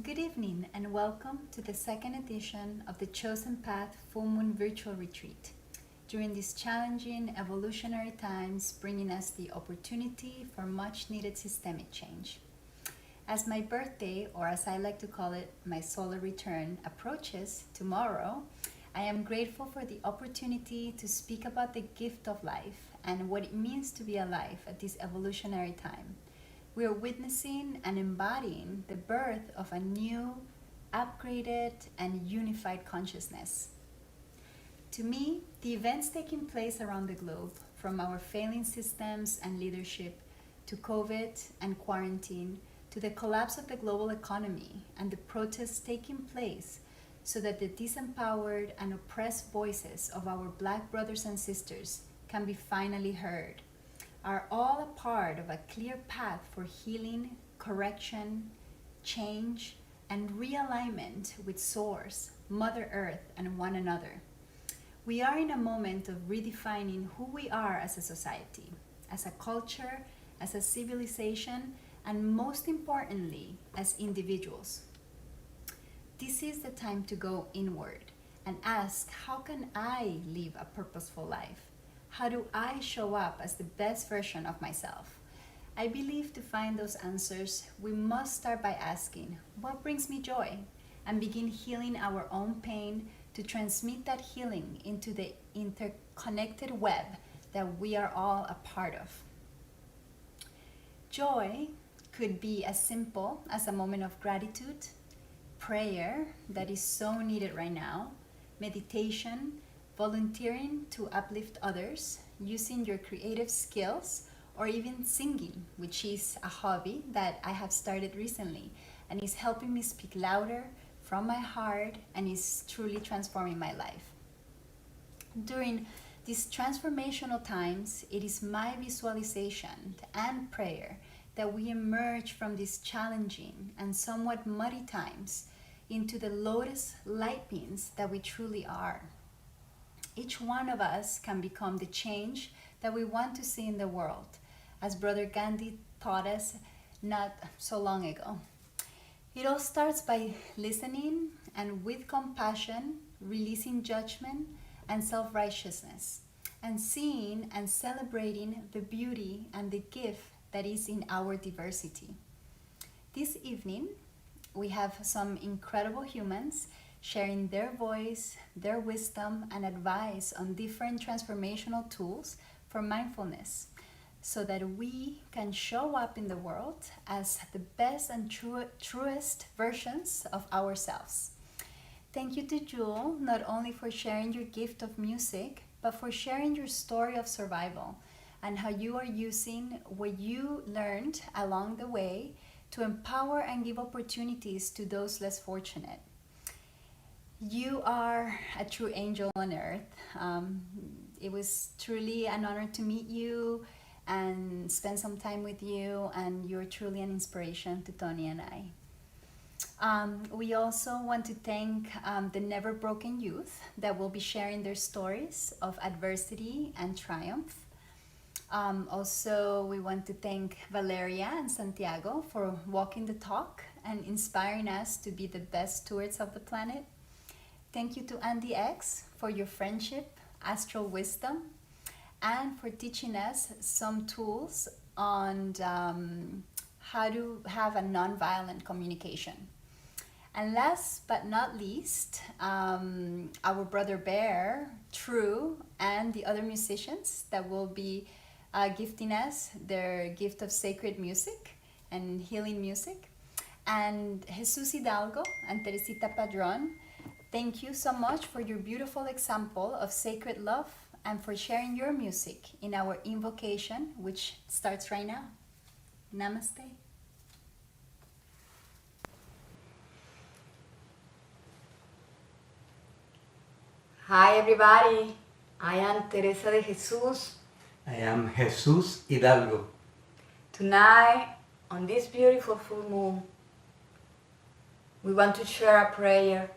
Good evening and welcome to the second edition of the Chosen Path Full Moon Virtual Retreat. During these challenging evolutionary times, bringing us the opportunity for much needed systemic change. As my birthday, or as I like to call it, my solar return, approaches tomorrow, I am grateful for the opportunity to speak about the gift of life and what it means to be alive at this evolutionary time. We are witnessing and embodying the birth of a new, upgraded, and unified consciousness. To me, the events taking place around the globe, from our failing systems and leadership to COVID and quarantine, to the collapse of the global economy and the protests taking place so that the disempowered and oppressed voices of our Black brothers and sisters can be finally heard, are all a part of a clear path for healing, correction, change, and realignment with Source, Mother Earth, and one another. We are in a moment of redefining who we are as a society, as a culture, as a civilization, and most importantly, as individuals. This is the time to go inward and ask, how can I live a purposeful life? How do I show up as the best version of myself? I believe to find those answers, we must start by asking, what brings me joy? And begin healing our own pain to transmit that healing into the interconnected web that we are all a part of. Joy could be as simple as a moment of gratitude, prayer that is so needed right now, meditation, volunteering to uplift others, using your creative skills, or even singing, which is a hobby that I have started recently and is helping me speak louder from my heart and is truly transforming my life. During these transformational times, it is my visualization and prayer that we emerge from these challenging and somewhat muddy times into the lotus light beams that we truly are. Each one of us can become the change that we want to see in the world, as Brother Gandhi taught us not so long ago. It all starts by listening and with compassion, releasing judgment and self-righteousness, and seeing and celebrating the beauty and the gift that is in our diversity. This evening, we have some incredible humans sharing their voice, their wisdom, and advice on different transformational tools for mindfulness so that we can show up in the world as the best and truest versions of ourselves. Thank you to Jewel, not only for sharing your gift of music, but for sharing your story of survival and how you are using what you learned along the way to empower and give opportunities to those less fortunate. You are a true angel on earth. It was truly an honor to meet you and spend some time with you, and you're truly an inspiration to Tony and I. We also want to thank the Never Broken Youth that will be sharing their stories of adversity and triumph. Also, we want to thank Valeria and Santiago for walking the talk and inspiring us to be the best stewards of the planet. Thank you to Andy X for your friendship, astral wisdom, and for teaching us some tools on how to have a nonviolent communication. And last but not least, our brother Bear, True, and the other musicians that will be gifting us their gift of sacred music and healing music. And Jesus Hidalgo and Teresita Padron, thank you so much for your beautiful example of sacred love and for sharing your music in our invocation, which starts right now. Namaste. Hi everybody, I am Teresa de Jesus. I am Jesus Hidalgo. Tonight, on this beautiful full moon, we want to share a prayer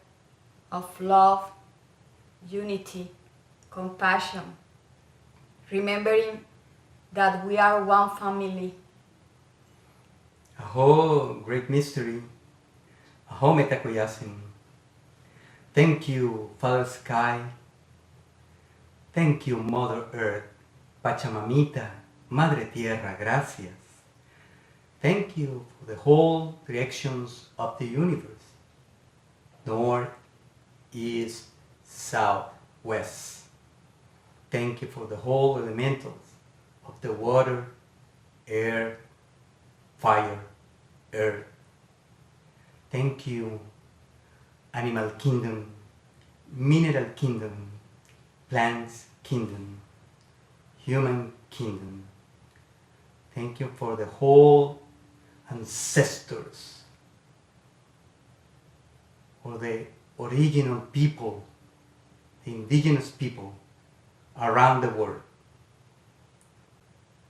of love, unity, compassion, remembering that we are one family. A whole great mystery. Ahome Takoyasin. Thank you, Father Sky. Thank you, Mother Earth. Pachamamita, Madre Tierra, gracias. Thank you for the whole directions of the universe. North, east, south, west. Thank you for the whole elementals of the water, air, fire, earth. Thank you, animal kingdom, mineral kingdom, plants kingdom, human kingdom. Thank you for the whole ancestors, or the original people, the indigenous people around the world.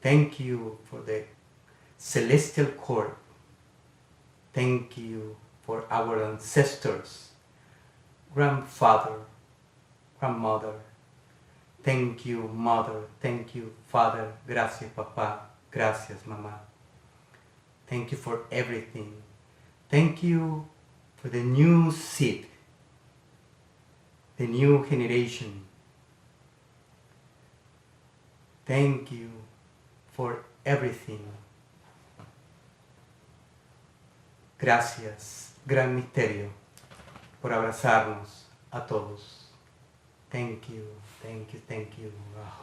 Thank you for the celestial court. Thank you for our ancestors, grandfather, grandmother. Thank you, mother. Thank you, father. Gracias, papá. Gracias, mamá. Thank you for everything. Thank you for the new seed, the new generation. Thank you for everything. Gracias, gran misterio, por abrazarnos a todos. Thank you, thank you, thank you.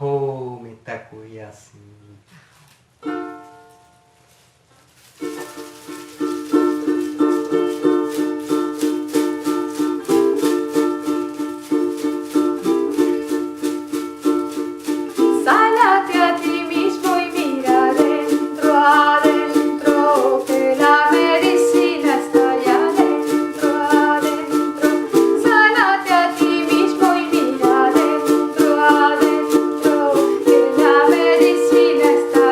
Ahome Takoyasin. Sánate a ti mismo y mira adentro, adentro, que la medicina está allá adentro, adentro. Sánate a ti mismo y mira adentro, adentro, que la medicina está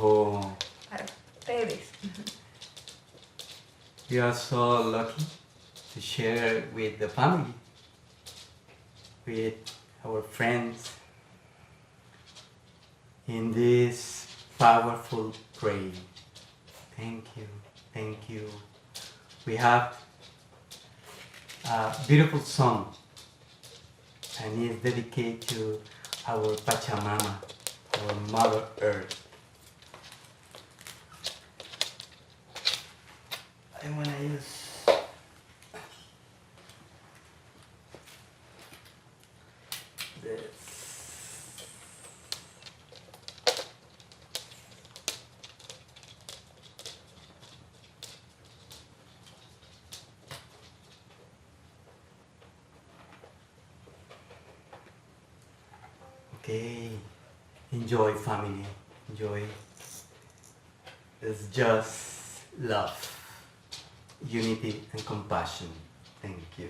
home. para ustedes. We are so lucky to share with the family, with our friends in this powerful prayer. Thank you, thank you. We have a beautiful song and it's dedicated to our Pachamama, our Mother Earth. I want to use this. Okay, enjoy family, enjoy. It's just love, unity and compassion. Thank you.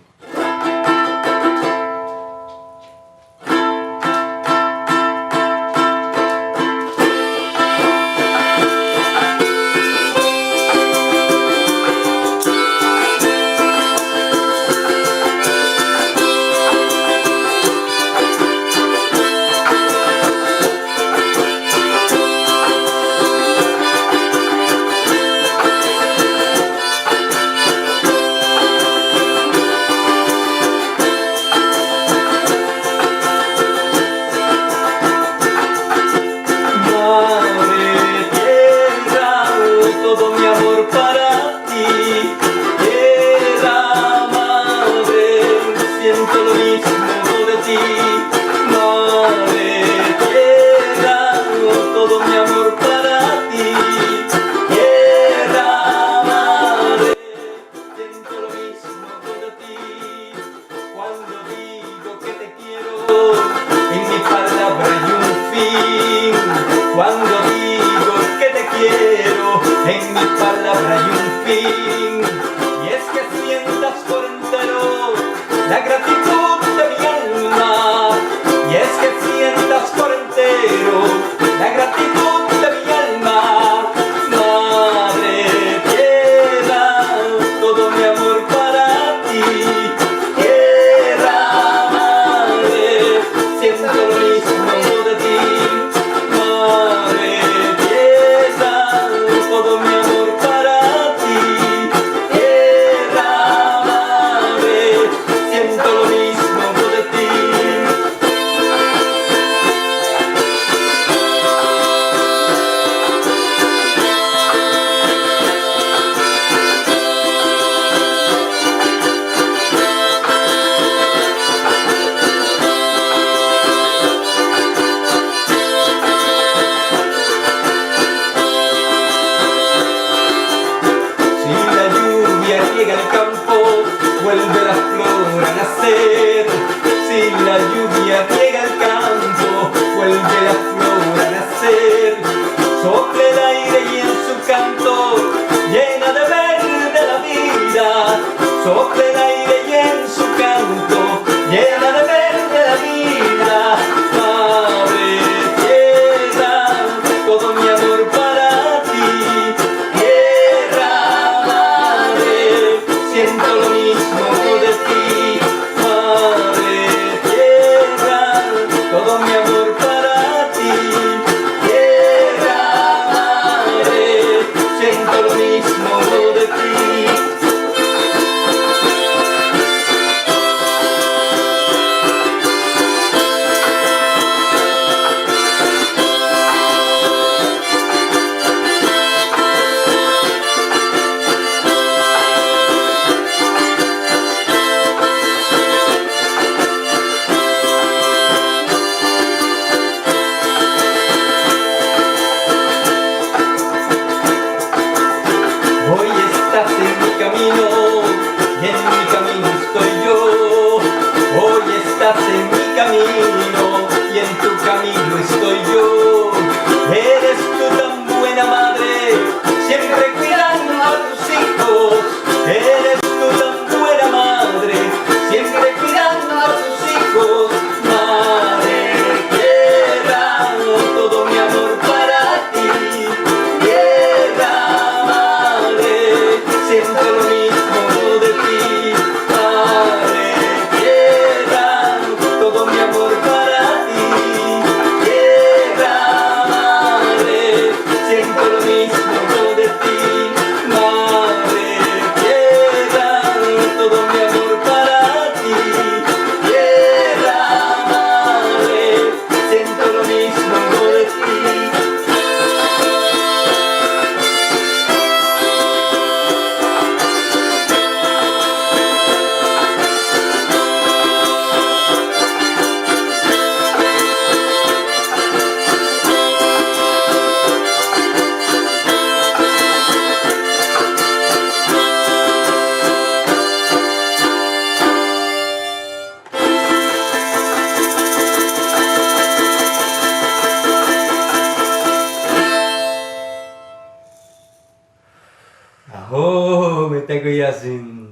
Aho, Metakoyasin.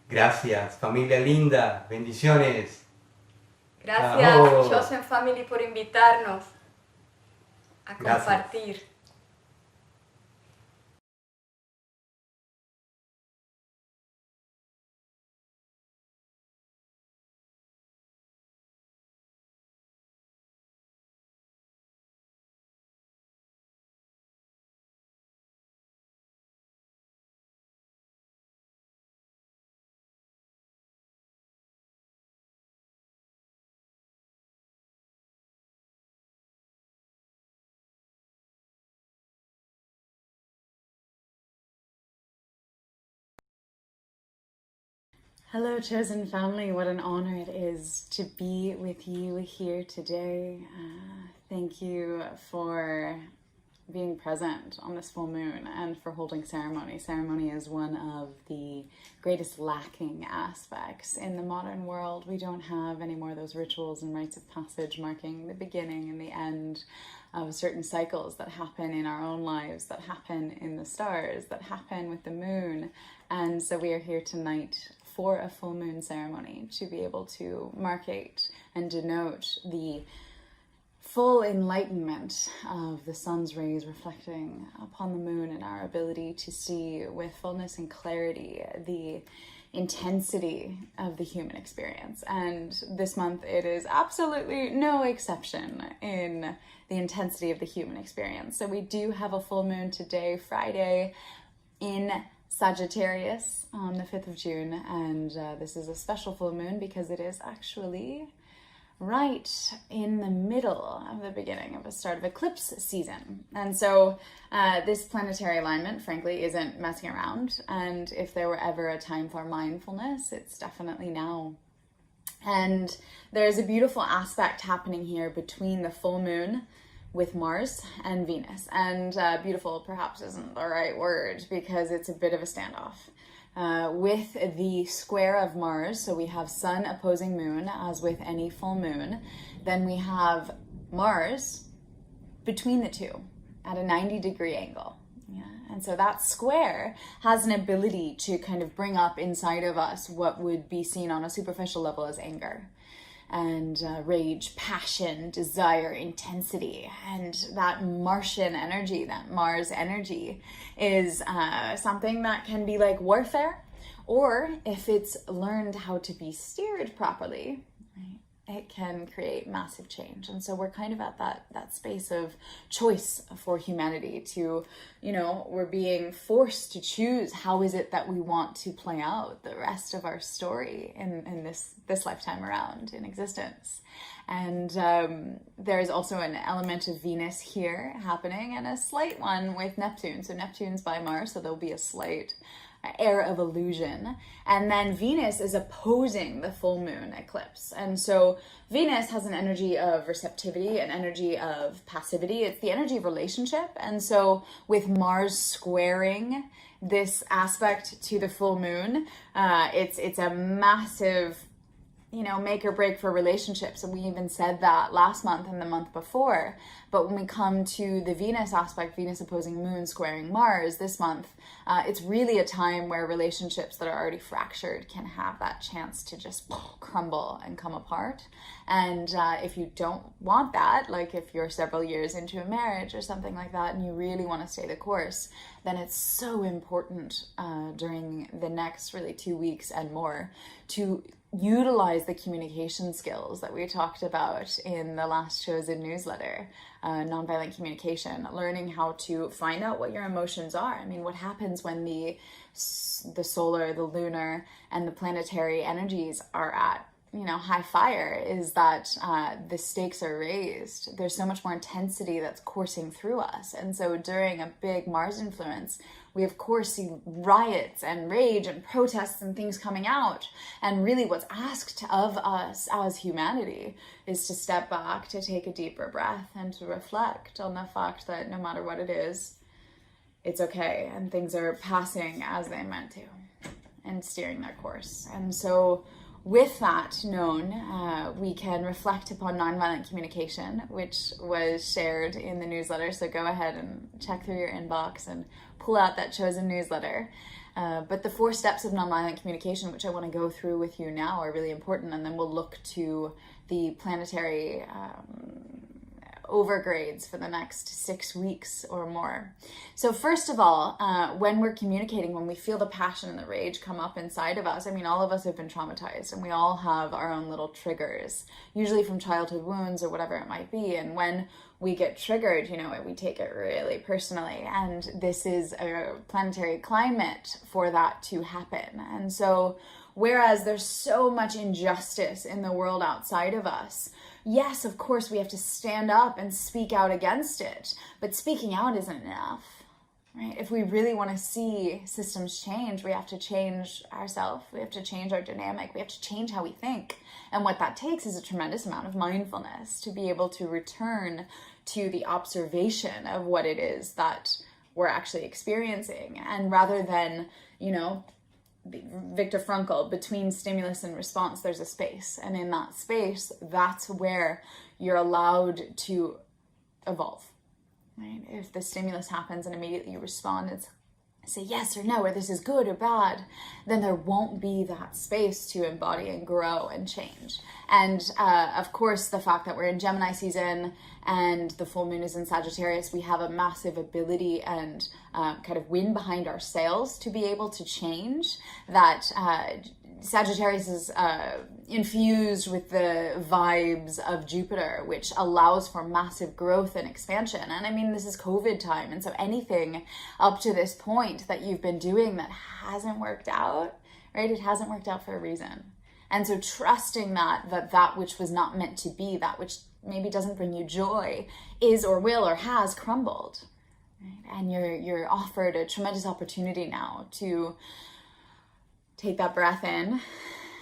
Gracias, familia linda. Bendiciones. Gracias, Aho. Chosen Family, por invitarnos a Gracias. compartir. Hello, Chosen Family. What an honor it is to be with you here today. Thank you for being present on this full moon and for holding ceremony. Ceremony is one of the greatest lacking aspects in the modern world. We don't have any more of those rituals and rites of passage marking the beginning and the end of certain cycles that happen in our own lives, that happen in the stars, that happen with the moon. And so we are here tonight for a full moon ceremony to be able to markate and denote the full enlightenment of the sun's rays reflecting upon the moon and our ability to see with fullness and clarity the intensity of the human experience. And this month it is absolutely no exception in the intensity of the human experience. So we do have a full moon today, Friday, in Sagittarius on the 5th of June, and this is a special full moon because it is actually right in the middle of the beginning of a start of eclipse season. And so this planetary alignment, frankly, isn't messing around. And if there were ever a time for mindfulness, it's definitely now. And there's a beautiful aspect happening here between the full moon with Mars and Venus. And beautiful perhaps isn't the right word because it's a bit of a standoff. With the square of Mars, so we have Sun opposing Moon, as with any full moon. Then we have Mars between the two at a 90-degree angle. Yeah. And so that square has an ability to kind of bring up inside of us what would be seen on a superficial level as anger and rage, passion, desire, intensity. And that Martian energy, that Mars energy, is something that can be like warfare, or if it's learned how to be steered properly, right, it can create massive change. And so we're kind of at that space of choice for humanity to, we're being forced to choose how is it that we want to play out the rest of our story in this lifetime around in existence. And there's also an element of Venus here happening and a slight one with Neptune. So Neptune's by Mars, so there'll be a slight air of illusion. And then Venus is opposing the full moon eclipse. And so Venus has an energy of receptivity, an energy of passivity. It's the energy of relationship. And so with Mars squaring this aspect to the full moon, it's a massive make or break for relationships. And we even said that last month and the month before. But when we come to the Venus aspect, Venus opposing Moon squaring Mars this month, it's really a time where relationships that are already fractured can have that chance to just crumble and come apart. And if you don't want that, like if you're several years into a marriage or something like that and you really want to stay the course, then it's so important during the next really 2 weeks and more to utilize the communication skills that we talked about in the last Chosen newsletter, nonviolent communication, learning how to find out what your emotions are. I mean, what happens when the solar, the lunar, and the planetary energies are at high fire is that the stakes are raised. There's so much more intensity that's coursing through us. And so during a big Mars influence, we of course see riots and rage and protests and things coming out. And really what's asked of us as humanity is to step back, to take a deeper breath, and to reflect on the fact that no matter what it is, it's okay. And things are passing as they meant to and steering their course. And so with that known, we can reflect upon nonviolent communication, which was shared in the newsletter. So go ahead and check through your inbox and pull out that chosen newsletter. But the 4 steps of nonviolent communication, which I want to go through with you now, are really important. And then we'll look to the planetary overgrades for the next 6 weeks or more. So first of all, when we're communicating, when we feel the passion and the rage come up inside of us, I mean, all of us have been traumatized and we all have our own little triggers, usually from childhood wounds or whatever it might be. And when we get triggered, you know, we take it really personally. And this is a planetary climate for that to happen. And so, whereas there's so much injustice in the world outside of us, yes, of course, we have to stand up and speak out against it, but speaking out isn't enough, right? If we really want to see systems change, we have to change ourselves, we have to change our dynamic, we have to change how we think. And what that takes is a tremendous amount of mindfulness to be able to return to the observation of what it is that we're actually experiencing. And rather than, you know, Viktor Frankl, between stimulus and response, there's a space. And in that space, that's where you're allowed to evolve, right? If the stimulus happens and immediately you respond and say yes or no, or this is good or bad, then there won't be that space to embody and grow and change. And of course, the fact that we're in Gemini season and the full moon is in Sagittarius, we have a massive ability and kind of wind behind our sails to be able to change. That Sagittarius is infused with the vibes of Jupiter, which allows for massive growth and expansion. And I mean, this is COVID time. And so anything up to this point that you've been doing that hasn't worked out, right? It hasn't worked out for a reason. And so trusting that which was not meant to be, that which maybe doesn't bring you joy, is or will or has crumbled. Right? And you're offered a tremendous opportunity now to take that breath in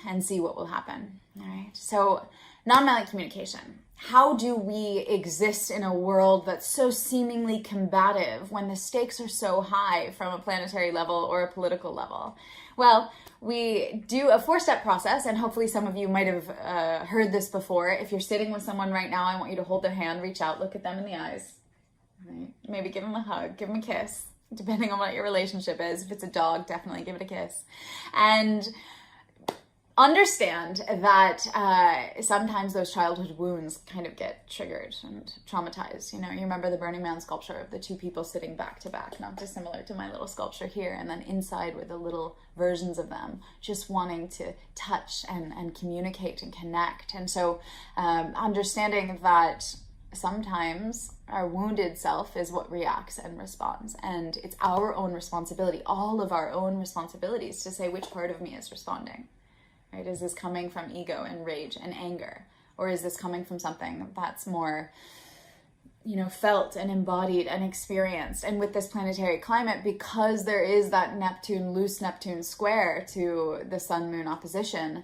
and see what will happen. All right. So nonviolent communication. How do we exist in a world that's so seemingly combative when the stakes are so high from a planetary level or a political level? Well, we do a 4-step process, and hopefully some of you might have heard this before. If you're sitting with someone right now, I want you to hold their hand, reach out, look at them in the eyes. Right? Maybe give them a hug, give them a kiss, depending on what your relationship is. If it's a dog, definitely give it a kiss. And understand that sometimes those childhood wounds kind of get triggered and traumatized. You know, you remember the Burning Man sculpture of the 2 people sitting back to back, not dissimilar to my little sculpture here, and then inside were the little versions of them just wanting to touch and communicate and connect. And so understanding that sometimes our wounded self is what reacts and responds, and it's our own responsibility, all of our own responsibilities, to say which part of me is responding. Right? Is this coming from ego and rage and anger? Or is this coming from something that's more, you know, felt and embodied and experienced? And with this planetary climate, because there is that loose Neptune square to the Sun-Moon opposition,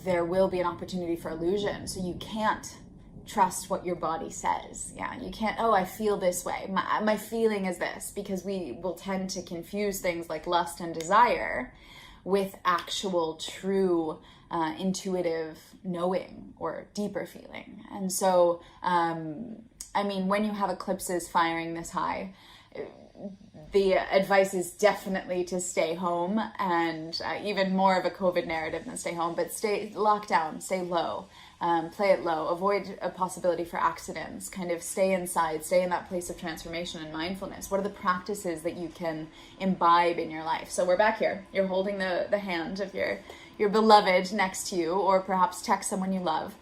there will be an opportunity for illusion. So you can't trust what your body says. Yeah, you can't, oh, I feel this way. My feeling is this, because we will tend to confuse things like lust and desire with actual true intuitive knowing or deeper feeling. And so, I mean, when you have eclipses firing this high, the advice is definitely to stay home, and even more of a COVID narrative than stay home, but stay locked down, stay low, play it low, avoid a possibility for accidents, kind of stay inside, stay in that place of transformation and mindfulness. What are the practices that you can imbibe in your life? So we're back here. You're holding the hand of your beloved next to you, or perhaps text someone you love,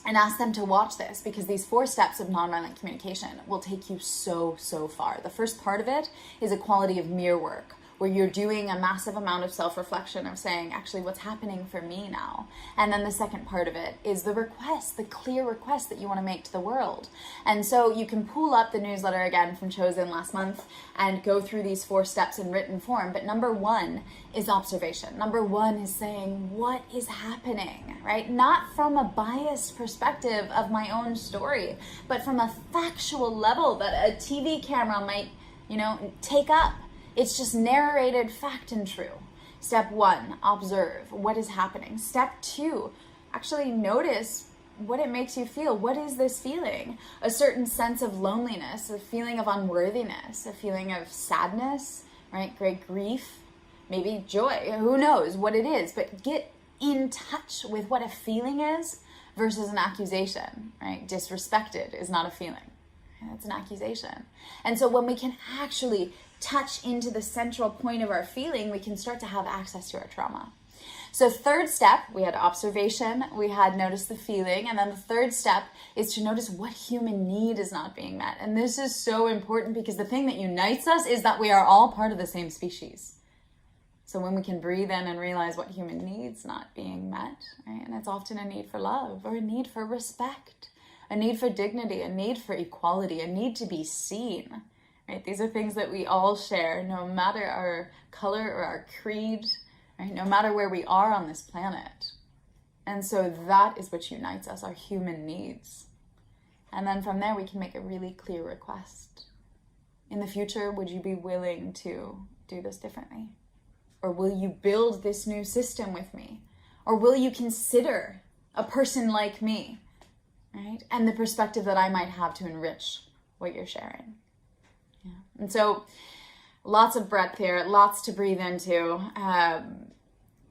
and ask them to watch this, because these 4 steps of nonviolent communication will take you so far. The first part of it is a quality of mirror work, where you're doing a massive amount of self-reflection of saying, actually, what's happening for me now? And then the second part of it is the request, the clear request that you want to make to the world. And so you can pull up the newsletter again from Chosen last month and go through these 4 steps in written form. But number 1 is observation. Number 1 is saying, what is happening, right? Not from a biased perspective of my own story, but from a factual level that a TV camera might, you know, take up. It's just narrated fact and true. Step 1, observe what is happening. Step 2, actually notice what it makes you feel. What is this feeling? A certain sense of loneliness, a feeling of unworthiness, a feeling of sadness, right? Great grief, maybe joy. Who knows what it is? But get in touch with what a feeling is versus an accusation, right? Disrespected is not a feeling. That's an accusation. And so when we can actually touch into the central point of our feeling, we can start to have access to our trauma. So third step, we had observation, we had notice the feeling, and then the third step is to notice what human need is not being met. And this is so important because the thing that unites us is that we are all part of the same species. So when we can breathe in and realize what human needs not being met, right? And it's often a need for love or a need for respect, a need for dignity, a need for equality, a need to be seen, right? These are things that we all share, no matter our color or our creed, right? No matter where we are on this planet. And so that is what unites us, our human needs. And then from there, we can make a really clear request. In the future, would you be willing to do this differently? Or will you build this new system with me? Or will you consider a person like me, right? And the perspective that I might have to enrich what you're sharing. Yeah. And so lots of breath here, lots to breathe into,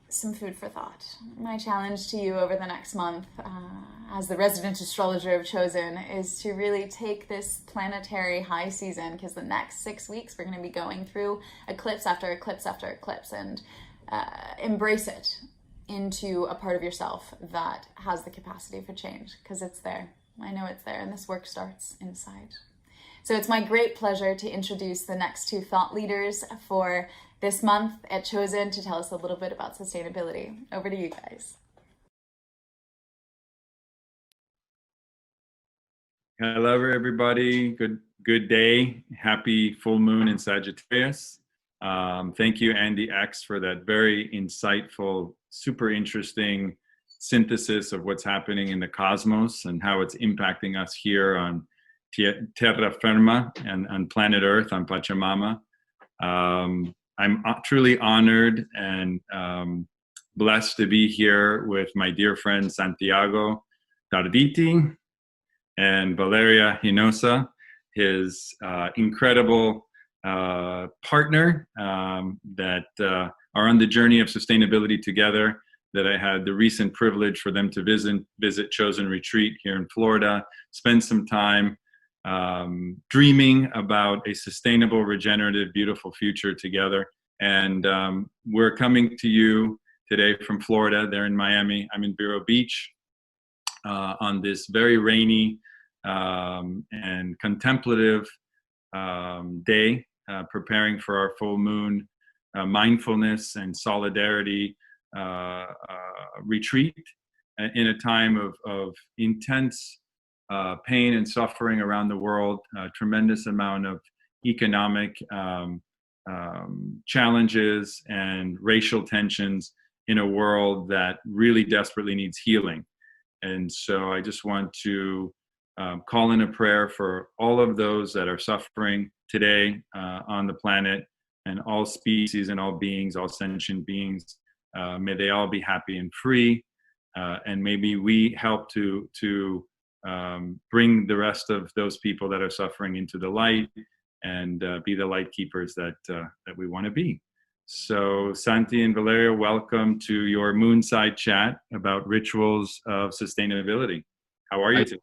some food for thought. My challenge to you over the next month as the resident astrologer of Chosen is to really take this planetary high season, because the next 6 weeks we're going to be going through eclipse after eclipse after eclipse, and embrace it into a part of yourself that has the capacity for change, because it's there. I know it's there, and this work starts inside. So it's my great pleasure to introduce the next 2 thought leaders for this month at Chosen to tell us a little bit about sustainability. Over to you guys. Hello, everybody. Good day. Happy full moon in Sagittarius. Thank you, Andy X, for that very insightful, super interesting synthesis of what's happening in the cosmos and how it's impacting us here on Terra Firma and on planet Earth, on Pachamama. I'm truly honored and blessed to be here with my dear friend Santiago Tarditi and Valeria Hinosa, his incredible partner that are on the journey of sustainability together, that I had the recent privilege for them to visit Chosen Retreat here in Florida, spend some time dreaming about a sustainable, regenerative, beautiful future together. And we're coming to you today from Florida. They're in Miami. I'm in Vero Beach on this very rainy and contemplative day, preparing for our full moon mindfulness and solidarity retreat in a time of intense pain and suffering around the world, a tremendous amount of economic challenges and racial tensions in a world that really desperately needs healing. And so I just want to call in a prayer for all of those that are suffering today on the planet, and all species and all beings, all sentient beings. May they all be happy and free, and maybe we help to bring the rest of those people that are suffering into the light, and be the light keepers that we want to be. So Santi and Valeria, welcome to your Moonside chat about rituals of sustainability. How are you today?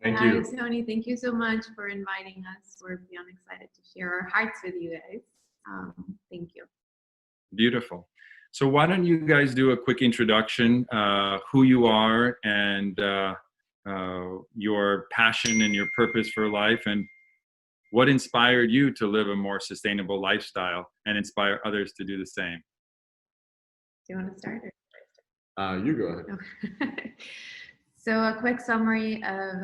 Thank you. Hi, Tony. Thank you so much for inviting us. We're beyond excited to share our hearts with you guys. Thank you. Beautiful. So why don't you guys do a quick introduction, who you are and your passion and your purpose for life, and what inspired you to live a more sustainable lifestyle and inspire others to do the same? Do you want to start? You go ahead. So a quick summary of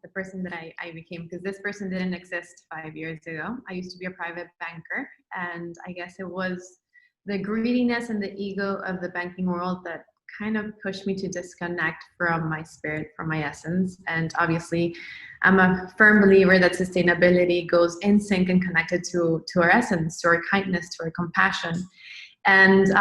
the person that I became, because this person didn't exist 5 years ago. I used to be a private banker, and I guess it was the greediness and the ego of the banking world that kind of pushed me to disconnect from my spirit, from my essence. And obviously, I'm a firm believer that sustainability goes in sync and connected to our essence, to our kindness, to our compassion. And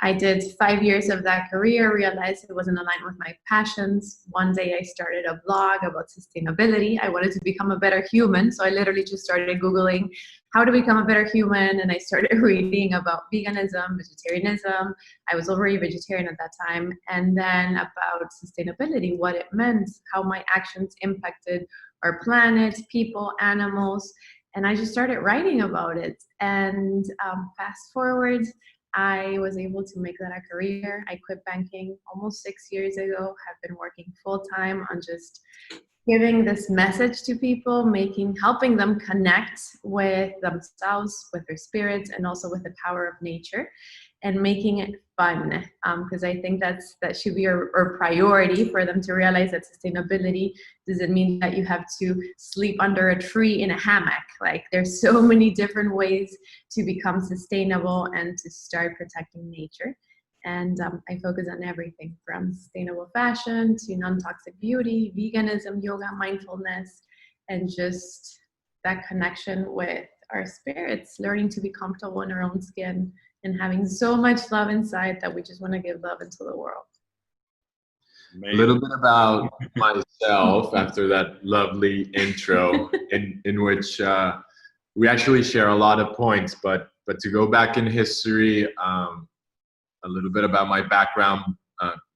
I did 5 years of that career, realized it wasn't aligned with my passions. One day I started a blog about sustainability. I wanted to become a better human. So I literally just started Googling how to become a better human. And I started reading about veganism, vegetarianism. I was already vegetarian at that time. And then about sustainability, what it meant, how my actions impacted our planet, people, animals. And I just started writing about it. And fast forward, I was able to make that a career. I quit banking almost 6 years ago, have been working full time on just giving this message to people, helping them connect with themselves, with their spirits, and also with the power of nature, and making it fun. Because I think that should be our priority, for them to realize that sustainability doesn't mean that you have to sleep under a tree in a hammock. Like, there's so many different ways to become sustainable and to start protecting nature. And I focus on everything from sustainable fashion to non-toxic beauty, veganism, yoga, mindfulness, and just that connection with our spirits, learning to be comfortable in our own skin, and having so much love inside that we just want to give love into the world. A little bit about myself after that lovely intro, in which we actually share a lot of points, but to go back in history, a little bit about my background.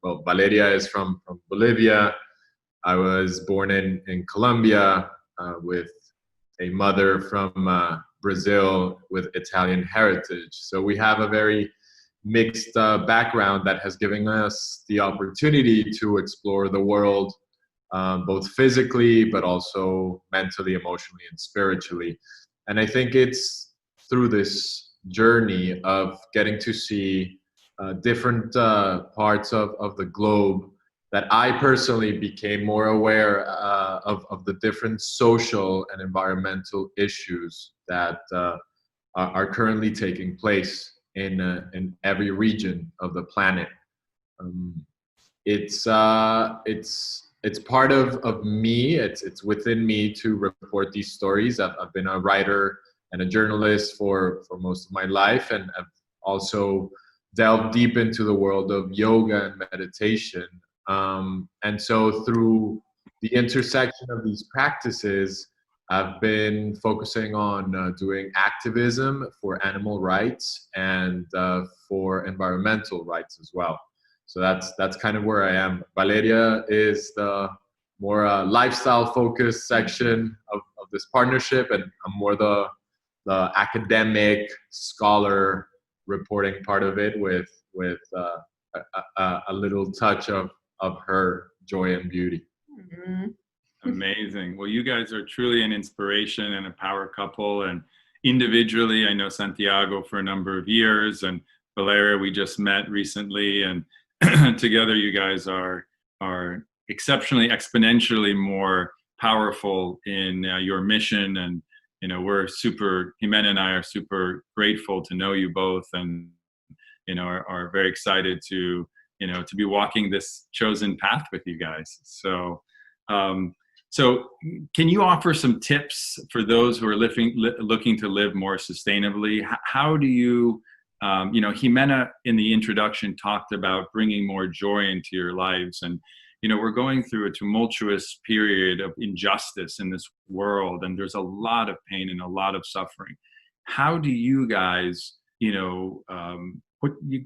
Well, Valeria is from Bolivia. I was born in Colombia with a mother from Brazil with Italian heritage. So we have a very mixed background that has given us the opportunity to explore the world, both physically, but also mentally, emotionally, and spiritually. And I think it's through this journey of getting to see different parts of the globe that I personally became more aware of the different social and environmental issues that are currently taking place in every region of the planet. It's part of me. It's within me to report these stories. I've been a writer and a journalist for most of my life, and I've also delved deep into the world of yoga and meditation. And so through the intersection of these practices, I've been focusing on doing activism for animal rights and for environmental rights as well. So that's kind of where I am. Valeria is the more lifestyle focused section of this partnership, and I'm more the academic scholar reporting part of it with a little touch of her joy and beauty. Mm-hmm. Amazing. Well, you guys are truly an inspiration and a power couple. And individually, I know Santiago for a number of years, and Valeria, we just met recently, and together you guys are exceptionally, exponentially more powerful in your mission. And Jimena and I are super grateful to know you both, and are very excited to be walking this chosen path with you guys. So can you offer some tips for those who are looking to live more sustainably? How do you, Jimena in the introduction talked about bringing more joy into your lives, and we're going through a tumultuous period of injustice in this world, and there's a lot of pain and a lot of suffering. How do you guys,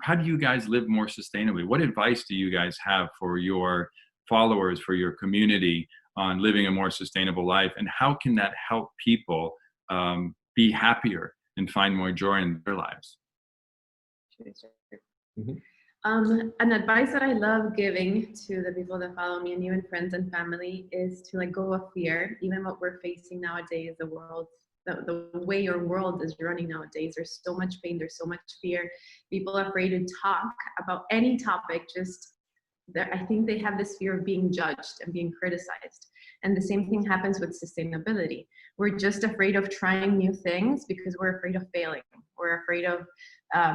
how do you guys live more sustainably? What advice do you guys have for your followers, for your community, on living a more sustainable life? And how can that help people be happier and find more joy in their lives? Mm-hmm. An advice that I love giving to the people that follow me, and even friends and family, is to let go of fear. Even what we're facing nowadays, the way your world is running nowadays, there's so much pain, there's so much fear. People are afraid to talk about any topic. I think they have this fear of being judged and being criticized. And the same thing happens with sustainability. We're just afraid of trying new things because we're afraid of failing. We're afraid of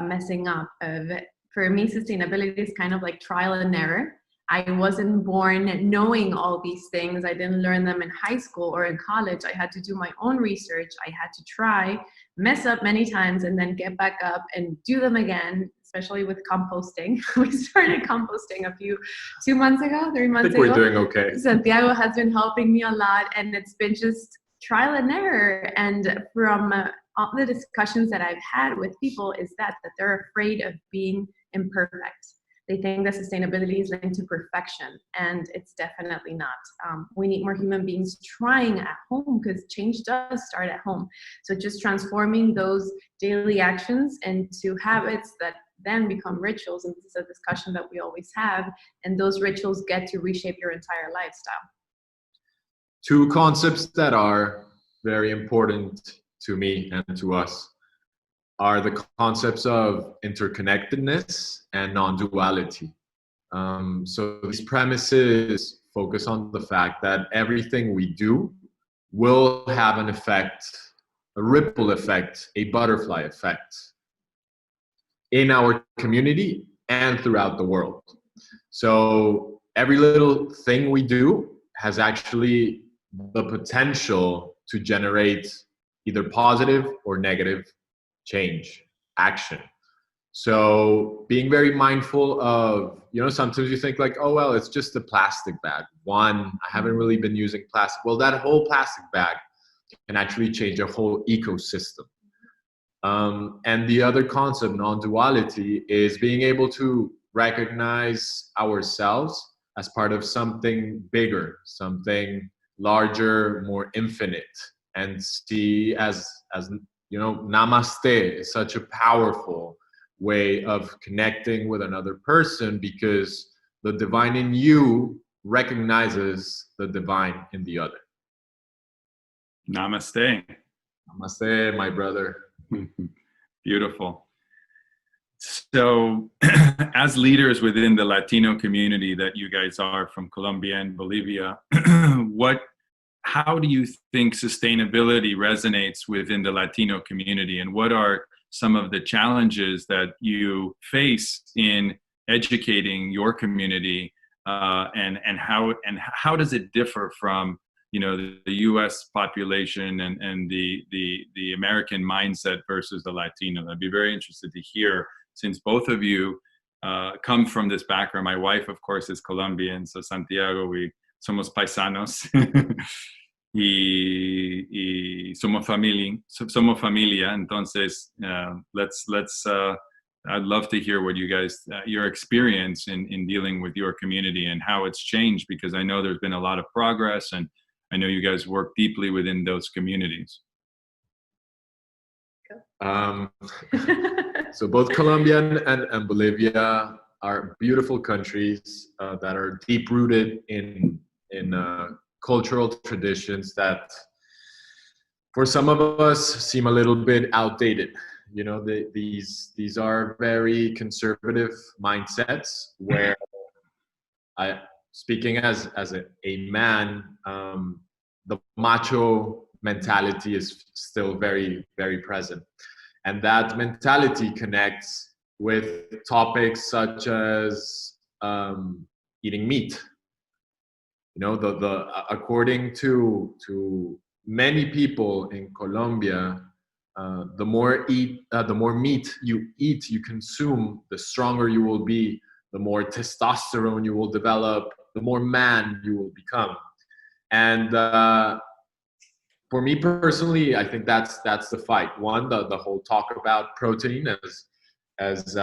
messing up. For me, sustainability is kind of like trial and error. I wasn't born knowing all these things. I didn't learn them in high school or in college. I had to do my own research. I had to try, mess up many times, and then get back up and do them again, especially with composting. We started composting 2 months ago, 3 I months think ago. we're doing okay. Santiago has been helping me a lot, and it's been just trial and error. And from all the discussions that I've had with people is that they're afraid of being imperfect. They think that sustainability is linked to perfection, and it's definitely not. We need more human beings trying at home, because change does start at home. So just transforming those daily actions into habits that then become rituals, and this is a discussion that we always have, and those rituals get to reshape your entire lifestyle. Two concepts that are very important to me and to us are the concepts of interconnectedness and non-duality. So these premises focus on the fact that everything we do will have an effect, a ripple effect, a butterfly effect in our community and throughout the world. So every little thing we do has actually the potential to generate either positive or negative change, action. So being very mindful of, sometimes you think like, oh, well, it's just a plastic bag. I haven't really been using plastic. Well, that whole plastic bag can actually change a whole ecosystem. And the other concept, non-duality, is being able to recognize ourselves as part of something bigger, something larger, more infinite, and see as namaste is such a powerful way of connecting with another person, because the divine in you recognizes the divine in the other. Namaste. Namaste, my brother. Beautiful. So as leaders within the Latino community that you guys are from Colombia and Bolivia, how do you think sustainability resonates within the Latino community, and what are some of the challenges that you face in educating your community, and how does it differ from the U.S. population and the American mindset versus the Latino? I'd be very interested to hear, since both of you come from this background. My wife, of course, is Colombian, so Santiago, we somos paisanos. y somos familia. Entonces, I'd love to hear what you guys, your experience in dealing with your community and how it's changed, because I know there's been a lot of progress, and I know you guys work deeply within those communities. So both Colombia and Bolivia are beautiful countries that are deep rooted in cultural traditions that for some of us seem a little bit outdated. These are very conservative mindsets where speaking as a man, the macho mentality is still very, very present. And that mentality connects with topics such as eating meat. According to many people in Colombia, the more meat you eat, you consume, the stronger you will be, the more testosterone you will develop, the more man you will become. And for me personally, I think that's the fight. One, the whole talk about protein, as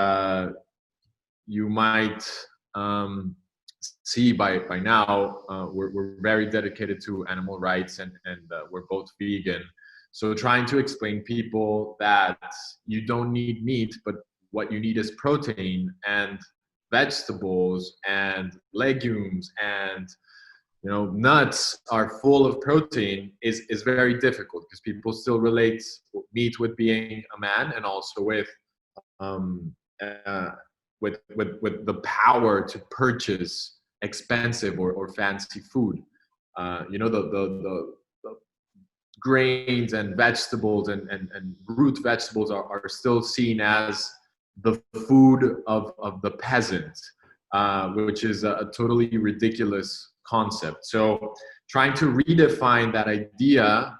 you might see by now, we're very dedicated to animal rights, and we're both vegan. So trying to explain people that you don't need meat, but what you need is protein, and vegetables and legumes and nuts are full of protein is very difficult, because people still relate meat with being a man, and also with the power to purchase expensive or fancy food. The grains and vegetables and root vegetables are still seen as the food of the peasant. which is a totally ridiculous concept. So trying to redefine that idea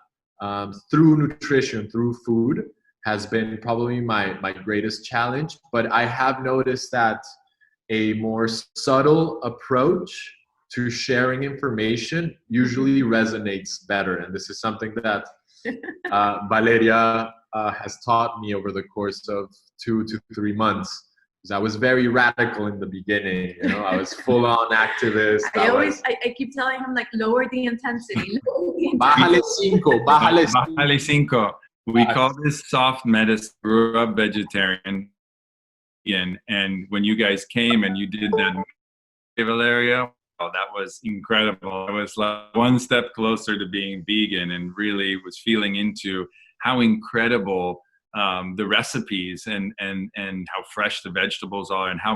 through nutrition, through food, has been probably my greatest challenge. But I have noticed that a more subtle approach to sharing information usually resonates better. And this is something that Valeria has taught me over the course of 2 to 3 months. Because I was very radical in the beginning, you know, I was full on activist. I keep telling him, like, lower the intensity. Bájale cinco, bájale cinco. Bájale cinco. We call this soft medicine. Grew up vegetarian, and when you guys came and you did that, Valeria, oh, that was incredible. I was like one step closer to being vegan, and really was feeling into how incredible the recipes and how fresh the vegetables are, and how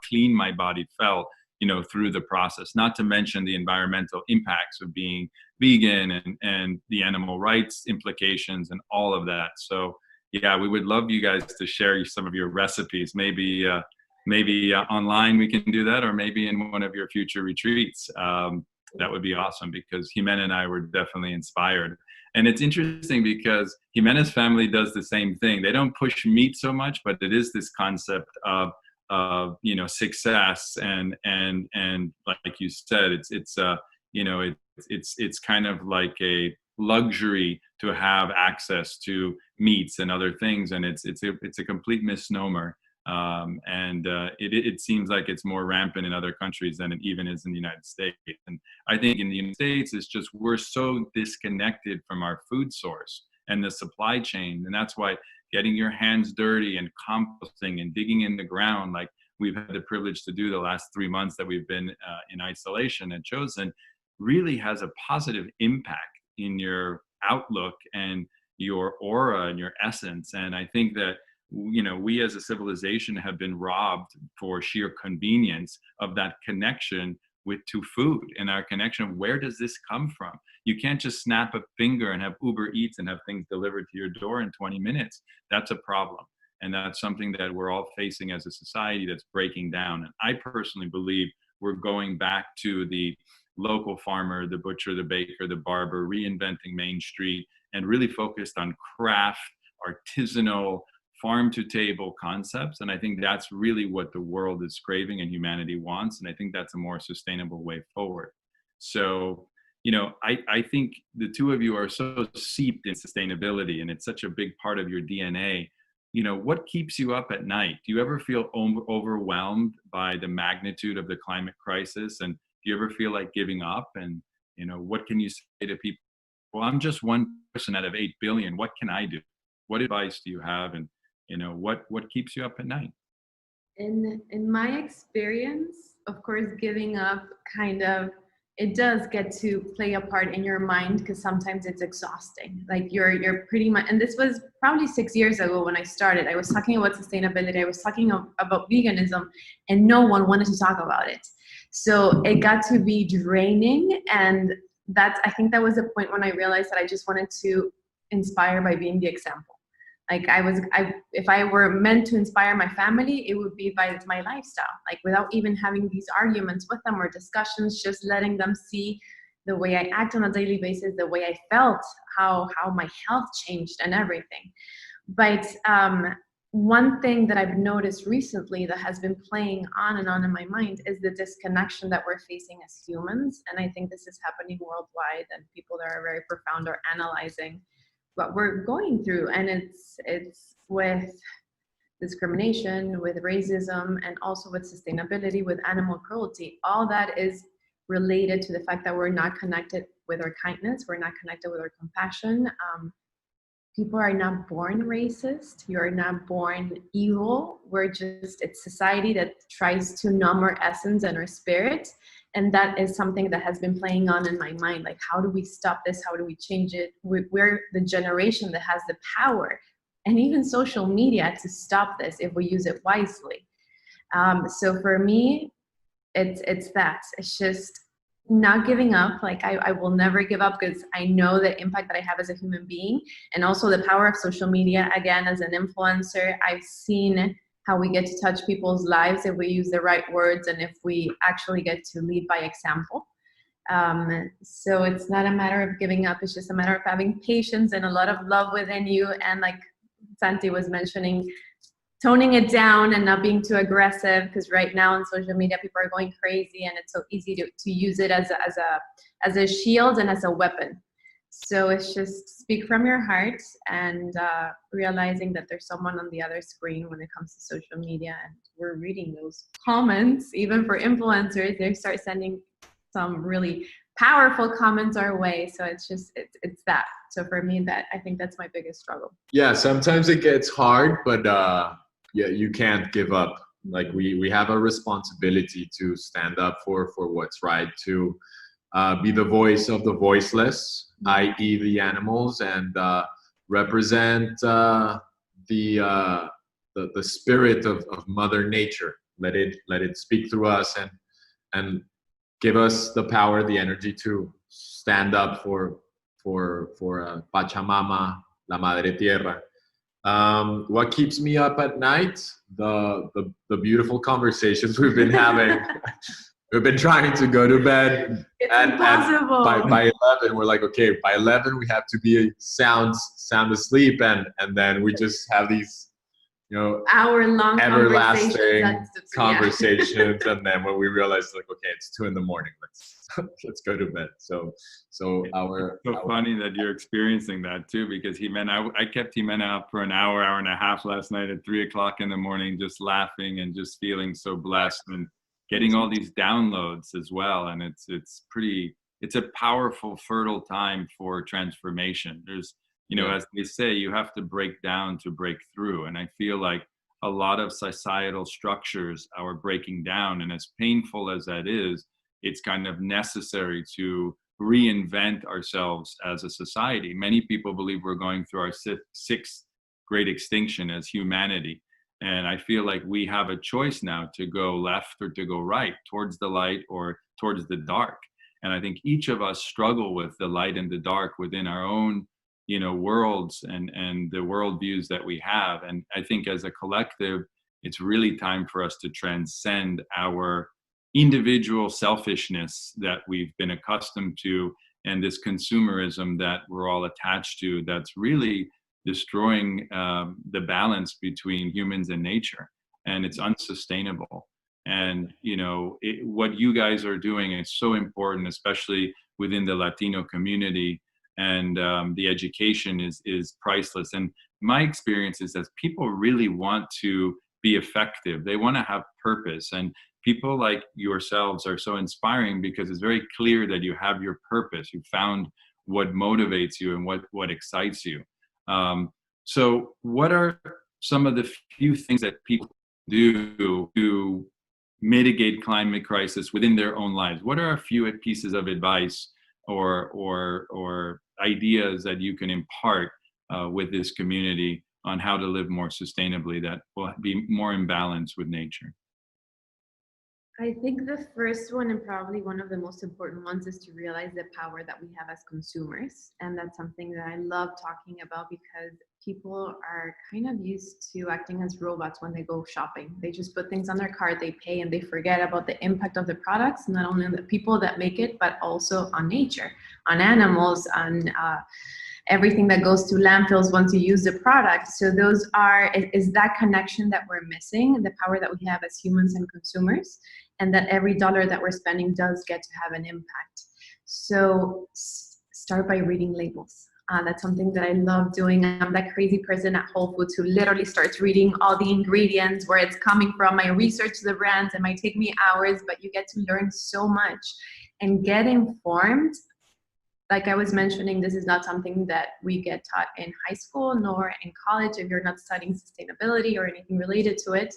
clean my body felt, you know, through the process. Not to mention the environmental impacts of being vegan and the animal rights implications and all of that. So yeah, we would love you guys to share some of your recipes. Maybe online we can do that, or maybe in one of your future retreats. That would be awesome, because Jimena and I were definitely inspired. And it's interesting because Jimena's family does the same thing. They don't push meat so much, but it is this concept of you know, success and like you said, it's kind of like a luxury to have access to meats and other things, and it's a complete misnomer. It seems like it's more rampant in other countries than it even is in the United States. And I think in the United States, it's just we're so disconnected from our food source and the supply chain. And that's why getting your hands dirty and composting and digging in the ground, like we've had the privilege to do the last 3 months that we've been in isolation and chosen, really has a positive impact in your outlook and your aura and your essence. And I think that, you know, we as a civilization have been robbed for sheer convenience of that connection to food, and our connection of where does this come from. You can't just snap a finger and have Uber Eats and have things delivered to your door in 20 minutes. That's a problem. And that's something that we're all facing as a society that's breaking down. And I personally believe we're going back to the local farmer, the butcher, the baker, the barber, reinventing Main Street, and really focused on craft, artisanal, farm to table concepts. And I think that's really what the world is craving and humanity wants. And I think that's a more sustainable way forward. So, you know, I think the two of you are so steeped in sustainability, and it's such a big part of your DNA. You know, what keeps you up at night? Do you ever feel overwhelmed by the magnitude of the climate crisis? And do you ever feel like giving up? And, you know, what can you say to people? Well, I'm just one person out of 8 billion. What can I do? What advice do you have? And, you know, what keeps you up at night? In my experience, of course, giving up it does get to play a part in your mind, because sometimes it's exhausting. Like you're pretty much, and this was probably 6 years ago when I started. I was talking about sustainability. I was talking about veganism, and no one wanted to talk about it. So it got to be draining, and I think that was the point when I realized that I just wanted to inspire by being the example. Like if I were meant to inspire my family, it would be by my lifestyle, like without even having these arguments with them or discussions, just letting them see the way I act on a daily basis, the way I felt, how my health changed and everything. But one thing that I've noticed recently that has been playing on and on in my mind is the disconnection that we're facing as humans. And I think this is happening worldwide, and people that are very profound are analyzing what we're going through. And it's with discrimination, with racism, and also with sustainability, with animal cruelty. All that is related to the fact that we're not connected with our kindness, we're not connected with our compassion. People are not born racist, you're not born evil. It's society that tries to numb our essence and our spirit. And that is something that has been playing on in my mind. Like, how do we stop this? How do we change it? We're the generation that has the power, and even social media, to stop this if we use it wisely. So for me, it's that. It's just not giving up. Like I will never give up, because I know the impact that I have as a human being, and also the power of social media. Again, as an influencer, I've seen how we get to touch people's lives if we use the right words and if we actually get to lead by example. So it's not a matter of giving up, it's just a matter of having patience and a lot of love within you, and like Santi was mentioning, toning it down and not being too aggressive, because right now on social media people are going crazy and it's so easy to use it as a shield and as a weapon. So it's just speak from your heart and realizing that there's someone on the other screen when it comes to social media, and we're reading those comments. Even for influencers, they start sending some really powerful comments our way. So it's that. So for me, I think that's my biggest struggle. Yeah, sometimes it gets hard, but yeah, you can't give up. Like we have a responsibility to stand up for what's right, to be the voice of the voiceless, i.e. the animals, and represent the spirit of Mother Nature. Let it speak through us and give us the power, the energy to stand up for Pachamama, La Madre Tierra. What keeps me up at night? The beautiful conversations we've been having. We've been trying to go to bed. It's impossible. And by 11, we're like, okay, by 11 we have to be sound asleep, and then we just have these, hour-long everlasting conversations. And then when we realize, like, okay, it's 2 a.m, let's go to bed. So it's so funny that you're experiencing that too, because I kept Jimena up for an hour and a half last night at 3 o'clock in the morning, just laughing and just feeling so blessed and getting all these downloads as well. And it's a powerful, fertile time for transformation. There's, as they say, you have to break down to break through. And I feel like a lot of societal structures are breaking down. And as painful as that is, it's kind of necessary to reinvent ourselves as a society. Many people believe we're going through our sixth great extinction as humanity. And I feel like we have a choice now to go left or to go right, towards the light or towards the dark. And I think each of us struggle with the light and the dark within our own, worlds and the worldviews that we have. And I think as a collective, it's really time for us to transcend our individual selfishness that we've been accustomed to, and this consumerism that we're all attached to, that's really destroying the balance between humans and nature, and it's unsustainable. And what you guys are doing is so important, especially within the Latino community, and the education is priceless. And my experience is that people really want to be effective. They want to have purpose, and people like yourselves are so inspiring because it's very clear that you have your purpose. You found what motivates you and what excites you. So what are some of the few things that people do to mitigate climate crisis within their own lives? What are a few pieces of advice or ideas that you can impart with this community on how to live more sustainably that will be more in balance with nature? I think the first one, and probably one of the most important ones, is to realize the power that we have as consumers. And that's something that I love talking about, because people are kind of used to acting as robots when they go shopping. They just put things on their cart, they pay, and they forget about the impact of the products, not only on the people that make it, but also on nature, on animals, on everything that goes to landfills once you use the product. So those is that connection that we're missing, the power that we have as humans and consumers, and that every dollar that we're spending does get to have an impact. So start by reading labels. That's something that I love doing. I'm that crazy person at Whole Foods who literally starts reading all the ingredients, where it's coming from. I research the brands. It might take me hours, but you get to learn so much and get informed. Like I was mentioning, this is not something that we get taught in high school nor in college if you're not studying sustainability or anything related to it.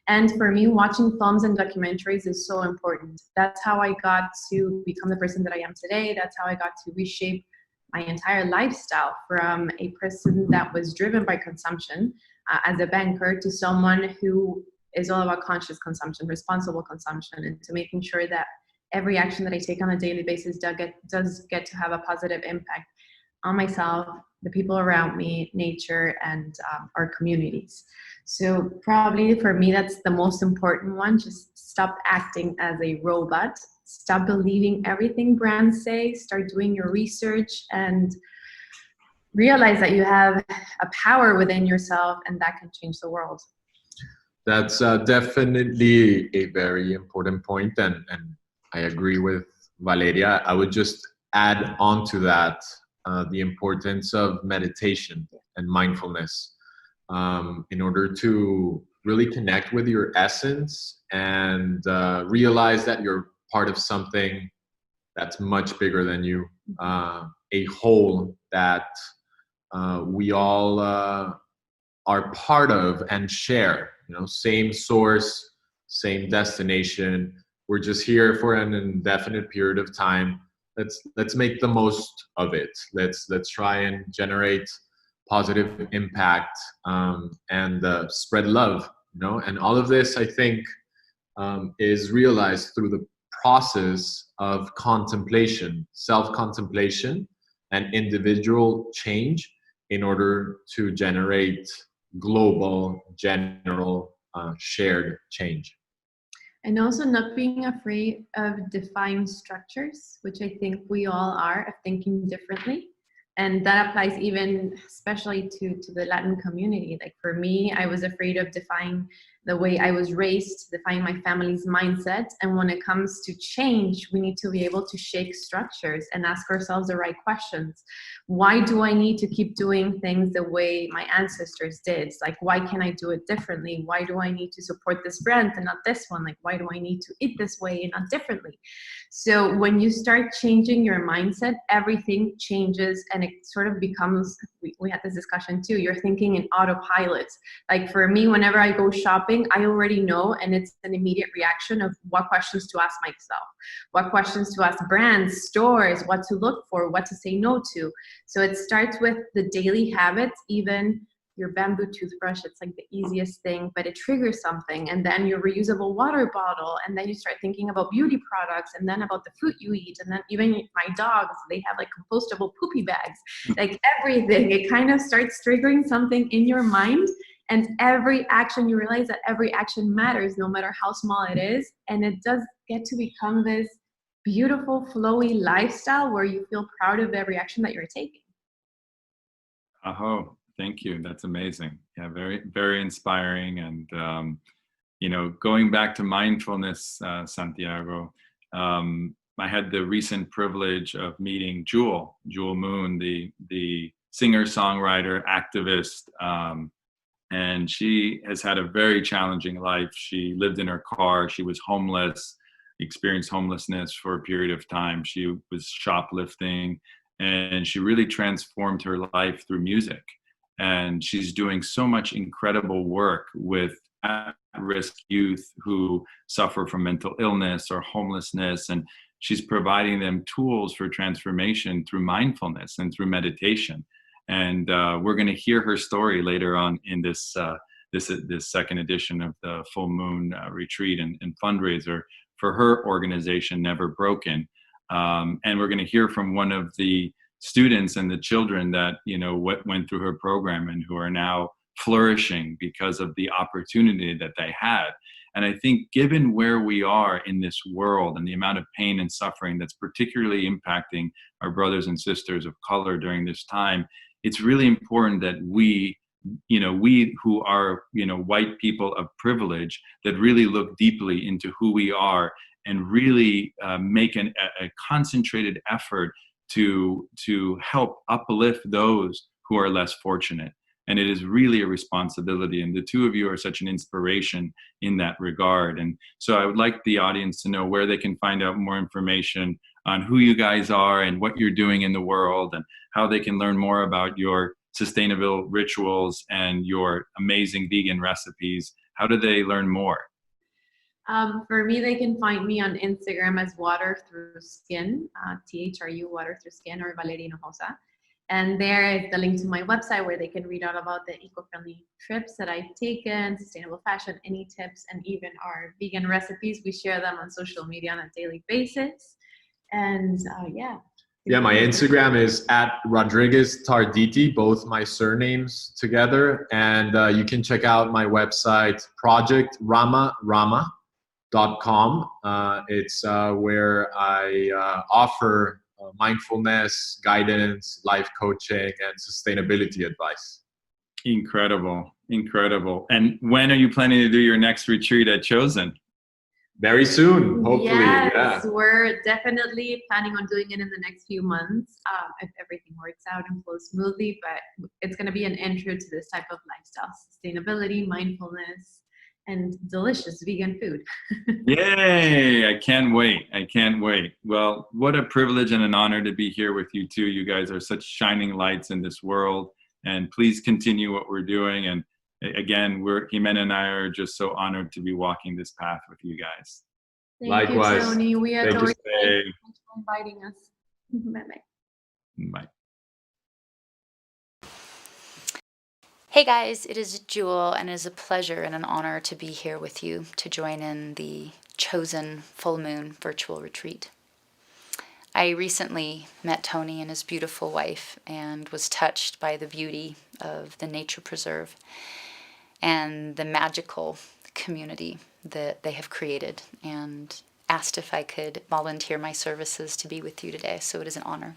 And for me, watching films and documentaries is so important. That's how I got to become the person that I am today. That's how I got to reshape my entire lifestyle from a person that was driven by consumption as a banker to someone who is all about conscious consumption, responsible consumption, and to making sure that every action that I take on a daily basis does get to have a positive impact. on myself, the people around me, nature, and our communities. So probably for me, that's the most important one. Just stop acting as a robot. Stop believing everything brands say. Start doing your research and realize that you have a power within yourself, and that can change the world. That's definitely a very important point, and I agree with Valeria. I would just add on to that the importance of meditation and mindfulness in order to really connect with your essence and realize that you're part of something that's much bigger than you, a whole that we all are part of and share. You know, same source, same destination. We're just here for an indefinite period of time. Let's make the most of it. Let's try and generate positive impact and spread love. You know, and all of this, I think, is realized through the process of contemplation, self-contemplation, and individual change in order to generate global, general, shared change. And also not being afraid of defining structures, which I think we all are, of thinking differently. And that applies even especially to the Latin community. Like for me, I was afraid of defining the way I was raised, define my family's mindset. And when it comes to change, we need to be able to shake structures and ask ourselves the right questions. Why do I need to keep doing things the way my ancestors did? Like, why can't I do it differently? Why do I need to support this brand and not this one? Like, why do I need to eat this way and not differently? So when you start changing your mindset, everything changes, and it sort of becomes, we had this discussion too, you're thinking in autopilot. Like for me, whenever I go shopping, I already know, and it's an immediate reaction of what questions to ask myself, what questions to ask brands, stores, what to look for, what to say no to. So it starts with the daily habits, even your bamboo toothbrush, it's like the easiest thing, but it triggers something. And then your reusable water bottle, and then you start thinking about beauty products, and then about the food you eat, and then even my dogs, they have like compostable poopy bags, like everything. It kind of starts triggering something in your mind, and every action, you realize that every action matters, no matter how small it is. And it does get to become this beautiful, flowy lifestyle where you feel proud of every action that you're taking. Aho. Thank you. That's amazing. Yeah, very, very inspiring. And, you know, going back to mindfulness, Santiago, I had the recent privilege of meeting Jewel Moon, the singer-songwriter, activist, and she has had a very challenging life. She lived in her car. She was homeless, experienced homelessness for a period of time. She was shoplifting, and she really transformed her life through music. And she's doing so much incredible work with at-risk youth who suffer from mental illness or homelessness. And she's providing them tools for transformation through mindfulness and through meditation. And we're going to hear her story later on in this second edition of the Full Moon Retreat and fundraiser for her organization, Never Broken. And we're going to hear from one of the students and the children that, you know, went through her program and who are now flourishing because of the opportunity that they had. And I think given where we are in this world and the amount of pain and suffering that's particularly impacting our brothers and sisters of color during this time, it's really important that we who are, you know, white people of privilege, that really look deeply into who we are and really make a concentrated effort to help uplift those who are less fortunate. And it is really a responsibility. And the two of you are such an inspiration in that regard. And so I would like the audience to know where they can find out more information on who you guys are and what you're doing in the world, and how they can learn more about your sustainable rituals and your amazing vegan recipes. How do they learn more? For me, they can find me on Instagram as Water Through Skin, THRU, Water Through Skin, or Valeria Hinojosa. And there is the link to my website where they can read all about the eco-friendly trips that I've taken, sustainable fashion, any tips, and even our vegan recipes. We share them on social media on a daily basis. And yeah. Yeah, my Instagram is at Rodriguez Tarditi, both my surnames together. And you can check out my website, projectramarama.com. It's where I offer mindfulness, guidance, life coaching, and sustainability advice. Incredible. Incredible. And when are you planning to do your next retreat at Chosen? Very soon, hopefully. Yes, Yeah. we're definitely planning on doing it in the next few months, if everything works out and flows smoothly. But it's going to be an intro to this type of lifestyle: sustainability, mindfulness, and delicious vegan food. Yay! I can't wait. I can't wait. Well, what a privilege and an honor to be here with you too. You guys are such shining lights in this world, and please continue what we're doing. And again, Jimena and I are just so honored to be walking this path with you guys. Thank Likewise. you, Tony. We Thank you. adore you. Hey. Thanks for inviting us. Bye-bye. Bye. Hey guys, it is Jewel, and it is a pleasure and an honor to be here with you to join in the Chosen Full Moon virtual retreat. I recently met Tony and his beautiful wife and was touched by the beauty of the nature preserve and the magical community that they have created, and asked if I could volunteer my services to be with you today, so it is an honor.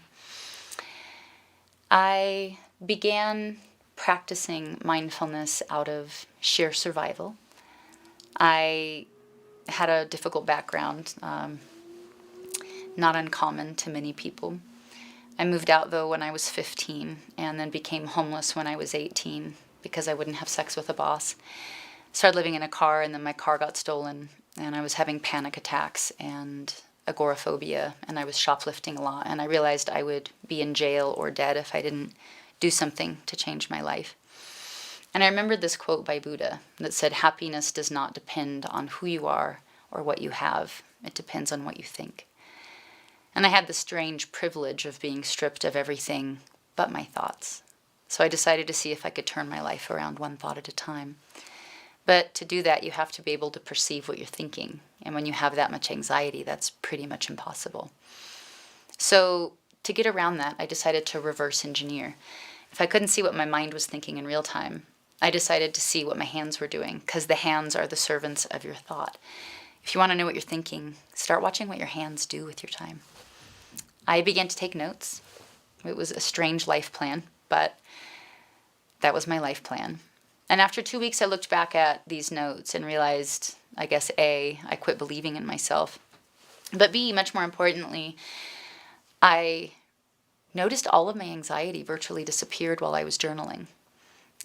I began practicing mindfulness out of sheer survival. I had a difficult background, not uncommon to many people. I moved out though when I was 15 and then became homeless when I was 18 because I wouldn't have sex with a boss. Started living in a car, and then my car got stolen, and I was having panic attacks and agoraphobia, and I was shoplifting a lot, and I realized I would be in jail or dead if I didn't do something to change my life. And I remembered this quote by Buddha that said, "Happiness does not depend on who you are or what you have. It depends on what you think." And I had the strange privilege of being stripped of everything but my thoughts. So I decided to see if I could turn my life around one thought at a time. But to do that, you have to be able to perceive what you're thinking. And when you have that much anxiety, that's pretty much impossible. So to get around that, I decided to reverse engineer. If I couldn't see what my mind was thinking in real time, I decided to see what my hands were doing, because the hands are the servants of your thought. If you want to know what you're thinking, start watching what your hands do with your time. I began to take notes. It was a strange life plan, but that was my life plan. And after 2 weeks, I looked back at these notes and realized, I guess, A, I quit believing in myself. But B, much more importantly, I noticed all of my anxiety virtually disappeared while I was journaling.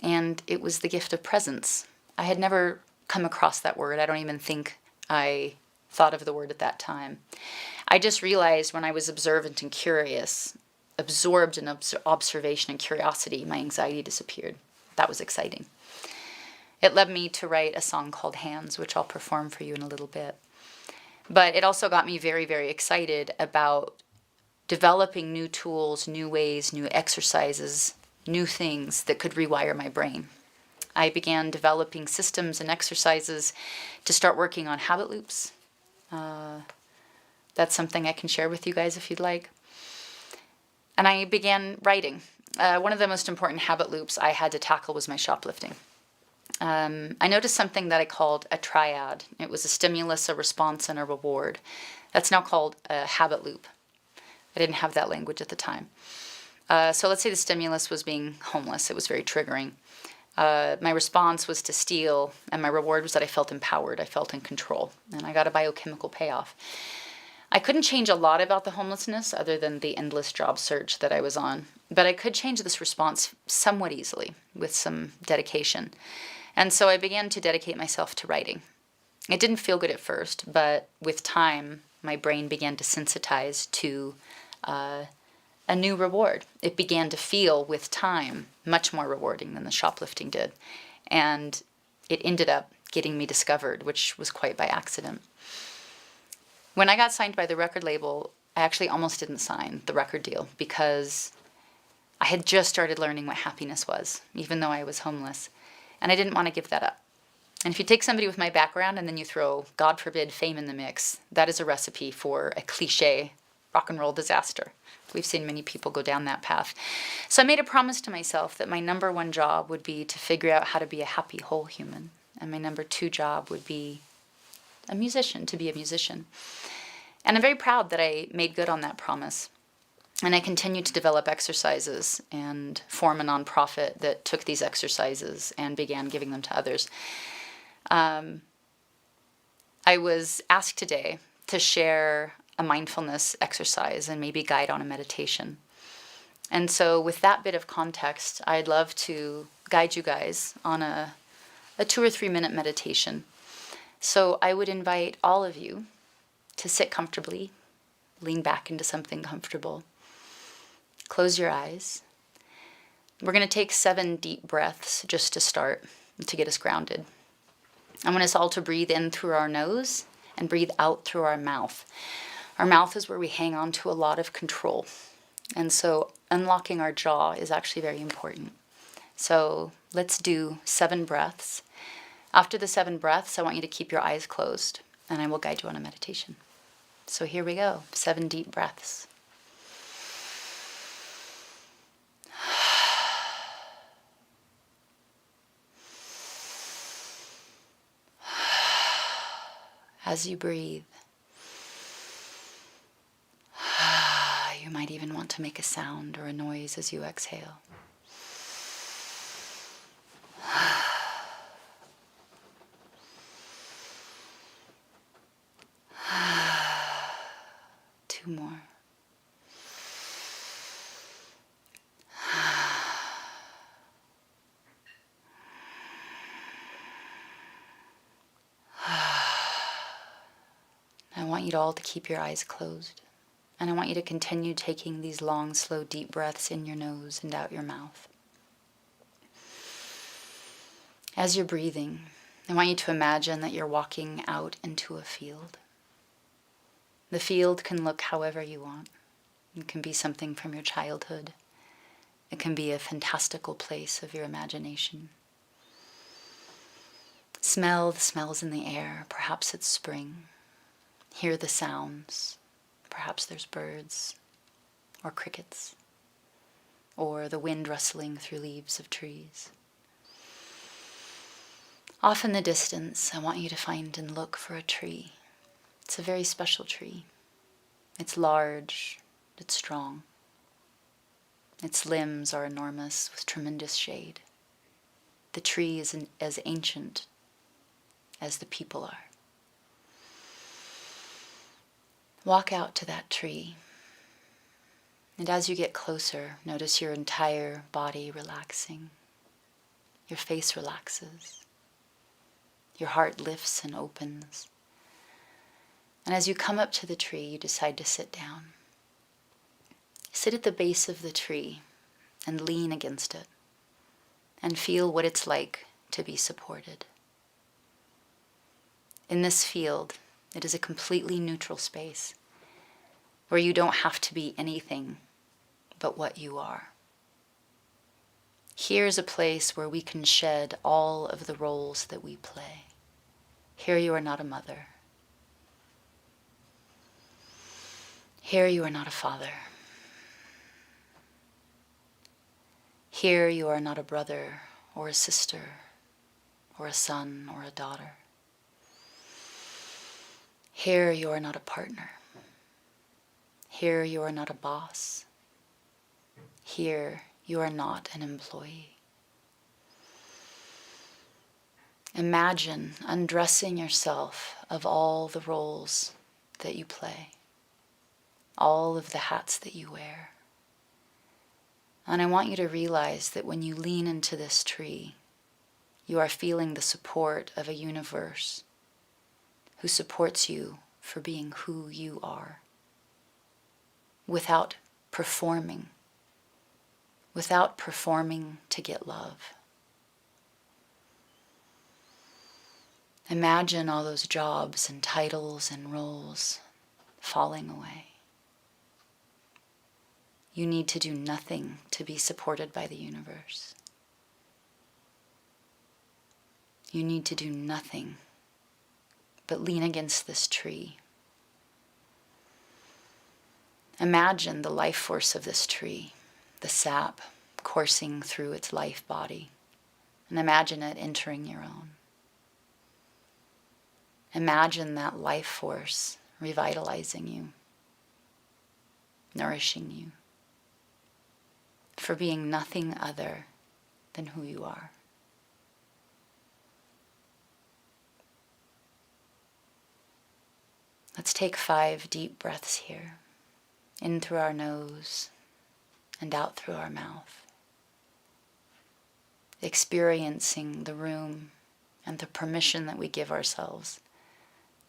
And it was the gift of presence. I had never come across that word. I don't even think I thought of the word at that time. I just realized when I was observant and curious, absorbed in observation and curiosity, my anxiety disappeared. That was exciting. It led me to write a song called Hands, which I'll perform for you in a little bit. But it also got me very, very excited about developing new tools, new ways, new exercises, new things that could rewire my brain. I began developing systems and exercises to start working on habit loops. That's something I can share with you guys if you'd like. And I began writing. One of the most important habit loops I had to tackle was my shoplifting. I noticed something that I called a triad. It was a stimulus, a response, and a reward. That's now called a habit loop. I didn't have that language at the time. So let's say the stimulus was being homeless. It was very triggering. My response was to steal, and my reward was that I felt empowered. I felt in control, and I got a biochemical payoff. I couldn't change a lot about the homelessness other than the endless job search that I was on, but I could change this response somewhat easily with some dedication. And so I began to dedicate myself to writing. It didn't feel good at first, but with time, my brain began to sensitize to a new reward. It began to feel, with time, much more rewarding than the shoplifting did. And it ended up getting me discovered, which was quite by accident. When I got signed by the record label, I actually almost didn't sign the record deal because I had just started learning what happiness was, even though I was homeless. And I didn't want to give that up. And if you take somebody with my background and then you throw, God forbid, fame in the mix, that is a recipe for a cliche rock and roll disaster. We've seen many people go down that path. So I made a promise to myself that my number one job would be to figure out how to be a happy, whole human. And my number two job would be a musician, to be a musician. And I'm very proud that I made good on that promise. And I continued to develop exercises and form a nonprofit that took these exercises and began giving them to others. I was asked today to share a mindfulness exercise and maybe guide on a meditation. And so with that bit of context, I'd love to guide you guys on a 2 or 3 minute meditation. So I would invite all of you to sit comfortably, lean back into something comfortable. Close your eyes. We're going to take 7 deep breaths just to start, to get us grounded. I want us all to breathe in through our nose and breathe out through our mouth. Our mouth is where we hang on to a lot of control. And so unlocking our jaw is actually very important. So let's do 7 breaths. After the 7 breaths, I want you to keep your eyes closed, and I will guide you on a meditation. So here we go, 7 deep breaths. As you breathe, you might even want to make a sound or a noise as you exhale. Two more. I want you all to keep your eyes closed. And I want you to continue taking these long, slow, deep breaths in your nose and out your mouth. As you're breathing, I want you to imagine that you're walking out into a field. The field can look however you want. It can be something from your childhood. It can be a fantastical place of your imagination. Smell the smells in the air. Perhaps it's spring. Hear the sounds. Perhaps there's birds or crickets or the wind rustling through leaves of trees. Off in the distance, I want you to find and look for a tree. It's a very special tree. It's large, it's strong. Its limbs are enormous with tremendous shade. The tree is as ancient as the people are. Walk out to that tree, and as you get closer, notice your entire body relaxing. Your face relaxes. Your heart lifts and opens. And as you come up to the tree, you decide to sit down. Sit at the base of the tree and lean against it and feel what it's like to be supported. In this field, it is a completely neutral space where you don't have to be anything but what you are. Here's a place where we can shed all of the roles that we play. Here you are not a mother. Here you are not a father. Here you are not a brother or a sister or a son or a daughter. Here you are not a partner. Here you are not a boss. Here you are not an employee. Imagine undressing yourself of all the roles that you play, all of the hats that you wear. And I want you to realize that when you lean into this tree, you are feeling the support of a universe who supports you for being who you are, without performing to get love. Imagine all those jobs and titles and roles falling away. You need to do nothing to be supported by the universe. You need to do nothing but lean against this tree Imagine the life force of this tree, the sap coursing through its life body, and imagine it entering your own. Imagine that life force revitalizing you, nourishing you, for being nothing other than who you are. Let's take 5 deep breaths here, in through our nose and out through our mouth, experiencing the room and the permission that we give ourselves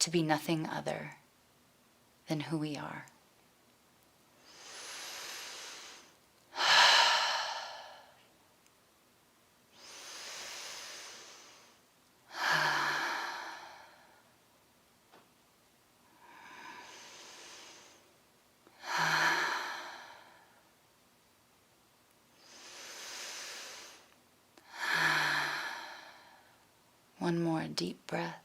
to be nothing other than who we are. One more deep breath.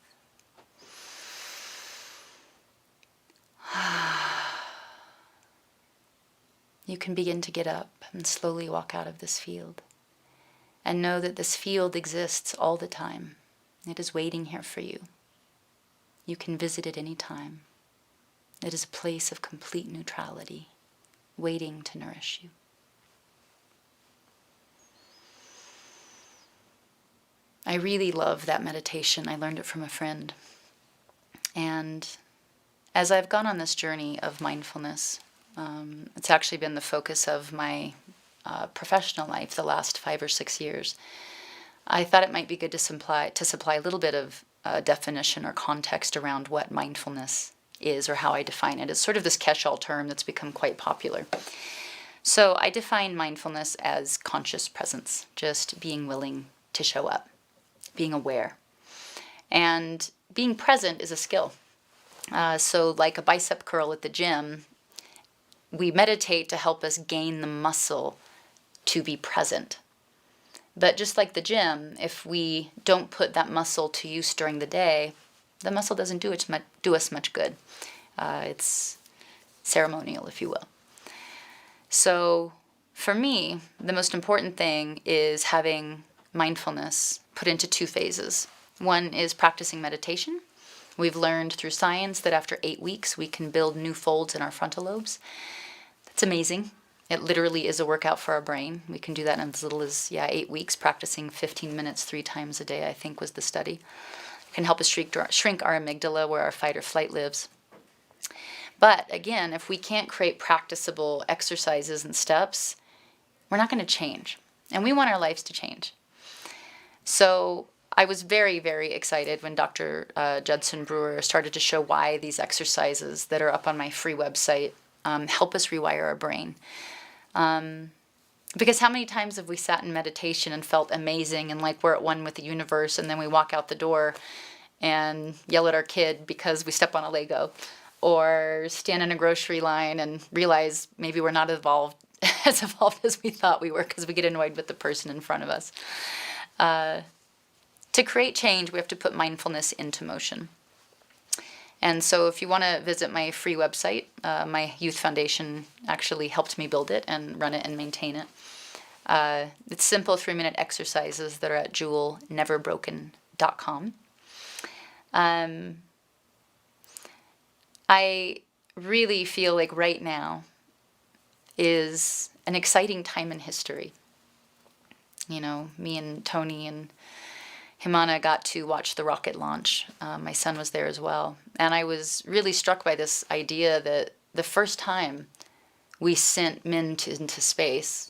You can begin to get up and slowly walk out of this field. And know that this field exists all the time. It is waiting here for you. You can visit it any time. It is a place of complete neutrality, waiting to nourish you. I really love that meditation. I learned it from a friend. And as I've gone on this journey of mindfulness, it's actually been the focus of my professional life the last 5 or 6 years. I thought it might be good to supply a little bit of definition or context around what mindfulness is or how I define it. It's sort of this catch-all term that's become quite popular. So I define mindfulness as conscious presence, just being willing to show up, being aware. And being present is a skill. So like a bicep curl at the gym, we meditate to help us gain the muscle to be present. But just like the gym, if we don't put that muscle to use during the day, the muscle doesn't do us much good. It's ceremonial, if you will. So for me, the most important thing is having mindfulness put into 2 phases. One is practicing meditation. We've learned through science that after 8 weeks, we can build new folds in our frontal lobes. That's amazing. It literally is a workout for our brain. We can do that in as little as 8 weeks, practicing 15 minutes 3 times a day, I think was the study. It can help us shrink our amygdala where our fight or flight lives. But again, if we can't create practicable exercises and steps, we're not going to change. And we want our lives to change. So I was very, very excited when Dr. Judson Brewer started to show why these exercises that are up on my free website help us rewire our brain. Because how many times have we sat in meditation and felt amazing and like we're at one with the universe, and then we walk out the door and yell at our kid because we step on a Lego, or stand in a grocery line and realize maybe we're not as evolved as we thought we were because we get annoyed with the person in front of us. To create change, we have to put mindfulness into motion. And so if you want to visit my free website, my youth foundation actually helped me build it and run it and maintain it. It's simple 3-minute exercises that are at jewelneverbroken.com. I really feel like right now is an exciting time in history. You know, me and Tony and Himana got to watch the rocket launch. My son was there as well. And I was really struck by this idea that the first time we sent men into space,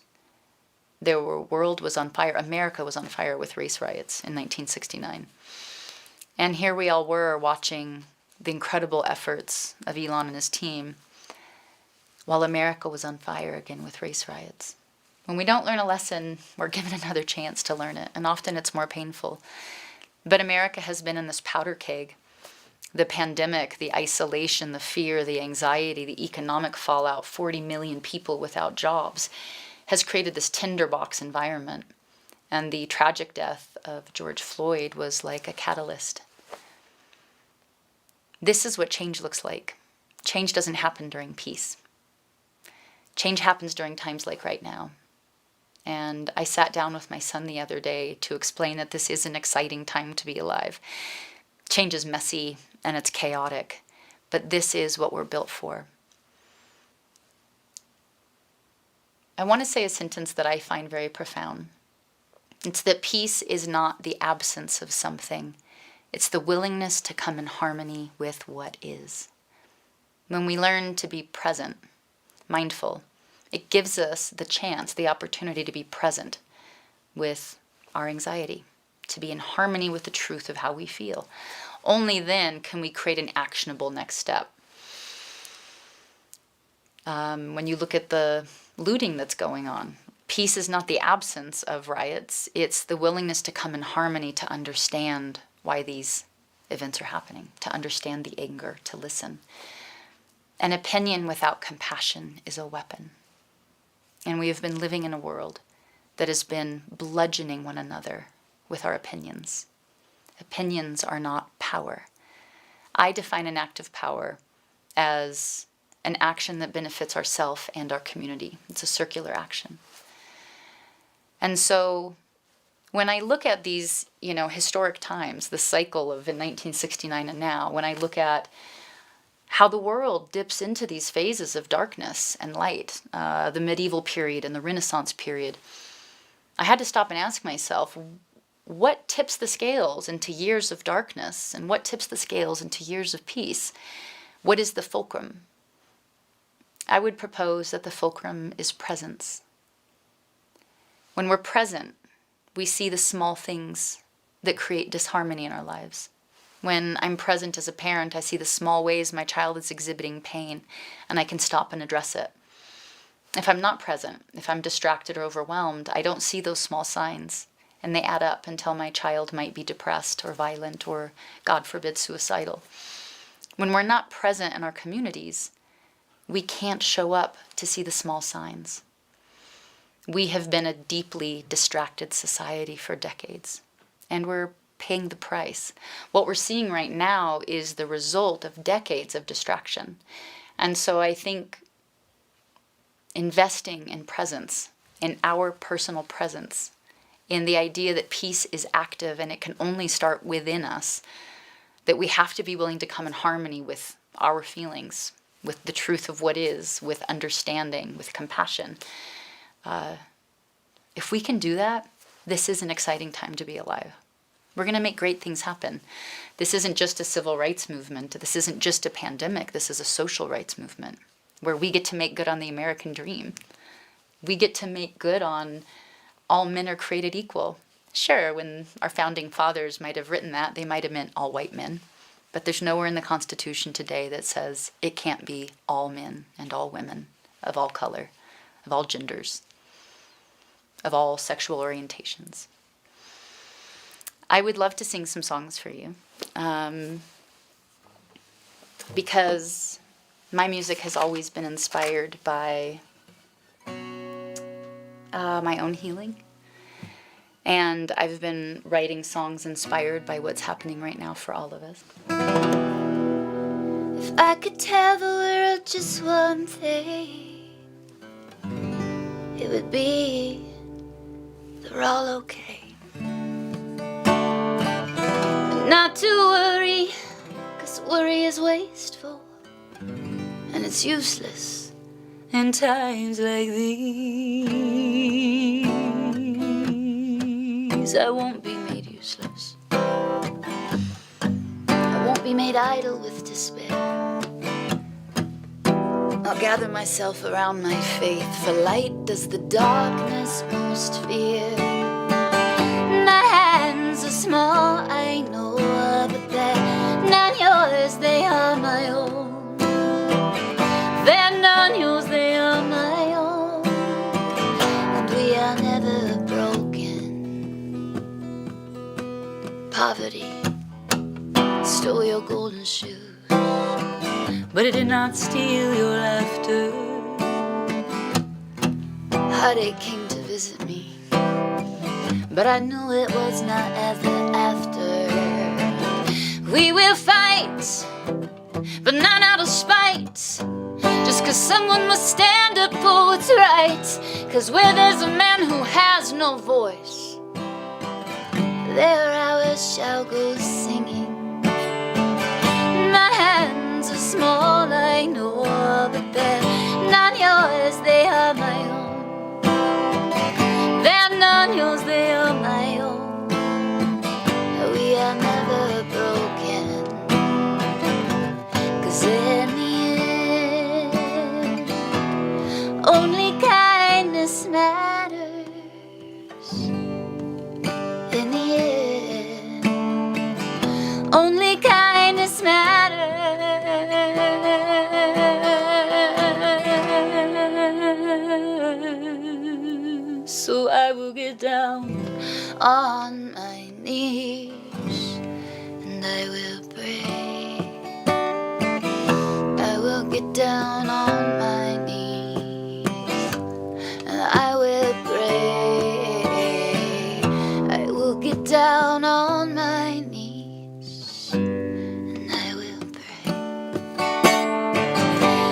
the world was on fire. America was on fire with race riots in 1969. And here we all were watching the incredible efforts of Elon and his team while America was on fire again with race riots. When we don't learn a lesson, we're given another chance to learn it, and often it's more painful. But America has been in this powder keg. The pandemic, the isolation, the fear, the anxiety, the economic fallout, 40 million people without jobs, has created this tinderbox environment. And the tragic death of George Floyd was like a catalyst. This is what change looks like. Change doesn't happen during peace. Change happens during times like right now. And I sat down with my son the other day to explain that this is an exciting time to be alive. Change is messy and it's chaotic, but this is what we're built for. I want to say a sentence that I find very profound. It's that peace is not the absence of something. It's the willingness to come in harmony with what is. When we learn to be present, mindful, it gives us the chance, the opportunity to be present with our anxiety, to be in harmony with the truth of how we feel. Only then can we create an actionable next step. When you look at the looting that's going on, peace is not the absence of riots, it's the willingness to come in harmony, to understand why these events are happening, to understand the anger, to listen. An opinion without compassion is a weapon. And we have been living in a world that has been bludgeoning one another with our opinions. Opinions are not power. I define an act of power as an action that benefits ourselves and our community. It's a circular action. And so when I look at these, historic times, the cycle of in 1969 and now, when I look at how the world dips into these phases of darkness and light, the medieval period and the Renaissance period, I had to stop and ask myself, what tips the scales into years of darkness and what tips the scales into years of peace? What is the fulcrum? I would propose that the fulcrum is presence. When we're present, we see the small things that create disharmony in our lives. When I'm present as a parent, I see the small ways my child is exhibiting pain, and I can stop and address it. If I'm not present, if I'm distracted or overwhelmed, I don't see those small signs, and they add up until my child might be depressed or violent or, God forbid, suicidal. When we're not present in our communities, we can't show up to see the small signs. We have been a deeply distracted society for decades, and we're paying the price. What we're seeing right now is the result of decades of distraction. And so I think investing in presence, in our personal presence, in the idea that peace is active and it can only start within us, that we have to be willing to come in harmony with our feelings, with the truth of what is, with understanding, with compassion. If we can do that, this is an exciting time to be alive. We're going to make great things happen. This isn't just a civil rights movement. This isn't just a pandemic. This is a social rights movement where we get to make good on the American dream. We get to make good on all men are created equal. Sure, when our founding fathers might have written that, they might have meant all white men. But there's nowhere in the Constitution today that says it can't be all men and all women of all color, of all genders, of all sexual orientations. I would love to sing some songs for you because my music has always been inspired by my own healing. And I've been writing songs inspired by what's happening right now for all of us. If I could tell the world just one thing, it would be they're all okay. And not to worry, 'cause worry is wasteful and it's useless in times like these. I won't be made useless. I won't be made idle with despair. I'll gather myself around my faith, for light does the darkness most fear. My hands are small, I know, but they're not yours, they are my own. They're not yours, they are my own. And we are never broken. Poverty stole your golden shoes, but it did not steal your laughter. Heartache came to visit me, but I knew it was not ever after. We will fight, but not out of spite, just 'cause 'cause someone must stand up for what's right. 'Cause where there's a man who has no voice, there hours shall go singing. My hands are small, I know, but they're not yours, they are my own. They're not yours, they are my own. We are never broken, 'cause in the end, only kindness matters. In the end, only kindness matters. So I will get down on my knees and I will pray. I will get down on my knees and I will pray. I will get down on my knees and I will pray.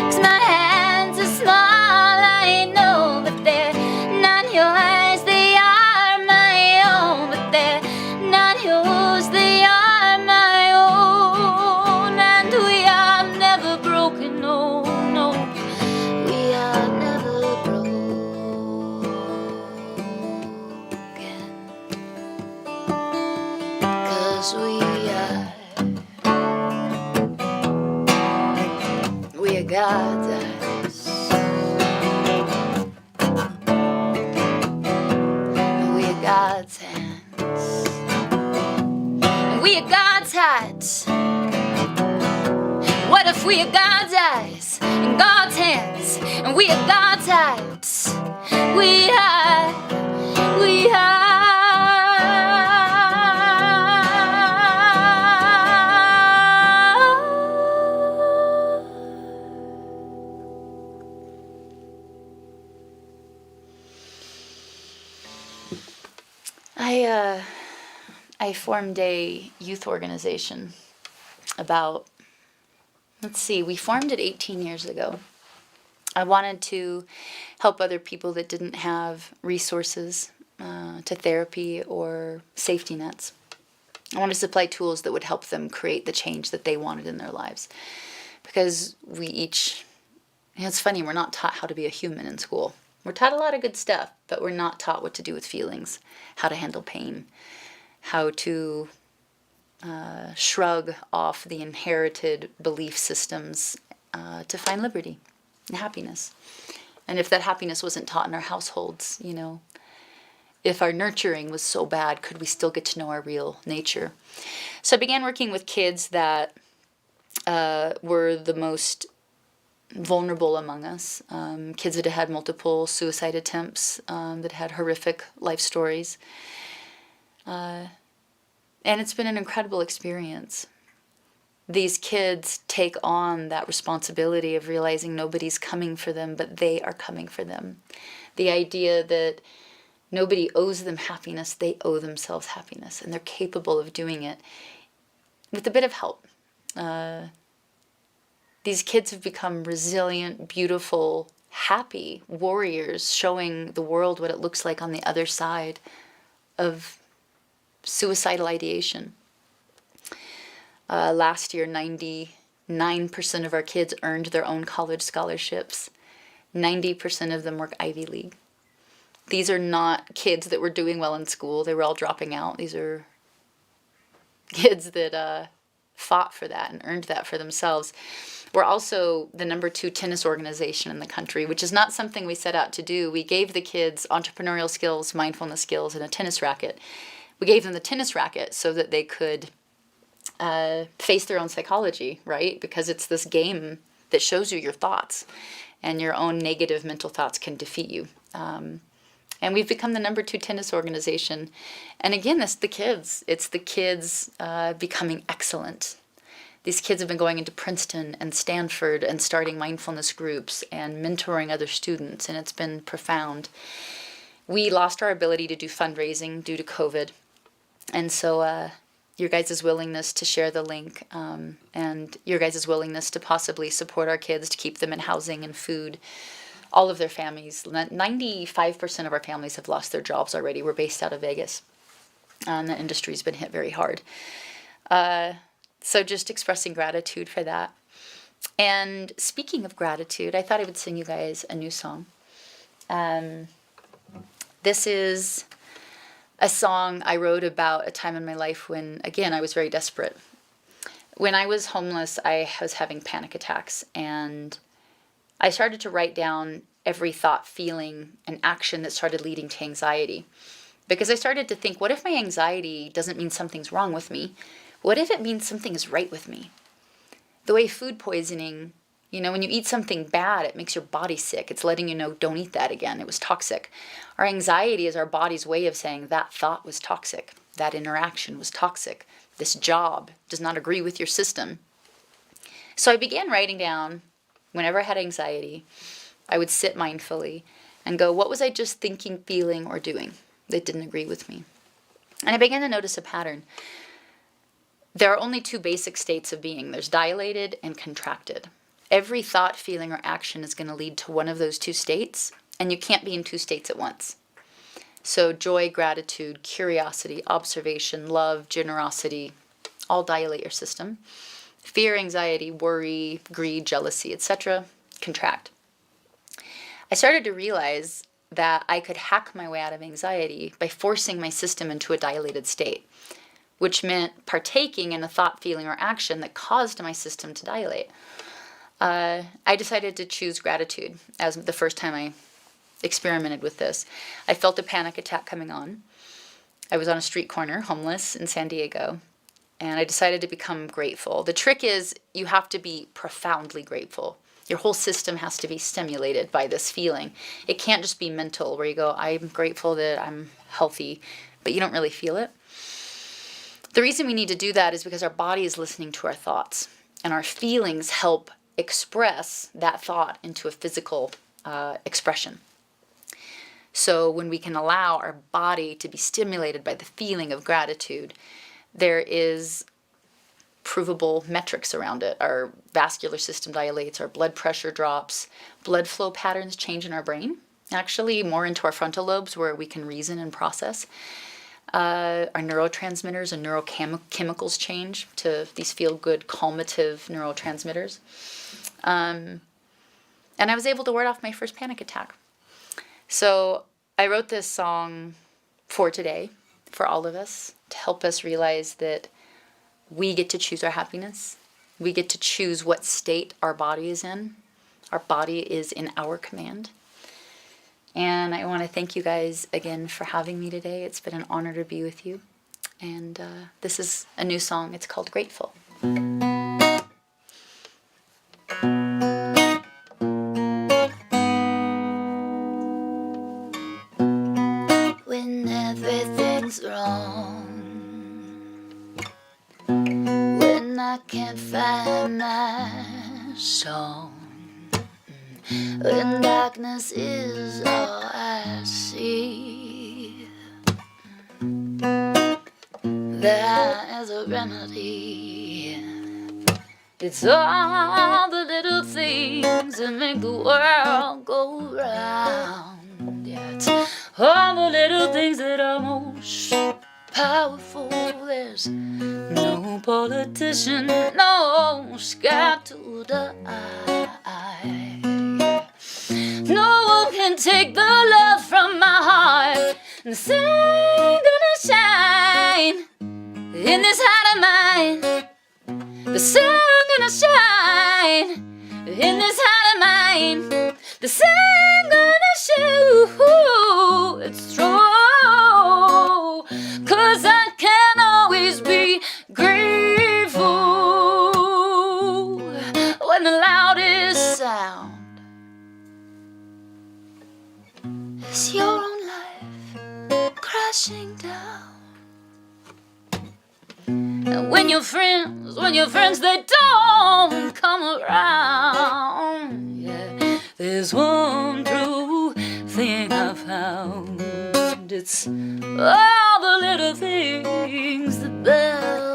'Cause my hands are small, I know, but they're not yours, they are my own. But they're not yours, they are my own. And we are never broken, no, no. We are never broken, 'cause we are God's eyes. We are God's hands. We are God's hearts. What if we are God's eyes and God's hands, and we are God's hearts? We are. I formed a youth organization about, we formed it 18 years ago. I wanted to help other people that didn't have resources to therapy or safety nets. I wanted to supply tools that would help them create the change that they wanted in their lives. Because we each, it's funny, we're not taught how to be a human in school. We're taught a lot of good stuff, but we're not taught what to do with feelings, how to handle pain, how to shrug off the inherited belief systems to find liberty and happiness. And if that happiness wasn't taught in our households, if our nurturing was so bad, could we still get to know our real nature? So I began working with kids that were the most vulnerable among us, kids that had multiple suicide attempts, that had horrific life stories. And it's been an incredible experience. These kids take on that responsibility of realizing nobody's coming for them, but they are coming for them. The idea that nobody owes them happiness, they owe themselves happiness, and they're capable of doing it with a bit of help. These kids have become resilient, beautiful, happy warriors, showing the world what it looks like on the other side of suicidal ideation. Last year, 99% of our kids earned their own college scholarships. 90% of them were Ivy League. These are not kids that were doing well in school. They were all dropping out. These are kids that fought for that and earned that for themselves. We're also the #2 tennis organization in the country, which is not something we set out to do. We gave the kids entrepreneurial skills, mindfulness skills, and a tennis racket. We gave them the tennis racket so that they could face their own psychology, right? Because it's this game that shows you your thoughts, and your own negative mental thoughts can defeat you. And we've become the #2 tennis organization. And again, it's the kids. It's the kids becoming excellent. These kids have been going into Princeton and Stanford and starting mindfulness groups and mentoring other students, and it's been profound. We lost our ability to do fundraising due to COVID. And so your guys' willingness to share the link, and your guys' willingness to possibly support our kids, to keep them in housing and food. All of their families, 95% of our families have lost their jobs already. We're based out of Vegas, and the industry's been hit very hard. So just expressing gratitude for that. And speaking of gratitude, I thought I would sing you guys a new song. This is a song I wrote about a time in my life when, again, I was very desperate. When I was homeless, I was having panic attacks, and I started to write down every thought, feeling, and action that started leading to anxiety. Because I started to think, what if my anxiety doesn't mean something's wrong with me? What if it means something is right with me? The way food poisoning, when you eat something bad, it makes your body sick. It's letting you know, don't eat that again. It was toxic. Our anxiety is our body's way of saying that thought was toxic. That interaction was toxic. This job does not agree with your system. So I began writing down, whenever I had anxiety, I would sit mindfully and go, what was I just thinking, feeling, or doing that didn't agree with me? And I began to notice a pattern. There are only two basic states of being. There's dilated and contracted. Every thought, feeling, or action is going to lead to one of those two states, and you can't be in two states at once. So joy, gratitude, curiosity, observation, love, generosity, all dilate your system. Fear, anxiety, worry, greed, jealousy, etc., contract. I started to realize that I could hack my way out of anxiety by forcing my system into a dilated state, which meant partaking in a thought, feeling, or action that caused my system to dilate. I decided to choose gratitude as the first time I experimented with this. I felt a panic attack coming on. I was on a street corner, homeless in San Diego, and I decided to become grateful. The trick is you have to be profoundly grateful. Your whole system has to be stimulated by this feeling. It can't just be mental, where you go, I'm grateful that I'm healthy, but you don't really feel it. The reason we need to do that is because our body is listening to our thoughts, and our feelings help express that thought into a physical expression. So when we can allow our body to be stimulated by the feeling of gratitude, there is provable metrics around it. Our vascular system dilates, our blood pressure drops, blood flow patterns change in our brain, actually more into our frontal lobes where we can reason and process. Our neurotransmitters and neurochemicals change to these feel-good, calmative neurotransmitters. And I was able to ward off my first panic attack. So I wrote this song for today, for all of us, to help us realize that we get to choose our happiness. We get to choose what state our body is in. Our body is in our command. And I want to thank you guys again for having me today. It's been an honor to be with you. And this is a new song. It's called Grateful. When everything's wrong, when I can't find my song, when darkness is all I see, there is a remedy. It's all the little things that make the world go round. Yeah, it's all the little things that are most powerful. There's no politician, no sky to die. No one can take the love from my heart. The sun gonna shine in this heart of mine. The sun gonna shine in this heart of mine. The sun gonna show it's true. 'Cause I can always be grateful when the loudest sound is your own life crashing down. And when your friends they don't come around, yeah, there's one true thing I found. It's all the little things that bear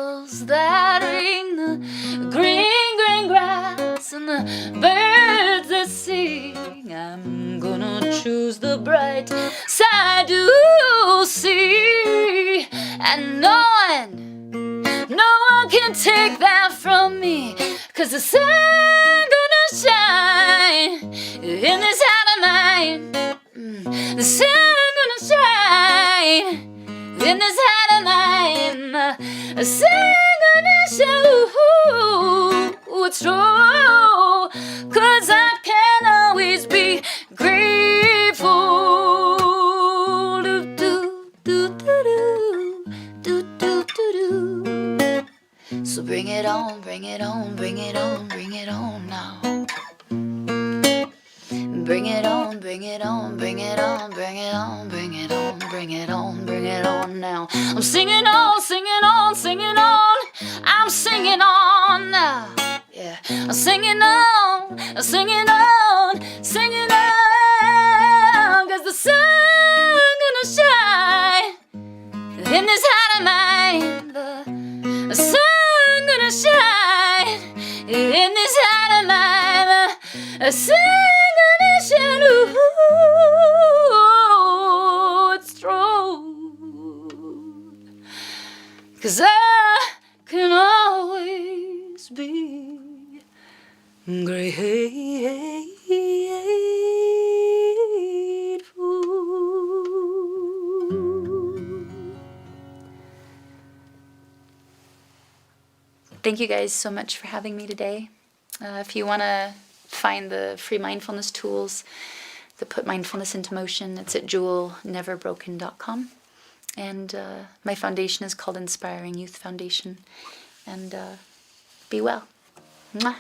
grass and the birds that sing. I'm gonna choose the bright side to see. And no one can take that from me, 'cause the sun gonna shine in this heart of mine. The sun gonna shine in this heart of mine. The sun gonna show it's true, 'cause I can always be grateful. Do, do, do, do, do, do, do, do. So bring it on, bring it on, bring it on, bring it on now. Bring it on, bring it on, bring it on, bring it on, bring it on, bring it on, bring it on now. I'm singing on, singing on, singing on. I'm singing on now. Yeah, I'm singing on, I'm singing on, singing on. 'Cause the sun gonna shine in this heart of mine. The sun gonna shine in this heart of mine. The sun gonna shine, ooh, it's true. 'Cause I can always be grateful. Thank you guys so much for having me today. If you want to find the free mindfulness tools that put mindfulness into motion, it's at jewelneverbroken.com. And my foundation is called Inspiring Youth Foundation. And be well. Mwah.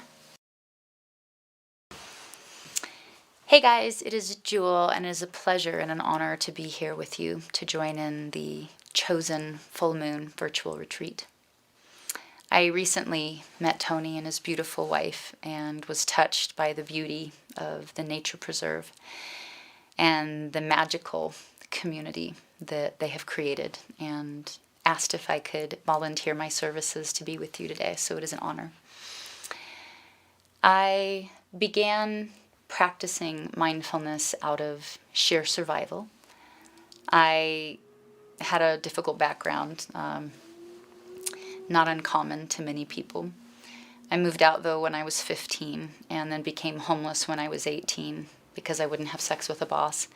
Hey guys, it is Jewel, and it is a pleasure and an honor to be here with you to join in the chosen full moon virtual retreat. I recently met Tony and his beautiful wife and was touched by the beauty of the nature preserve and the magical community that they have created, and asked if I could volunteer my services to be with you today, so it is an honor. I began practicing mindfulness out of sheer survival. I had a difficult background, not uncommon to many people. I moved out though when I was 15 and then became homeless when I was 18 because I wouldn't have sex with a boss.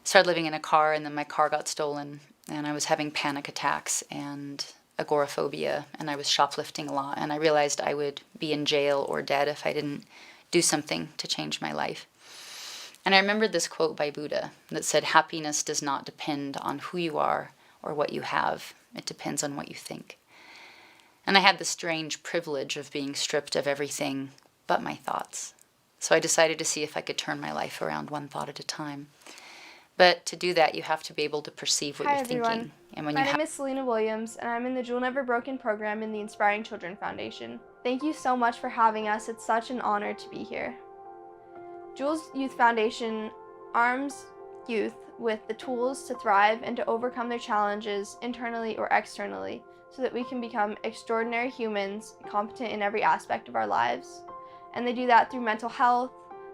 Started living in a car, and then my car got stolen, and I was having panic attacks and agoraphobia, and I was shoplifting a lot, and I realized I would be in jail or dead if I didn't do something to change my life. And I remembered this quote by Buddha that said, "Happiness does not depend on who you are or what you have. It depends on what you think." And I had the strange privilege of being stripped of everything but my thoughts. So I decided to see if I could turn my life around one thought at a time. But to do that, you have to be able to perceive what Hi, you're everyone. thinking. And when My you name is Selena Williams, and I'm in the Jewel Never Broken program in the Inspiring Children Foundation. Thank you so much for having us. It's such an honor to be here. Jewel's Youth Foundation arms youth with the tools to thrive and to overcome their challenges internally or externally, so that we can become extraordinary humans, competent in every aspect of our lives. And they do that through mental health,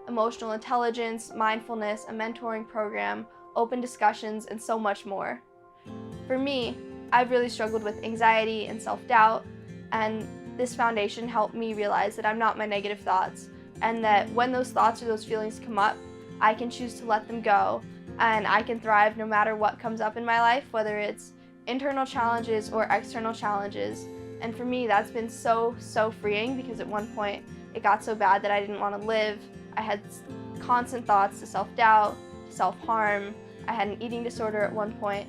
emotional intelligence, mindfulness, a mentoring program, open discussions, and so much more. For me, I've really struggled with anxiety and self-doubt, and this foundation helped me realize that I'm not my negative thoughts, and that when those thoughts or those feelings come up, I can choose to let them go, and I can thrive no matter what comes up in my life, whether it's internal challenges or external challenges. And for me, that's been so freeing, because at one point it got so bad that I didn't want to live. I had constant thoughts to self-doubt, to self-harm. I had an eating disorder at one point,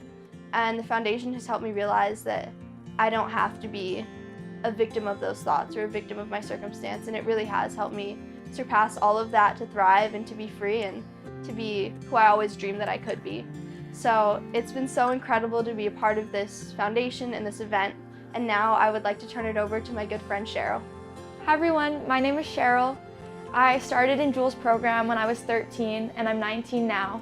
and the foundation has helped me realize that I don't have to be a victim of those thoughts or a victim of my circumstance, and it really has helped me surpass all of that to thrive and to be free and to be who I always dreamed that I could be. So it's been so incredible to be a part of this foundation and this event, and now I would like to turn it over to my good friend Cheryl. Hi everyone, my name is Cheryl. I started in Jewel's program when I was 13, and I'm 19 now.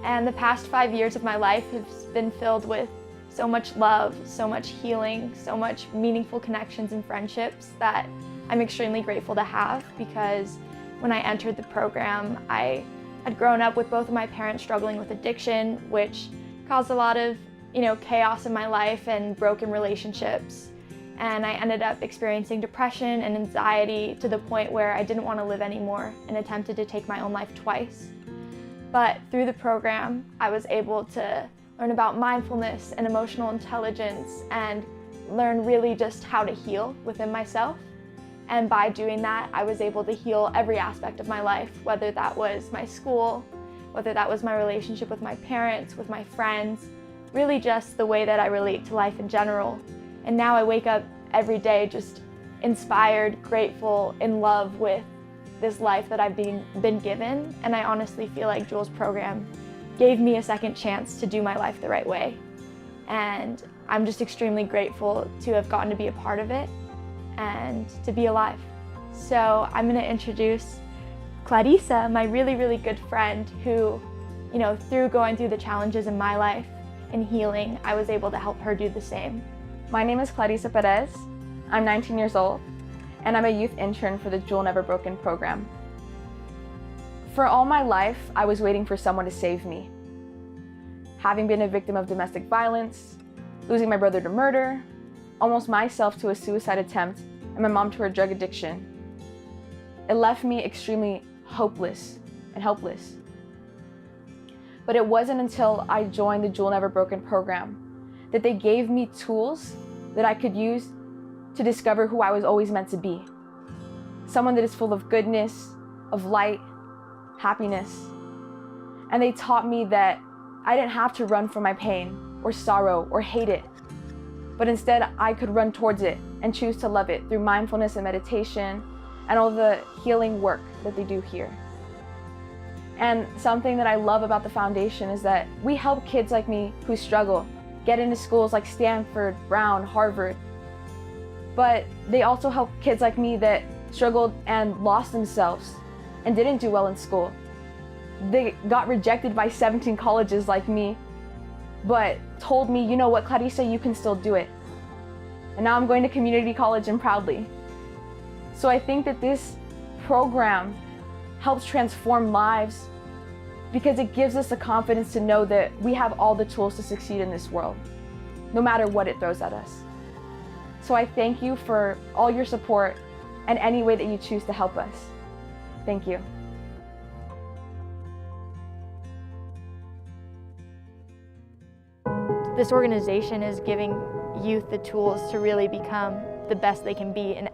And the past 5 years of my life has been filled with so much love, so much healing, so much meaningful connections and friendships that I'm extremely grateful to have, because when I entered the program, I had grown up with both of my parents struggling with addiction, which caused a lot of chaos in my life and broken relationships. And I ended up experiencing depression and anxiety to the point where I didn't want to live anymore and attempted to take my own life twice. But through the program, I was able to learn about mindfulness and emotional intelligence and learn really just how to heal within myself. And by doing that, I was able to heal every aspect of my life, whether that was my school, whether that was my relationship with my parents, with my friends, really just the way that I relate to life in general. And now I wake up every day just inspired, grateful, in love with this life that I've been given. And I honestly feel like Jules' program gave me a second chance to do my life the right way. And I'm just extremely grateful to have gotten to be a part of it and to be alive. So I'm gonna introduce Clarissa, my really, really good friend who, through going through the challenges in my life and healing, I was able to help her do the same. My name is Clarissa Perez. I'm 19 years old, and I'm a youth intern for the Jewel Never Broken program. For all my life, I was waiting for someone to save me. Having been a victim of domestic violence, losing my brother to murder, almost myself to a suicide attempt, and my mom to her drug addiction, it left me extremely hopeless and helpless. But it wasn't until I joined the Jewel Never Broken program that they gave me tools that I could use to discover who I was always meant to be. Someone that is full of goodness, of light, happiness. And they taught me that I didn't have to run from my pain or sorrow or hate it, but instead I could run towards it and choose to love it through mindfulness and meditation and all the healing work that they do here. And something that I love about the foundation is that we help kids like me who struggle get into schools like Stanford, Brown, Harvard. But they also help kids like me that struggled and lost themselves and didn't do well in school. They got rejected by 17 colleges like me, but told me, you know what, Clarissa, you can still do it. And now I'm going to community college and proudly. So I think that this program helps transform lives because it gives us the confidence to know that we have all the tools to succeed in this world, no matter what it throws at us. So I thank you for all your support and any way that you choose to help us. Thank you. This organization is giving youth the tools to really become the best they can be in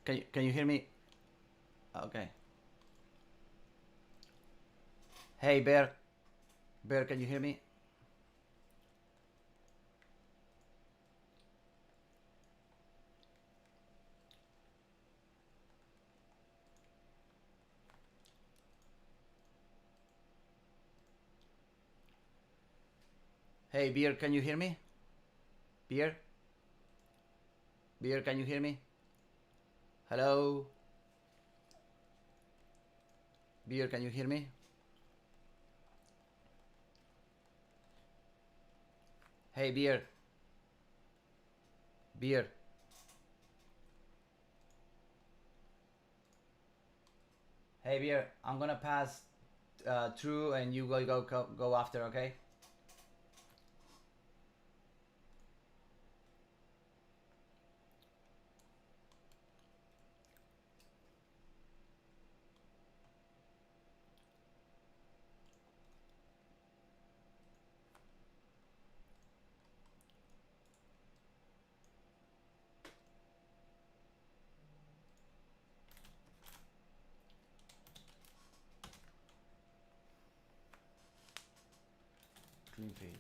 Can you hear me? Okay. Hey, Bear. Bear, can you hear me? Hey, Beer, can you hear me? Beer? Beer, can you hear me? Hello? Beer, can you hear me? Hey, Beer. Beer. Hey, Beer, I'm gonna pass through and you go after, okay? Clean feed.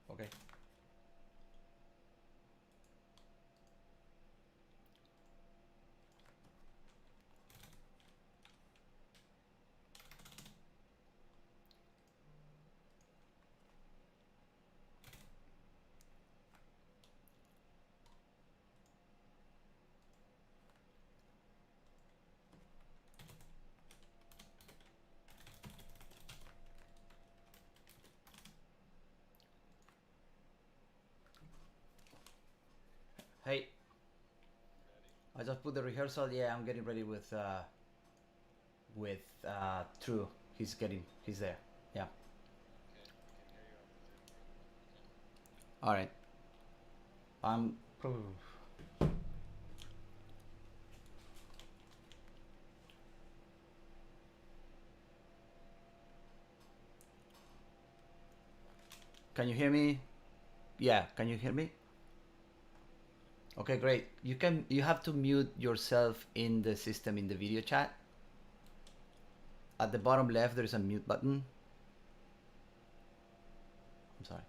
Okay. Hey. I just put the rehearsal. Yeah, I'm getting ready with True. He's there. Yeah. All right. I'm. Can you hear me? Yeah. Can you hear me? Okay, great. You have to mute yourself in the system in the video chat. At the bottom left, there is a mute button. I'm sorry.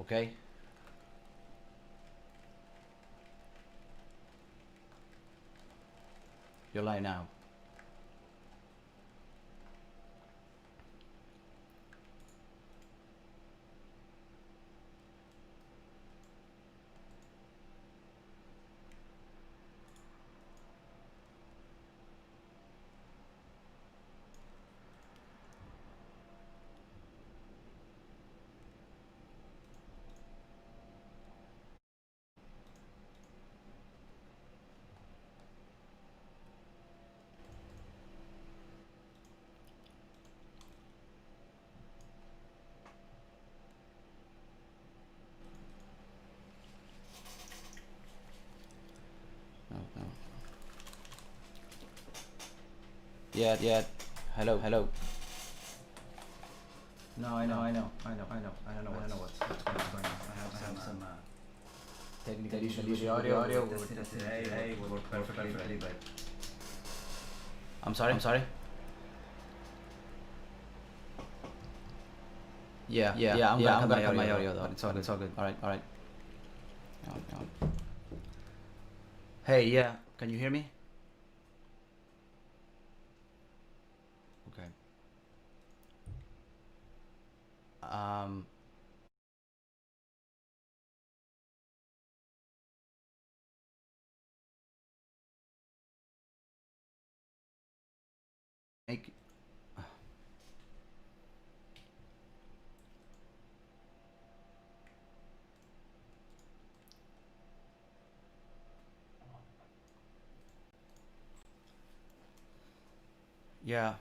Okay. You're live now. No, no. Yeah. Hello, hello. No, I know what's going on. I have some technical issues with the audio. We were testing today. It worked perfectly, but I'm sorry. Yeah. I'm gonna cut my audio though. It's all good. All right. No. Hey, yeah. Can you hear me? Okay. Make. Yeah.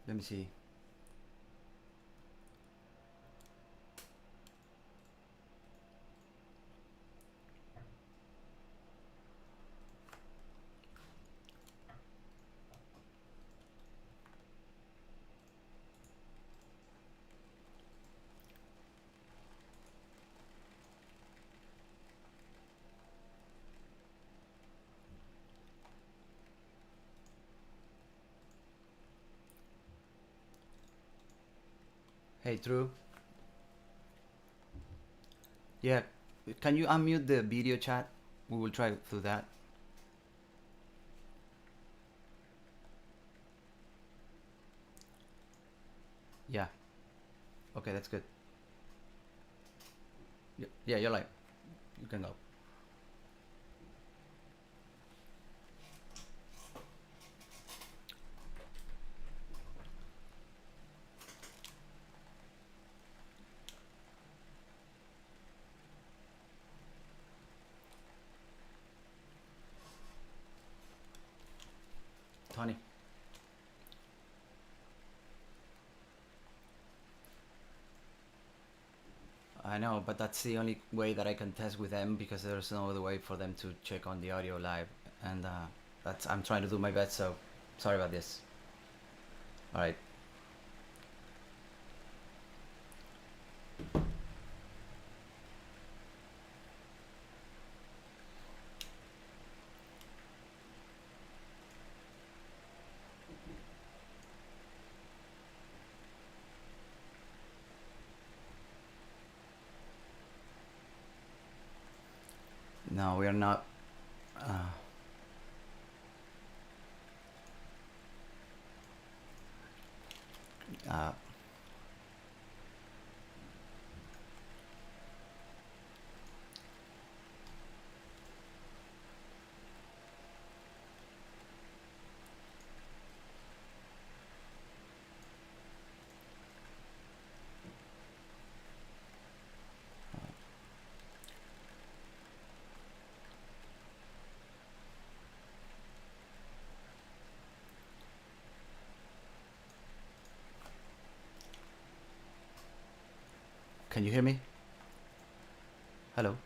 Let me see. Hey, Drew. Yeah. Can you unmute the video chat? We will try through that. Yeah. Okay, that's good. Yeah, you're like, you can go. Tony. I know, but that's the only way that I can test with them because there's no other way for them to check on the audio live, and I'm trying to do my best. So, sorry about this. All right. No, we are not. Uh, can you hear me? Hello.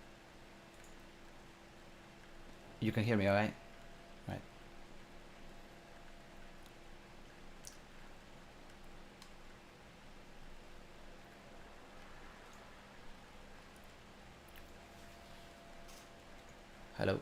You can hear me, all right? Right. Hello.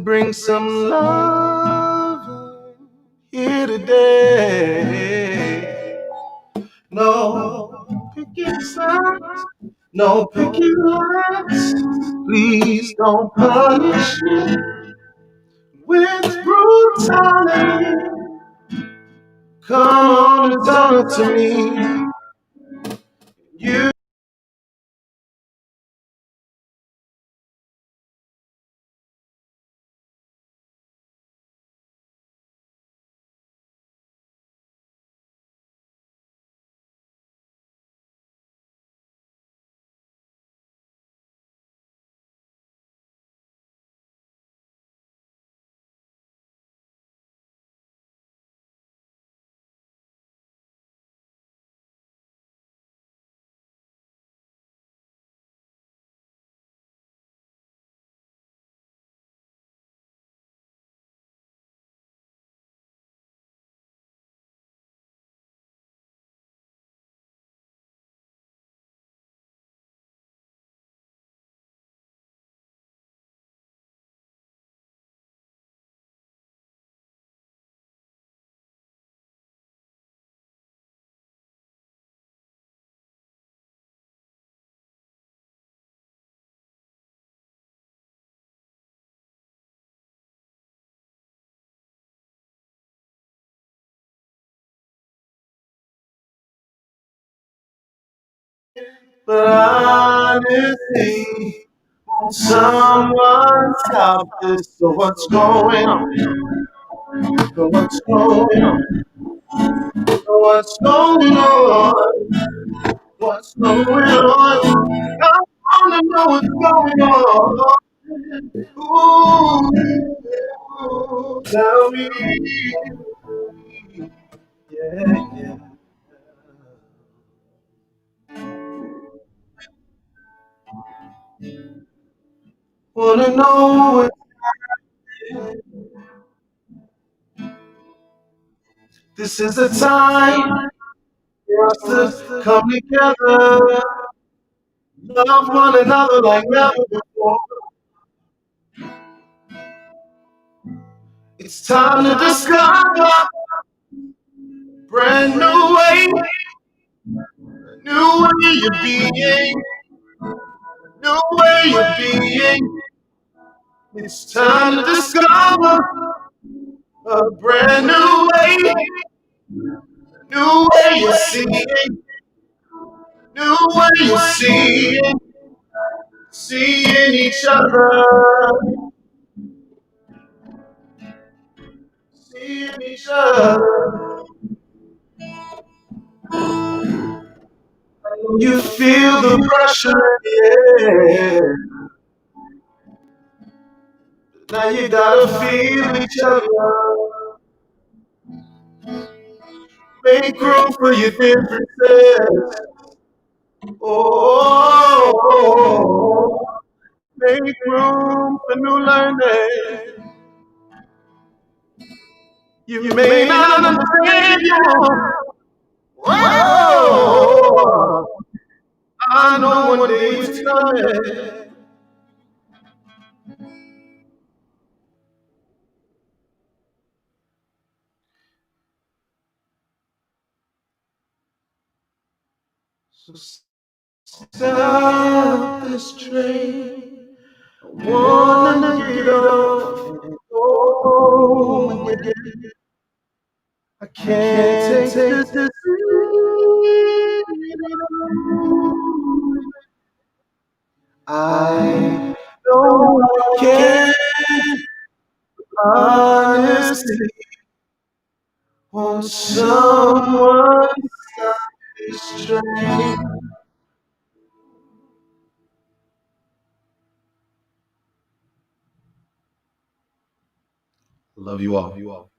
bring some love here today. No picking sides, no picking lines. Please don't punish me with brutality. Come on and talk to me. You but honestly, someone stop this. So what's going on? So what's going on? So what's going on? What's going on? I wanna know what's going on. Ooh, tell me. Yeah, yeah. Wanna know what this is the time for us to come together, love one another like never before. It's time to discover brand new way, new way of being, new way of being. It's time to discover a brand new way, new way of seeing, new way of seeing each other, seeing each other. You feel the pressure in the air. Now you gotta feel each other. Make room for your differences. Oh, make room for new learning. You may not understand it. Whoa, I know one day it's coming. So stop this train. I wanna get off and go home again. I can't take this. I know I can't honestly want someone stop this train. Love you all.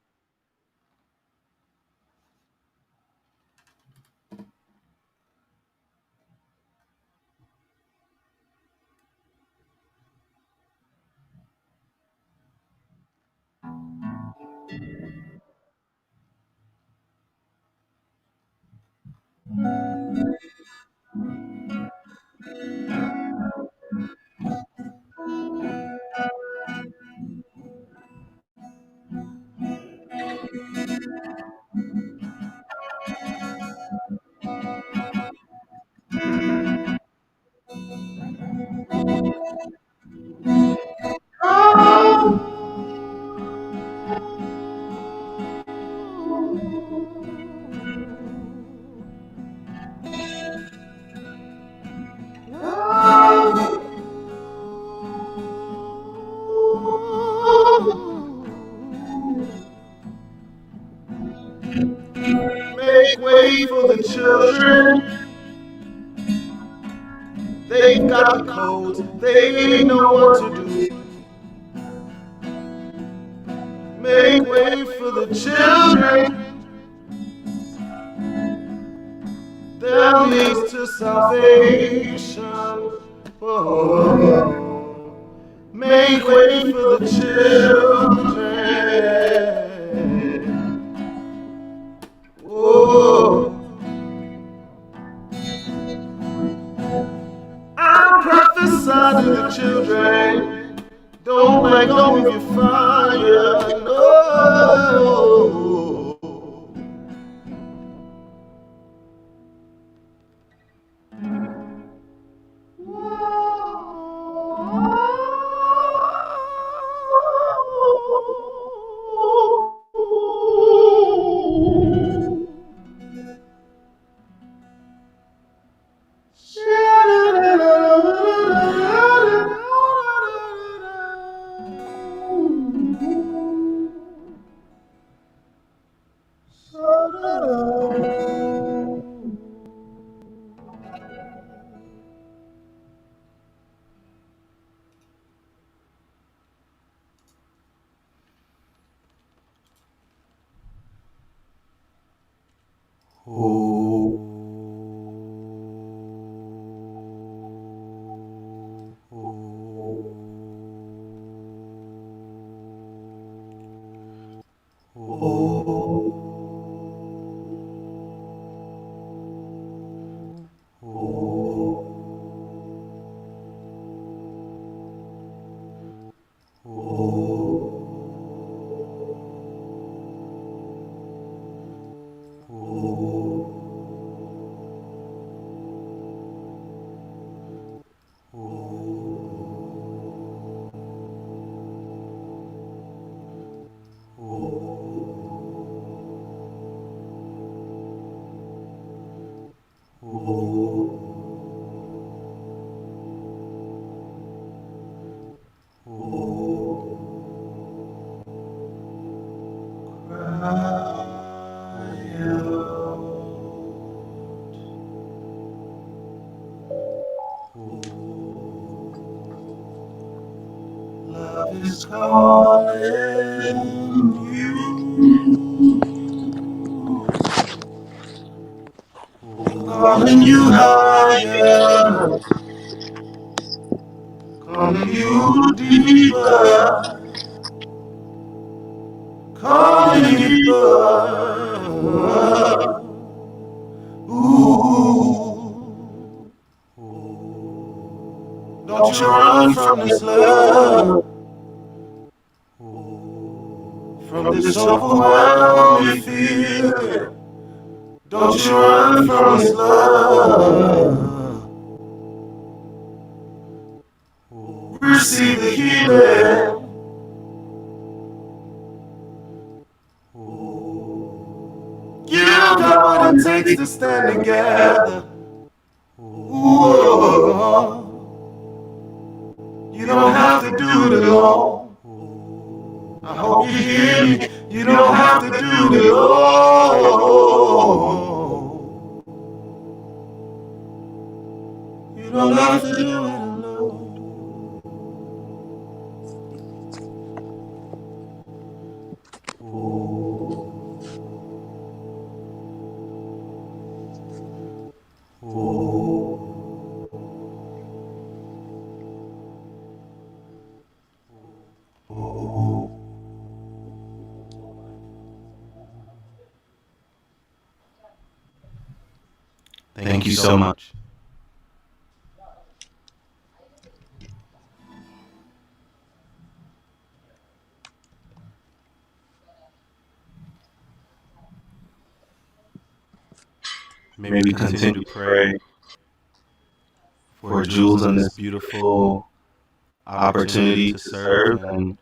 They've got the codes, they know what to do. Make way for the children. That leads to salvation. Oh, make way for the children. Oh, I prophesy to the children. Don't let go of your fire. No. Love is calling you. Calling you higher. Calling you deeper. Calling you deeper. Ooh. Don't you run from this love. From this overwhelming fear. Don't you run from this love. Receive the healing. You got what it takes to stand together. Ooh. You don't have to do it alone. I hope you hear me. You don't have to do it alone. You don't have to do it alone. Thank you so much. Maybe we continue to pray for Jules on this beautiful opportunity to serve, and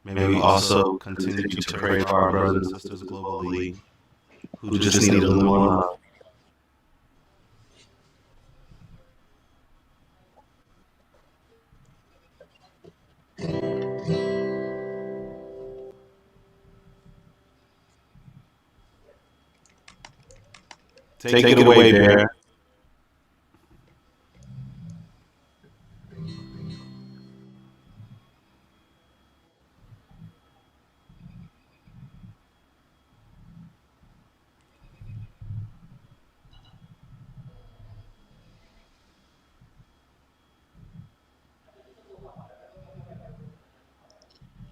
may we also continue to pray for our brothers and sisters globally who just need a little more love. Take it away, Bear.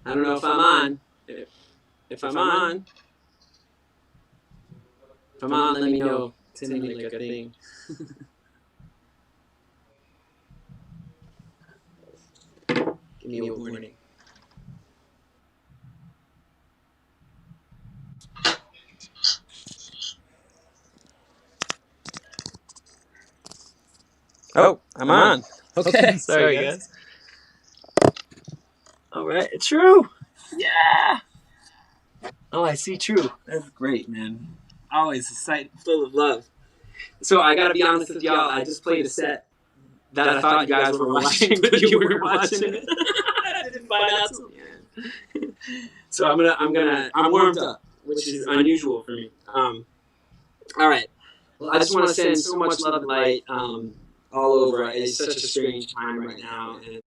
I don't know if I'm on. If I'm on, let me know. Send me like a thing. Give me a warning. Oh, I'm on. Okay, sorry guys. All right, it's true. Yeah. Oh, I see true. That's great, man. Always a sight full of love. So I gotta be honest with y'all. I just played a set that I thought you guys were watching, but you weren't watching it. I didn't find out till the end. So I'm warmed up, which is unusual for me. All right. Well, I just want to send so much love and light all over. It's such a strange time right now, and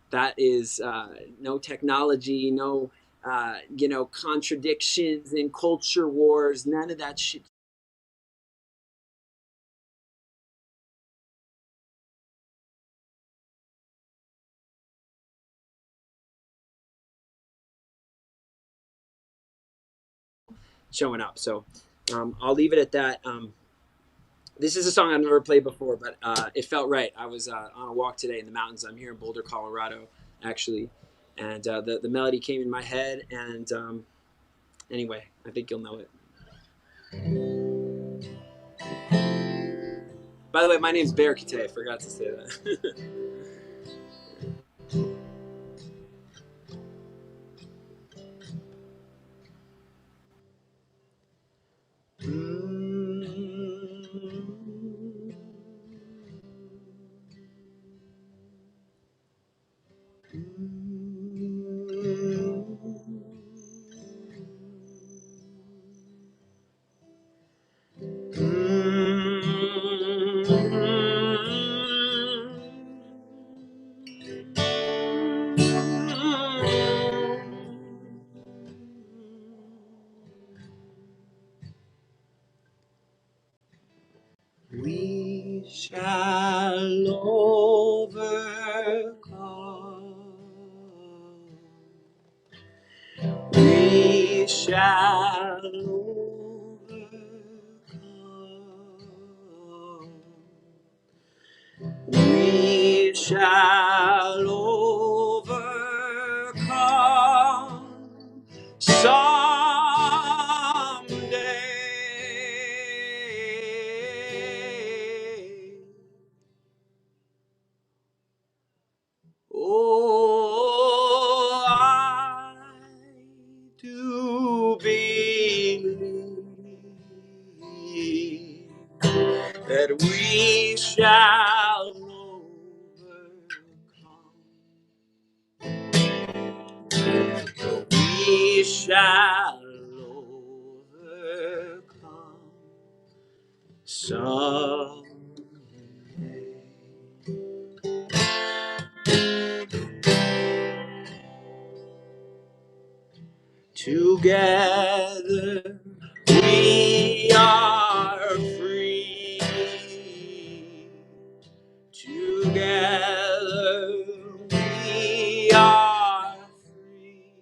that is no technology, no contradictions and culture wars, none of that shit. Showing up. So I'll leave it at that. This is a song I've never played before, but it felt right. I was on a walk today in the mountains. I'm here in Boulder, Colorado, actually. And the melody came in my head. And anyway, I think you'll know it. By the way, my name's Bear Kite. I forgot to say that. We shall overcome. We shall overcome. We shall overcome someday. Oh, I do believe that we shall overcome. We shall overcome someday. Together we are free. Together we are free.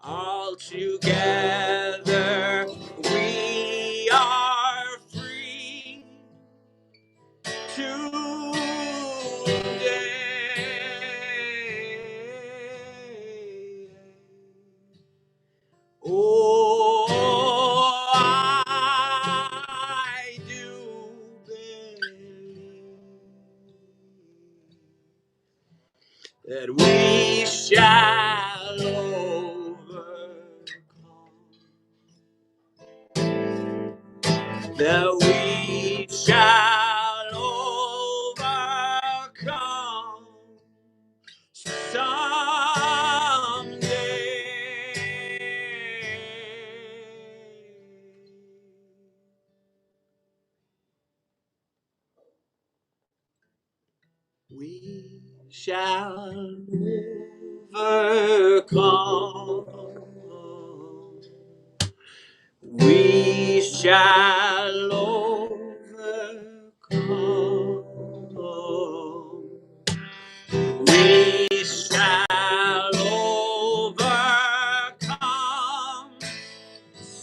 All together we are free. Today. Oh, I do believe that we shall overcome. That we shall overcome. We shall overcome. We shall overcome. We shall overcome. Someday.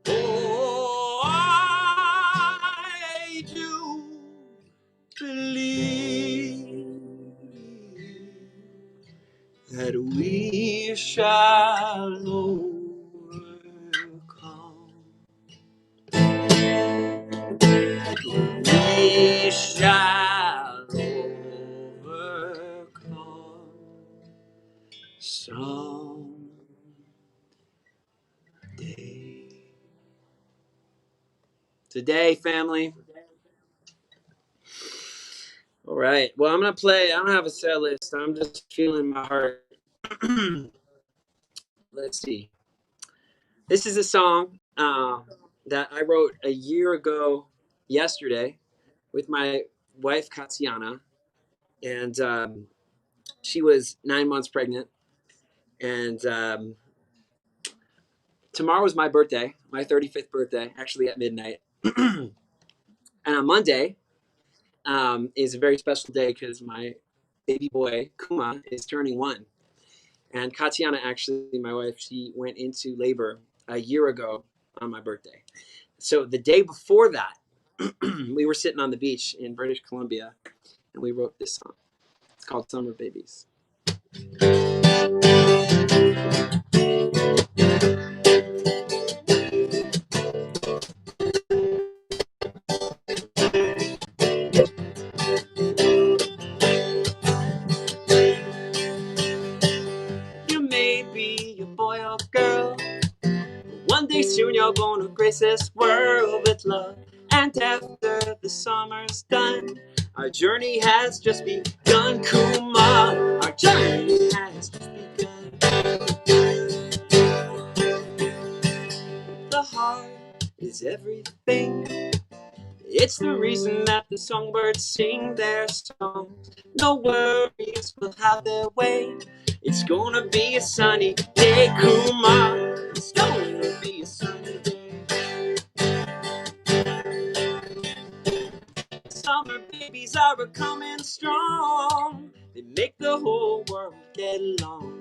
Oh, I do believe that we shall overcome. We shall overcome someday. Today, family. All right. Well, I'm going to play. I don't have a set list. I'm just feeling my heart. Let's see. This is a song that I wrote a year ago yesterday with my wife, Katiana. And she was 9 months pregnant. And tomorrow is my birthday, my 35th birthday, actually at midnight. And on Monday is a very special day because my baby boy, Kuma, is turning 1. And Katiana, actually, my wife, she went into labor a year ago on my birthday. So the day before that, we were sitting on the beach in British Columbia, and we wrote this song. It's called Summer Babies. You may be a boy or girl, one day soon you're gonna grace this world with love. And after the summer's done, our journey has just begun, Kuma. Our journey has just begun. The heart is everything. It's the reason that the songbirds sing their songs. No worries will have their way. It's gonna be a sunny day, Kuma. It's gonna be a sunny day. Summer babies are a-coming strong. They make the whole world get along.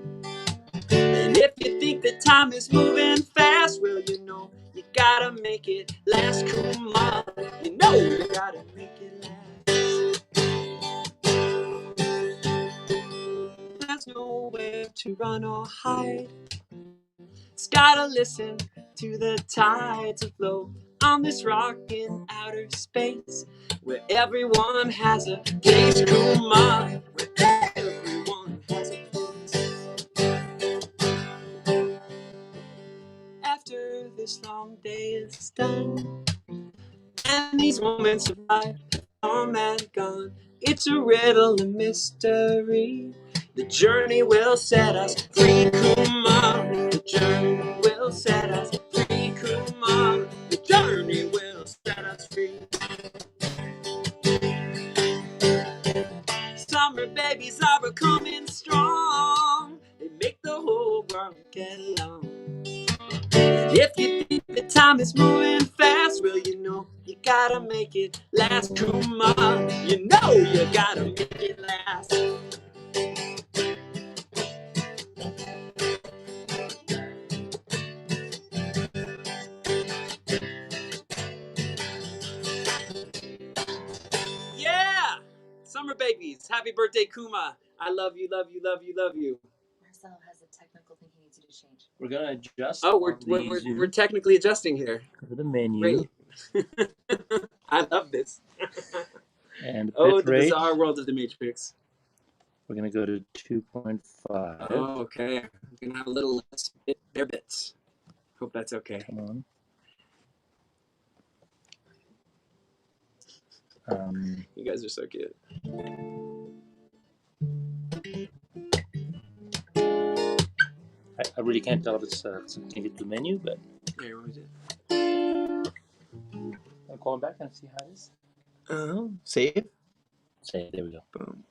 And if you think that time is moving fast, well, you know you gotta make it last, Kuma. You know you gotta make it last. There's nowhere to run or hide. It's gotta listen to the tides of flow on this rock in outer space, where everyone has a place, Kuma. Where everyone has a place. After this long day is done, and these moments of life come and gone, it's a riddle, a mystery. The journey will set us free, Kuma. The journey will set us free, Kuma. The journey will set us free. Summer babies are a-coming strong. They make the whole world get along. If you think the time is moving fast, well, you know you gotta make it last, Kuma. You know you gotta make it last. Yeah! Summer babies, happy birthday, Kuma. I love you, love you, love you, love you. Marcelo has a technical thing he needs you to change. We're gonna adjust. Oh, we're technically adjusting here. Go to the menu. Great. I love this. And Oh, bit the rate. bizarre world of the Matrix. We're going to go to 2.5. Oh, okay. We're gonna have a little less their bits. Hope that's okay. Come on. You guys are so cute. I really can't tell if it's connected to the menu, but Here, what we do? I'll call him back and see how it is. Save. Say, there we go. Boom.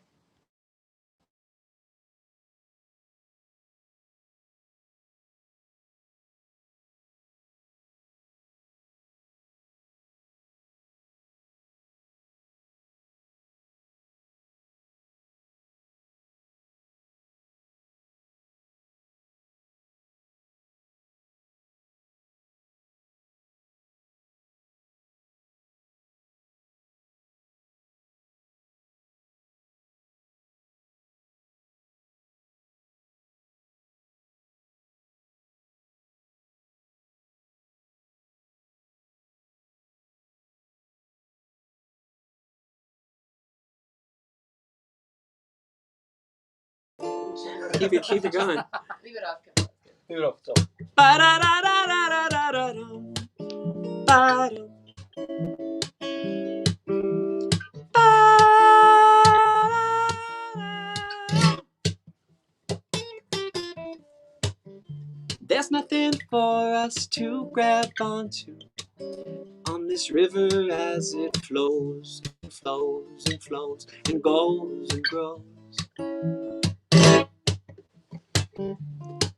Keep it going. Leave it off. Leave it off. So. Ba-da-da-da-da-da-da-dum. Ba-dum. There's nothing for us to grab onto on this river as it flows and flows and flows and goes and grows.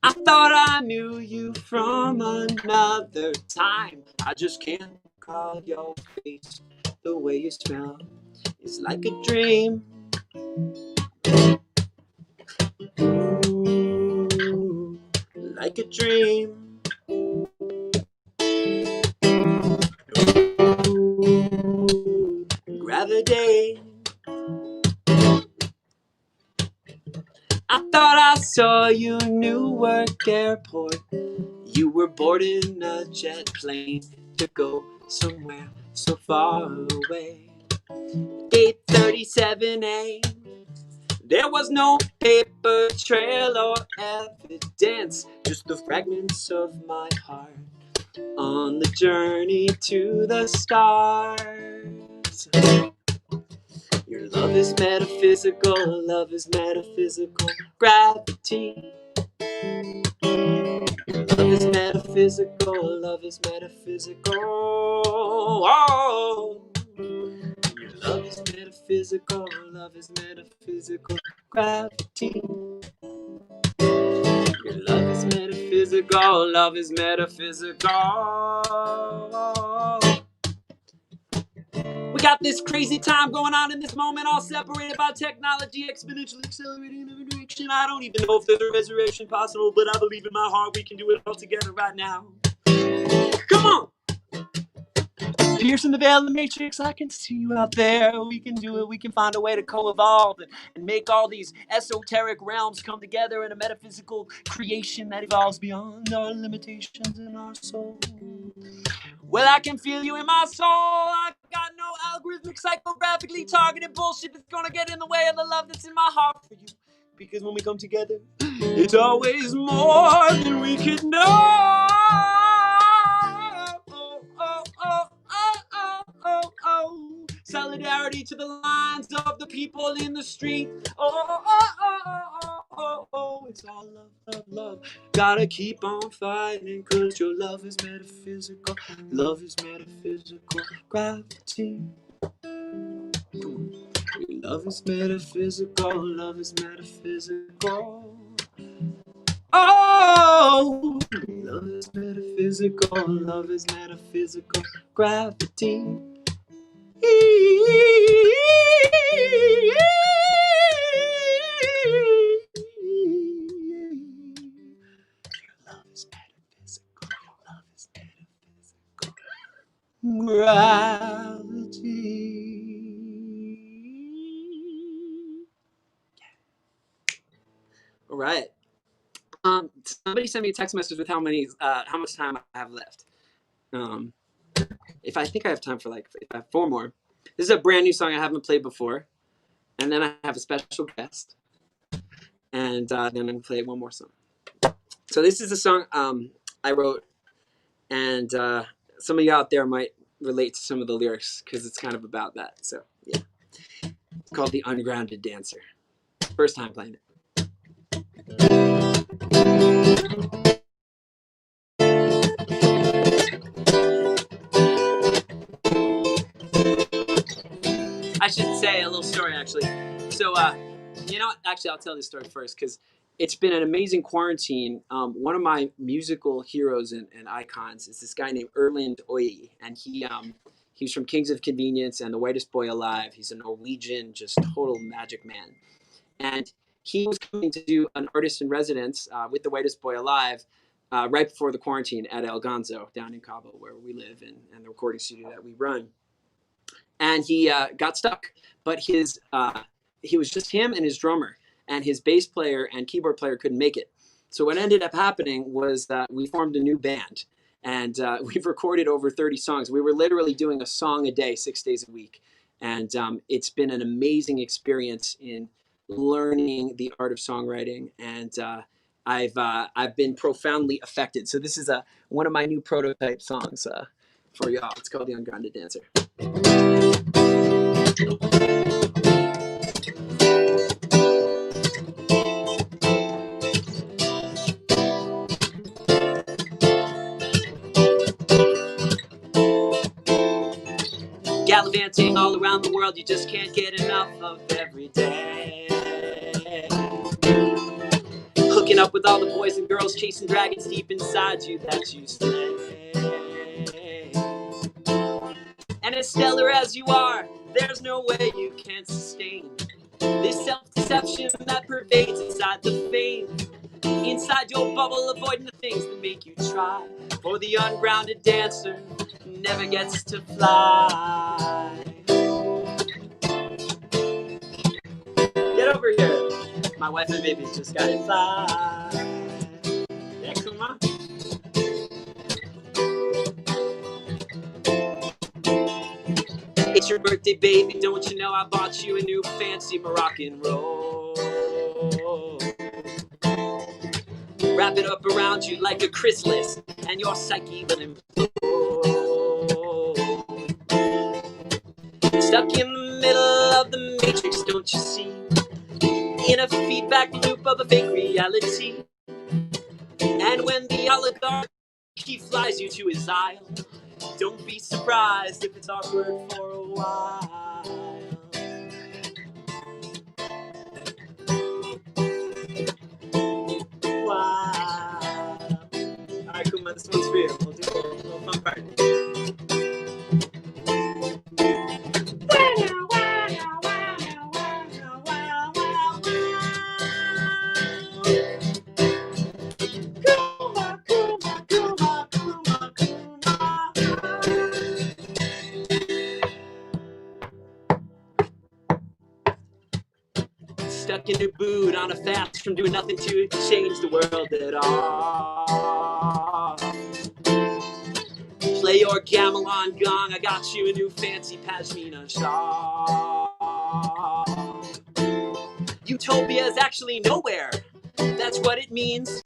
I thought I knew you from another time. I just can't call your face. The way you smell is like a dream. Ooh, like a dream. Ooh, gravity. I thought I saw you Newark Airport. You were boarding a jet plane to go somewhere so far away. 8:37 a.m. There was no paper trail or evidence, just the fragments of my heart on the journey to the stars. Your love is metaphysical, love is metaphysical, gravity. Your love is metaphysical, love is metaphysical. Oh. Your love is metaphysical, love is metaphysical, gravity. Your love is metaphysical, love is metaphysical. We got this crazy time going on in this moment, all separated by technology, exponentially accelerating in every direction. I don't even know if there's a resurrection possible, but I believe in my heart we can do it all together right now. Come on! Piercing the veil of the matrix, I can see you out there. We can do it, we can find a way to co-evolve and make all these esoteric realms come together in a metaphysical creation that evolves beyond our limitations in our soul. Well, I can feel you in my soul. I got no algorithmic, psychographically targeted bullshit that's gonna get in the way of the love that's in my heart for you. Because when we come together, it's always more than we could know. Solidarity to the lines of the people in the street. It's all love, love, love. Gotta keep on fighting, cause your love is metaphysical. Love is metaphysical, gravity. Your love is metaphysical, love is metaphysical. Oh, love is metaphysical, love is metaphysical, gravity. Gravity. All right. Somebody sent me a text message with how much time I have left. If I think I have time for if I have 4 more. This is a brand new song I haven't played before, and then I have a special guest, and then I'm gonna play one more song. So this is a song I wrote, and some of you out there might relate to some of the lyrics because it's kind of about that. So yeah, it's called "The Ungrounded Dancer." First time playing it. I should say a little story, actually. So, you know what? Actually, I'll tell this story first because it's been an amazing quarantine. One of my musical heroes and icons is this guy named Erland Øye, and he's from Kings of Convenience and The Whitest Boy Alive. He's a Norwegian, just total magic man. And he was coming to do an artist in residence with The Whitest Boy Alive right before the quarantine at El Gonzo down in Cabo, where we live and the recording studio that we run. And he got stuck, but he was just him and his drummer, and his bass player and keyboard player couldn't make it. So what ended up happening was that we formed a new band, and we've recorded over 30 songs. We were literally doing a song a day, 6 days a week, and it's been an amazing experience in learning the art of songwriting, and I've been profoundly affected. So this is one of my new prototype songs for y'all. It's called The Ungrounded Dancer. Gallivanting all around the world, you just can't get enough of every day. Hooking up with all the boys and girls, chasing dragons deep inside you that you stay. And as stellar as you are, there's no way you can sustain this self-deception that pervades inside the fame. Inside your bubble, avoiding the things that make you try. For the ungrounded dancer never gets to fly. Get over here. My wife and baby just got to fly. Yeah, come on. It's your birthday, baby. Don't you know I bought you a new fancy Moroccan roll? Wrap it up around you like a chrysalis, and your psyche will implode. Stuck in the middle of the matrix, don't you see? In a feedback loop of a fake reality. And when the oligarch he flies you to his isle, don't be surprised if it's awkward for a while. Wow. Alright, Kuma, this one's for you. We'll do a little fun part. Stuck in your boot on a fast from doing nothing to change the world at all. Play your gamelan gong, I got you a new fancy pashmina shawl. Utopia is actually nowhere, that's what it means.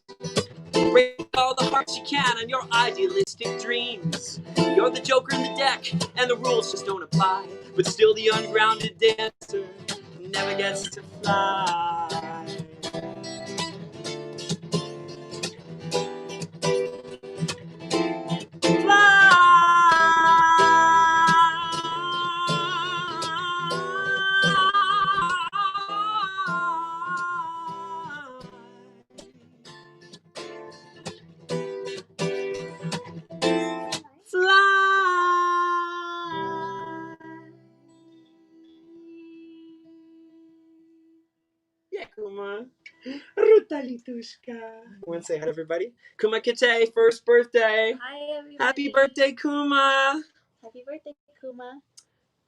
Break all the hearts you can on your idealistic dreams. You're the joker in the deck, and the rules just don't apply. But still the ungrounded dancer never gets to fly. Yeah, Kuma. Ruta Litushka. I want to say hi to everybody. Kuma Kite, first birthday. Hi, everybody. Happy birthday, Kuma. Happy birthday, Kuma.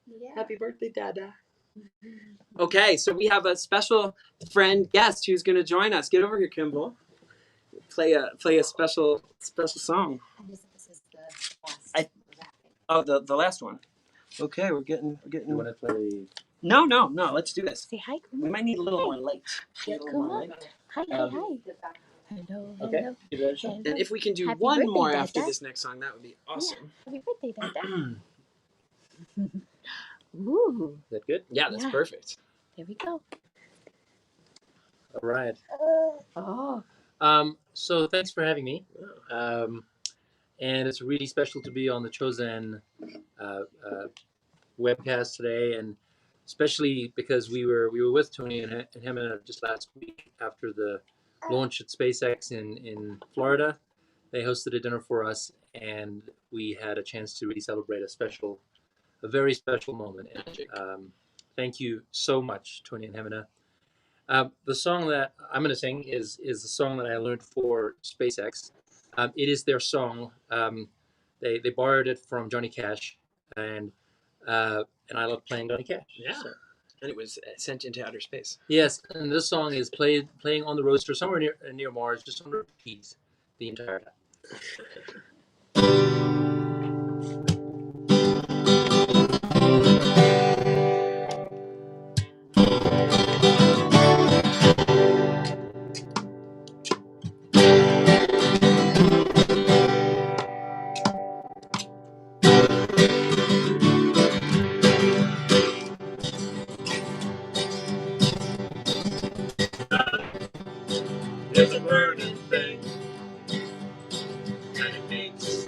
Yeah. Happy birthday, Dada. Okay, so we have a special friend guest who's going to join us. Get over here, Kimball. Play a special song. This is the last. The last one. Okay, we're getting. You want to play? No. Let's do this. Say hi, Kuma. We might need a little more light. Yeah, Kuma. Hi. Hello. Okay. Hello. And if we can do Happy one birthday, more Dada. after this next song, that would be awesome. Yeah. Happy birthday, Dada. Ooh. Is that good? Yeah, that's perfect. Here we go. All right. Oh. So thanks for having me. And it's really special to be on the Chosen webcast today, and especially because we were with Tony and him just last week after the launch at SpaceX in Florida. They hosted a dinner for us, and we had a chance to really celebrate a very special moment. And thank you so much, Tony and Hemina. The song that I'm going to sing is the song that I learned for SpaceX. It is their song. They borrowed it from Johnny Cash, and I love playing Johnny Cash. Yeah. So. And it was sent into outer space. Yes, and this song is playing on the roadster somewhere near Mars, just on repeat the entire time. There's a burning thing, and it makes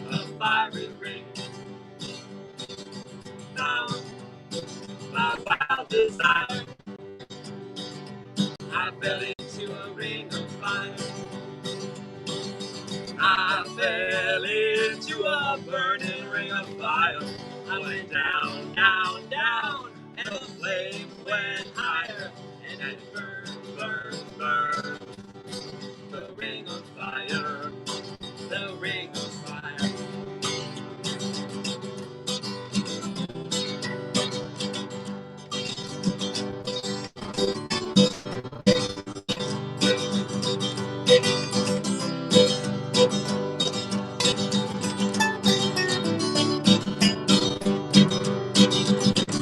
a fiery ring. Found my wild desire, I fell into a ring of fire. I fell into a burning ring of fire. I went down, down, down, and the flame went higher, and it burned, burned, burned. The ring of fire, the ring of fire.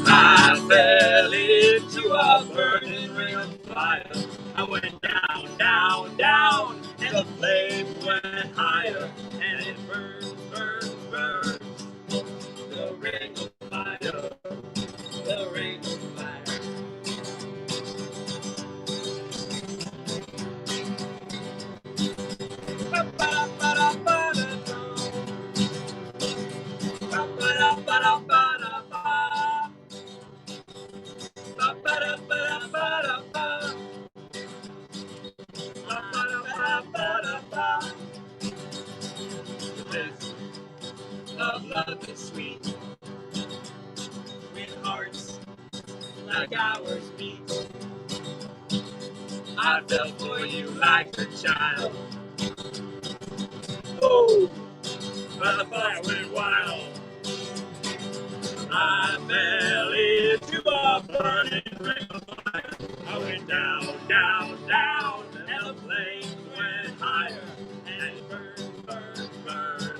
I fell into a burning ring of fire. I went down, down, down, and the flame went higher, and it burned, burned, burned. The ring of fire, the ring of fire. Love is sweet, when hearts like ours meet. I fell for you like a child. Oh, but the fire went wild. I fell into a burning ring of fire. I went down, down, down, and the flame went higher, and it burned, burned, burned.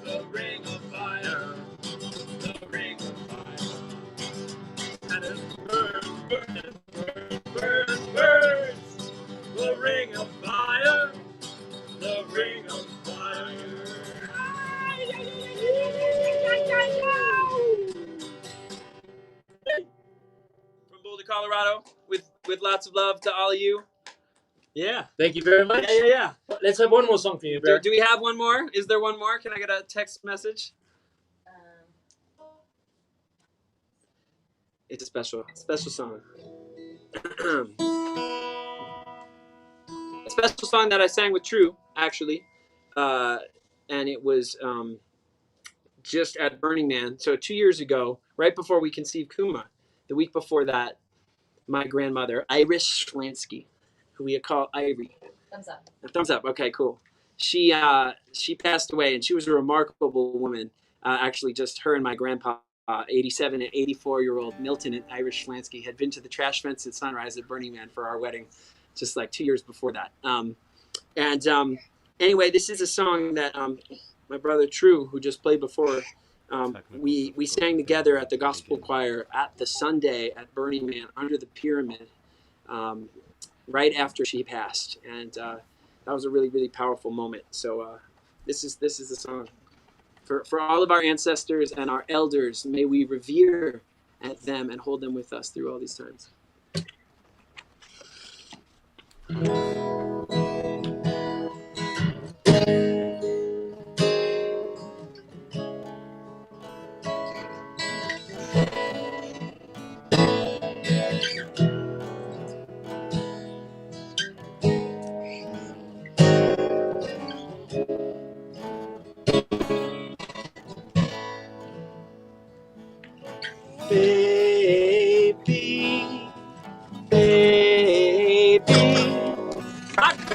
The ring of fire, the ring of fire, and it burns, burns, burns, burns, burns. The ring of fire, the ring of fire. From Boulder, Colorado, with lots of love to all of you. Yeah. Thank you very much. Yeah. Let's have one more song for you, Bear. Do we have one more? Is there one more? Can I get a text message? It's a special song. A special song that I sang with True, actually. And it was just at Burning Man. So 2 years ago, right before we conceived Kuma, the week before that, my grandmother, Iris Schlansky, who we call Irie. Thumbs up. A thumbs up. Okay, cool. She passed away, and she was a remarkable woman. Actually, just her and my grandpa, 87 and 84-year-old Milton and Iris Schlansky, had been to the Trash Fence at Sunrise at Burning Man for our wedding, just like 2 years before that. Anyway, this is a song that my brother True, who just played before, we sang together at the gospel choir at the Sunday at Burning Man under the pyramid. Right after she passed, and that was a really, really powerful moment. So this is the song for all of our ancestors and our elders. May we revere at them and hold them with us through all these times.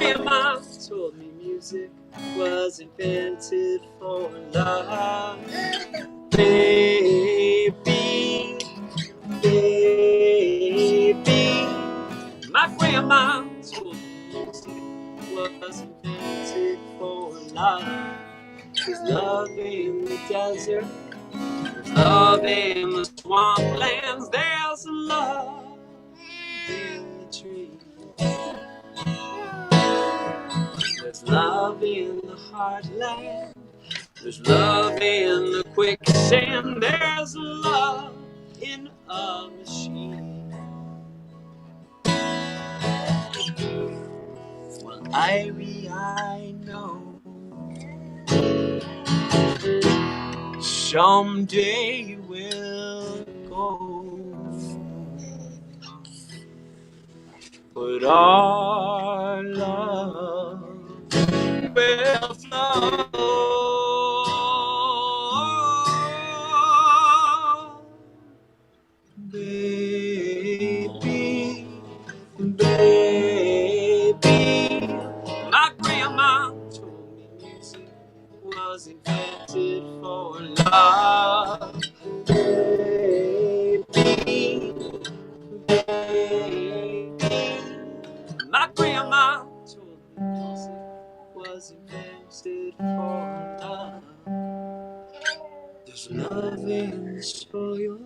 grandma told me music was invented for love. Baby, baby. My grandma told me music was invented for love. There's love in the desert, there's love in the swamplands, there's love in the trees. There's love in the heartland, there's love in the quicksand, there's love in a machine. Well, Irie, I know someday we'll go, but our love will flow. Baby, baby, my grandma told me music was invented for love. Baby, baby, my grandma told me music was invented for love. There's love in the soil,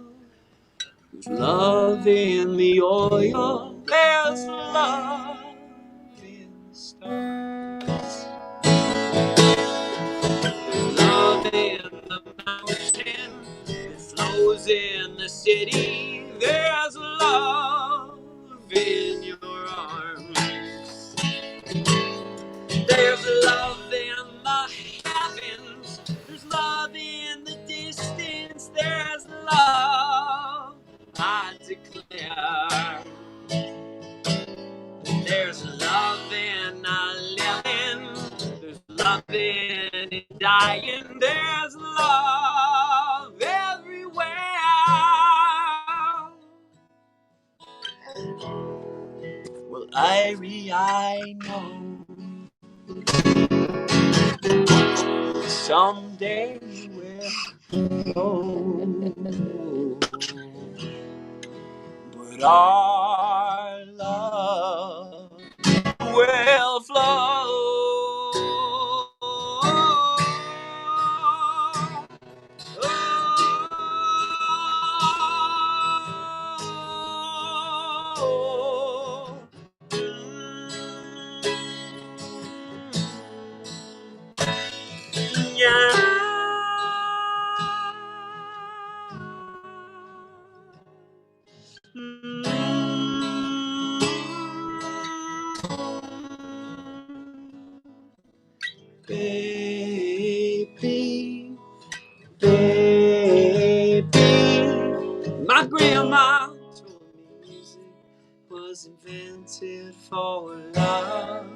there's love in the oil, there's love in the stars. There's love in the mountain, it flows in the city, there's love in your arms. There's love in the heavens, there's love in the distance, there's love, I declare. There's love in living, there's love in dying, there's love everywhere. Well, Irie, I know someday we'll go, but our love will flow. Baby, baby, my grandma told me music was invented for love.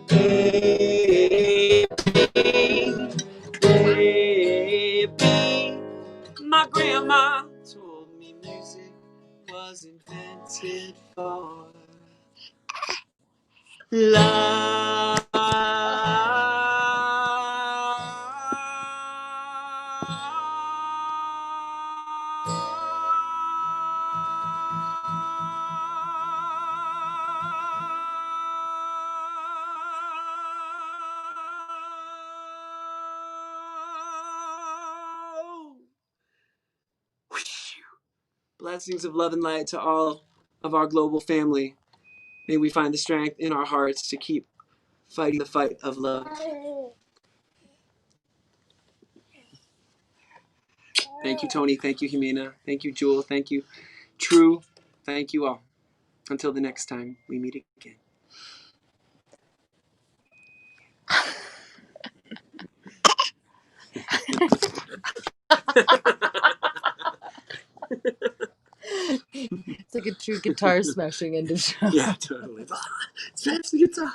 Baby, baby, my grandma told me music was invented for love. Blessings of love and light to all of our global family. May we find the strength in our hearts to keep fighting the fight of love. Thank you, Tony. Thank you, Jimena. Thank you, Jewel. Thank you, True. Thank you all. Until the next time we meet again. It's like a true guitar smashing into show. Yeah, totally. Smash the guitar.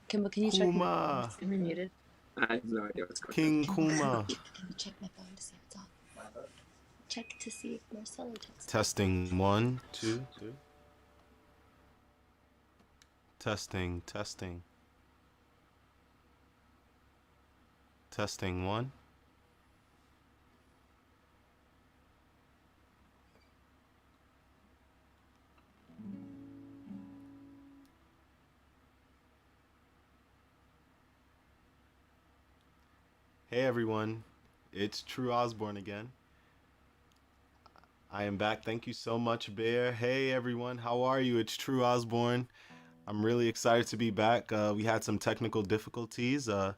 Kimball, can you check my phone? Am I muted? I have no idea what's going King Kuma. Can you check my phone to see if it's on? check to see if Marcelo texted. Testing 1, 2, 3. Testing, testing. Testing 1. Hey everyone, it's True Osborne again. I am back. Thank you so much, Bear. Hey everyone, how are you? It's True Osborne. I'm really excited to be back. We had some technical difficulties, and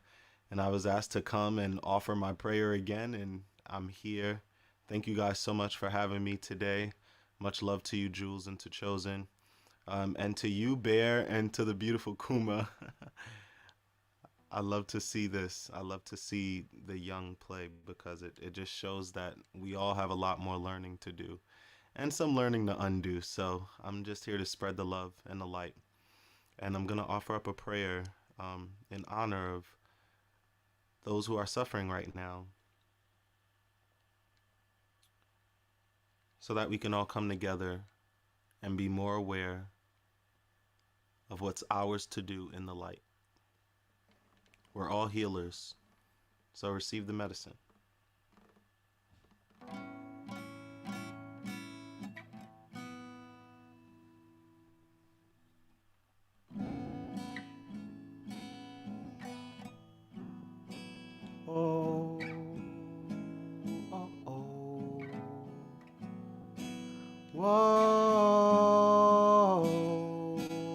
I was asked to come and offer my prayer again, and I'm here. Thank you guys so much for having me today. Much love to you, Jules, and to Chosen, and to you, Bear, and to the beautiful Kuma. I love to see this. I love to see the young play because it just shows that we all have a lot more learning to do and some learning to undo. So I'm just here to spread the love and the light. And I'm going to offer up a prayer in honor of those who are suffering right now so that we can all come together and be more aware of what's ours to do in the light. We're all healers, so receive the medicine. Oh, oh, oh. Whoa,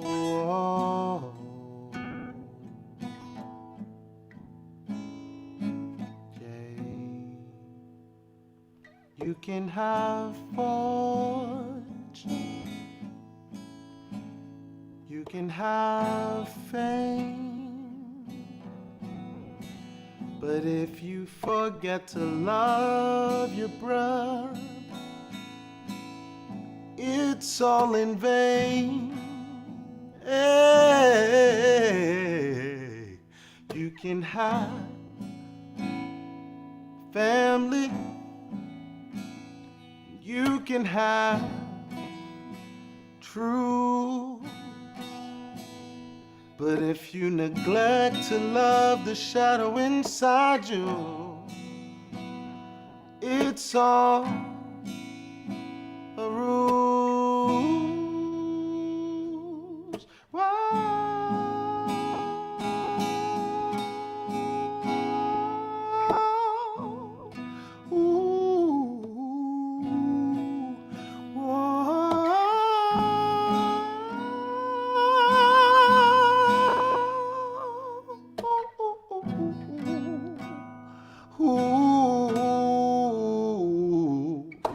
whoa. You can have fortune, you can have fame, but if you forget to love your brother, it's all in vain. Hey, you can have family, you can have true, but if you neglect to love the shadow inside you, it's all a ruse.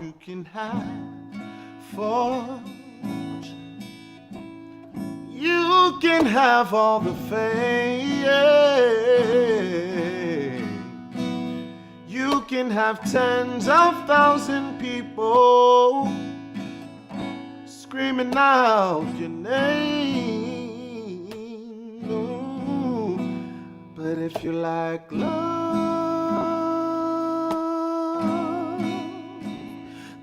You can have fortune, you can have all the fame, you can have tens of thousands people screaming out your name. Ooh, but if you like love,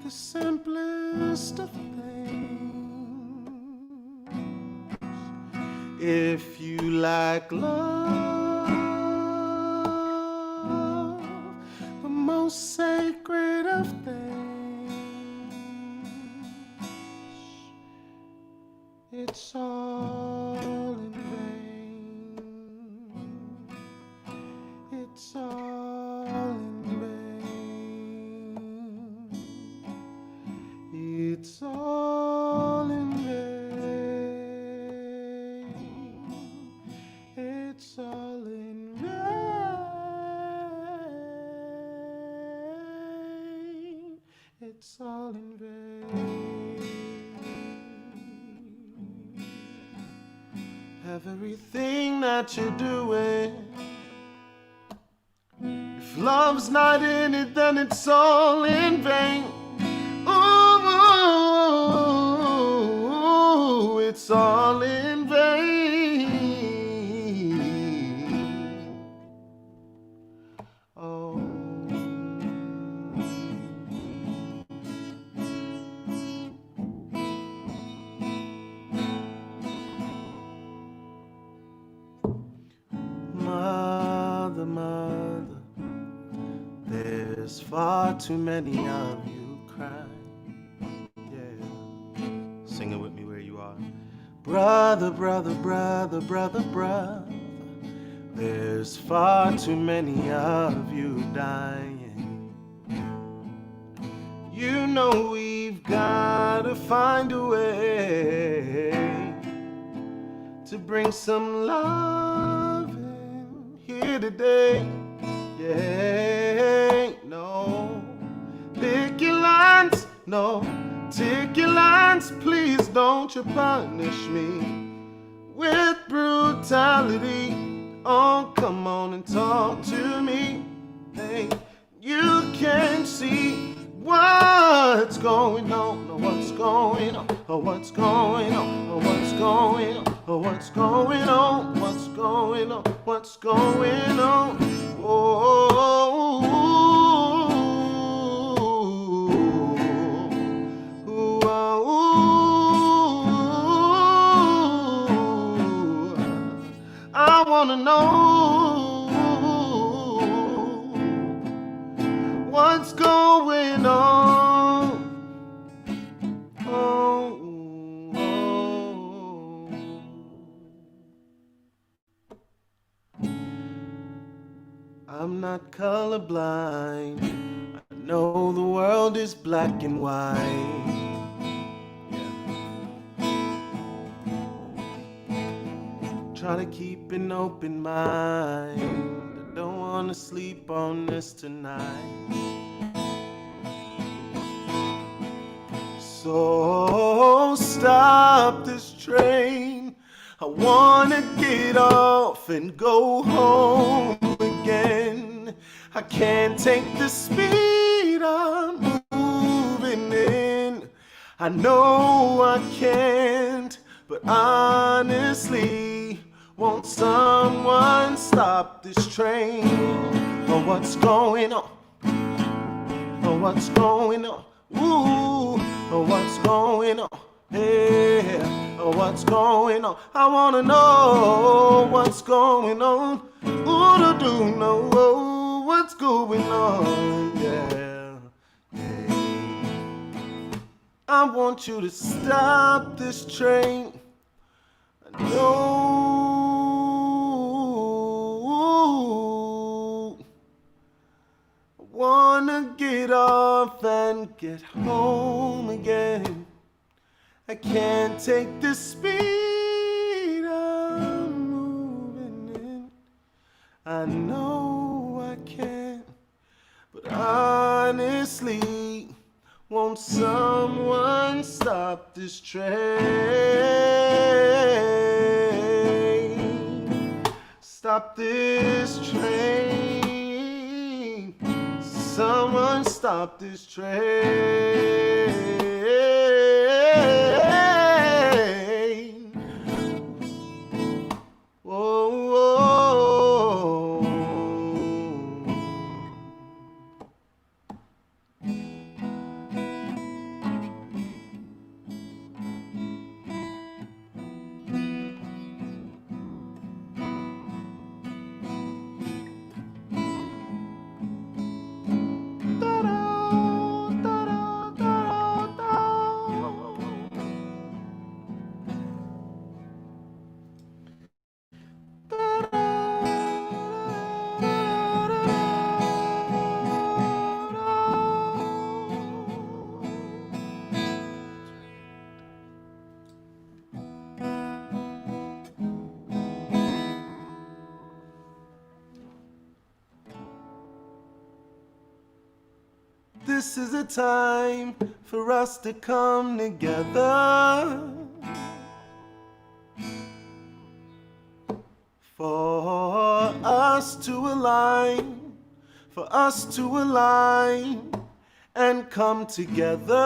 the simplest of things, if you like love, the most sacred of things, it's all in vain. It's all in vain. It's all in vain. It's all in vain. It's all in vain. Everything that you're doing, if love's not in it, then it's all in vain. Ooh, it's all in vain. Oh, There's far too many of you crying. Yeah. Sing it with me where you are. Brother, brother, brother, brother, brother. There's far too many of you dying. You know we've gotta find a way to bring some love in here today. Yeah, no, pick your lines, no, take your lines, please don't you punish me with brutality. Oh, come on and talk to me. Hey, you can see what's going on, or what's going on, or what's going on, or what's going on, or what's going on, what's going on, what's going on. Oh, I wanna know what's going on. I'm not colorblind. I know the world is black and white. Try to keep an open mind. I don't wanna sleep on this tonight. So stop this train. I wanna get off and go home again. I can't take the speed I'm moving in. I know I can't, but honestly, won't someone stop this train? Oh, what's going on? Oh, what's going on? Ooh, oh, what's going on? Yeah, oh, what's going on? I wanna know what's going on. Ooh, do know what's going on? Yeah, yeah. I want you to stop this train. I know I wanna get off and get home again. I can't take the speed I'm moving in. I know I can't, but honestly, won't someone stop this train? Stop this train. Someone stop this train. This is a time for us to come together, for us to align, and come together.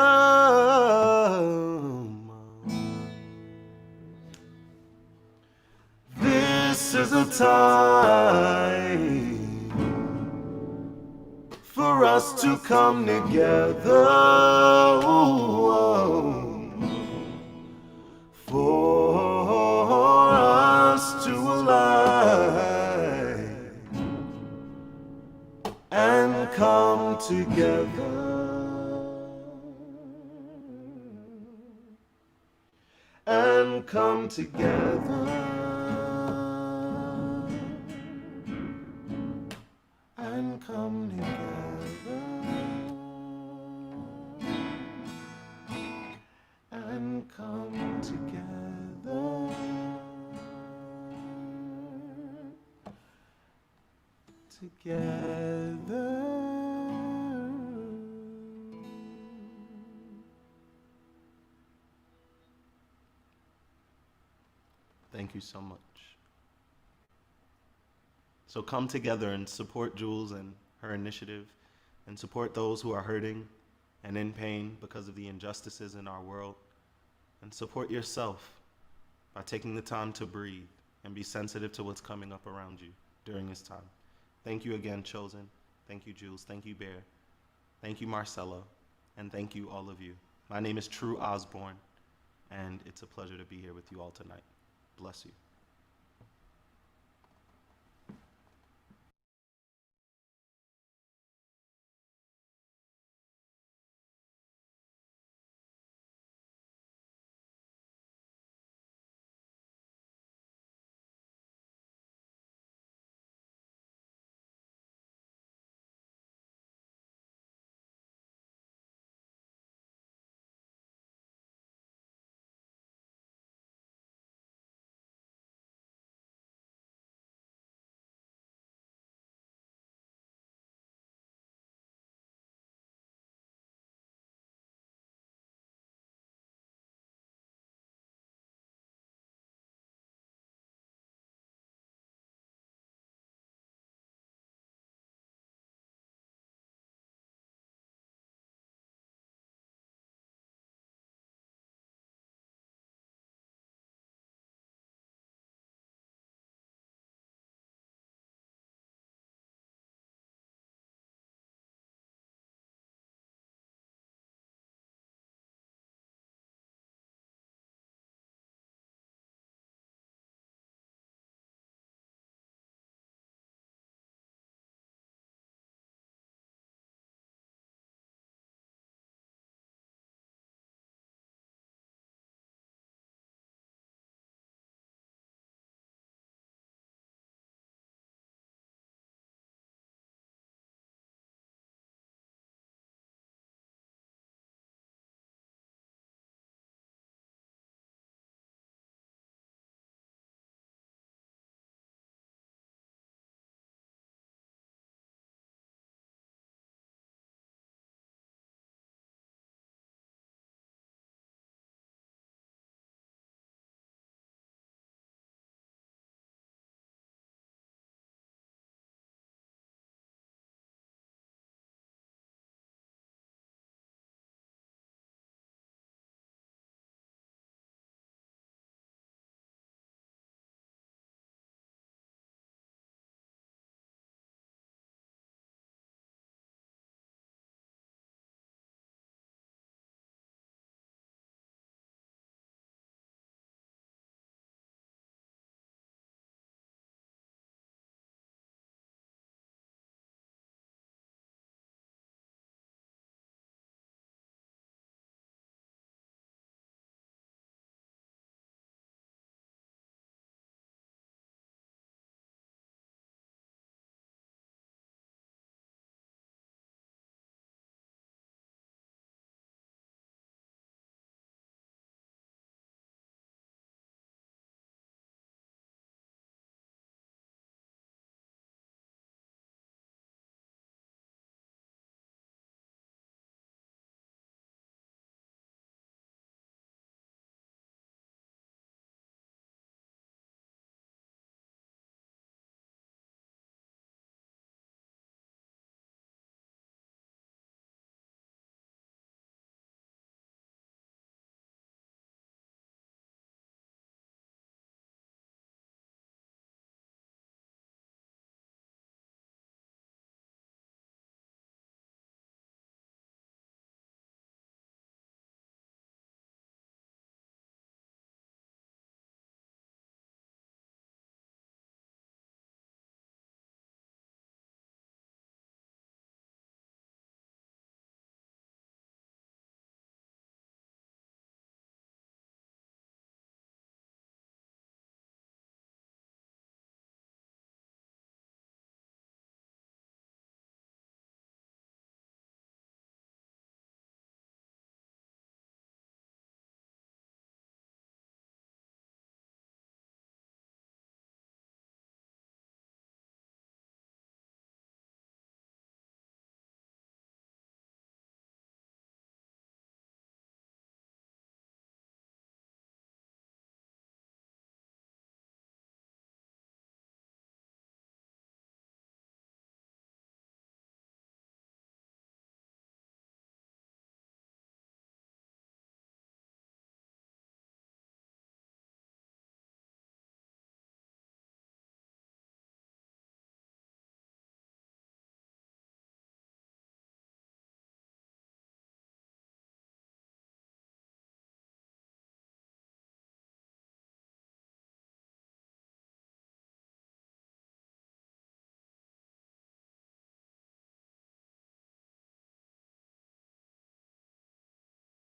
This is a time for us to come together, for us to align and come together. and come together and come together and come together together. Thank you so much. So come together and support Jules and her initiative, and support those who are hurting and in pain because of the injustices in our world, and support yourself by taking the time to breathe and be sensitive to what's coming up around you during this time. Thank you again, Chosen. Thank you, Jules. Thank you, Bear. Thank you, Marcella. And thank you, all of you. My name is True Osborne, and it's a pleasure to be here with you all tonight. Bless you.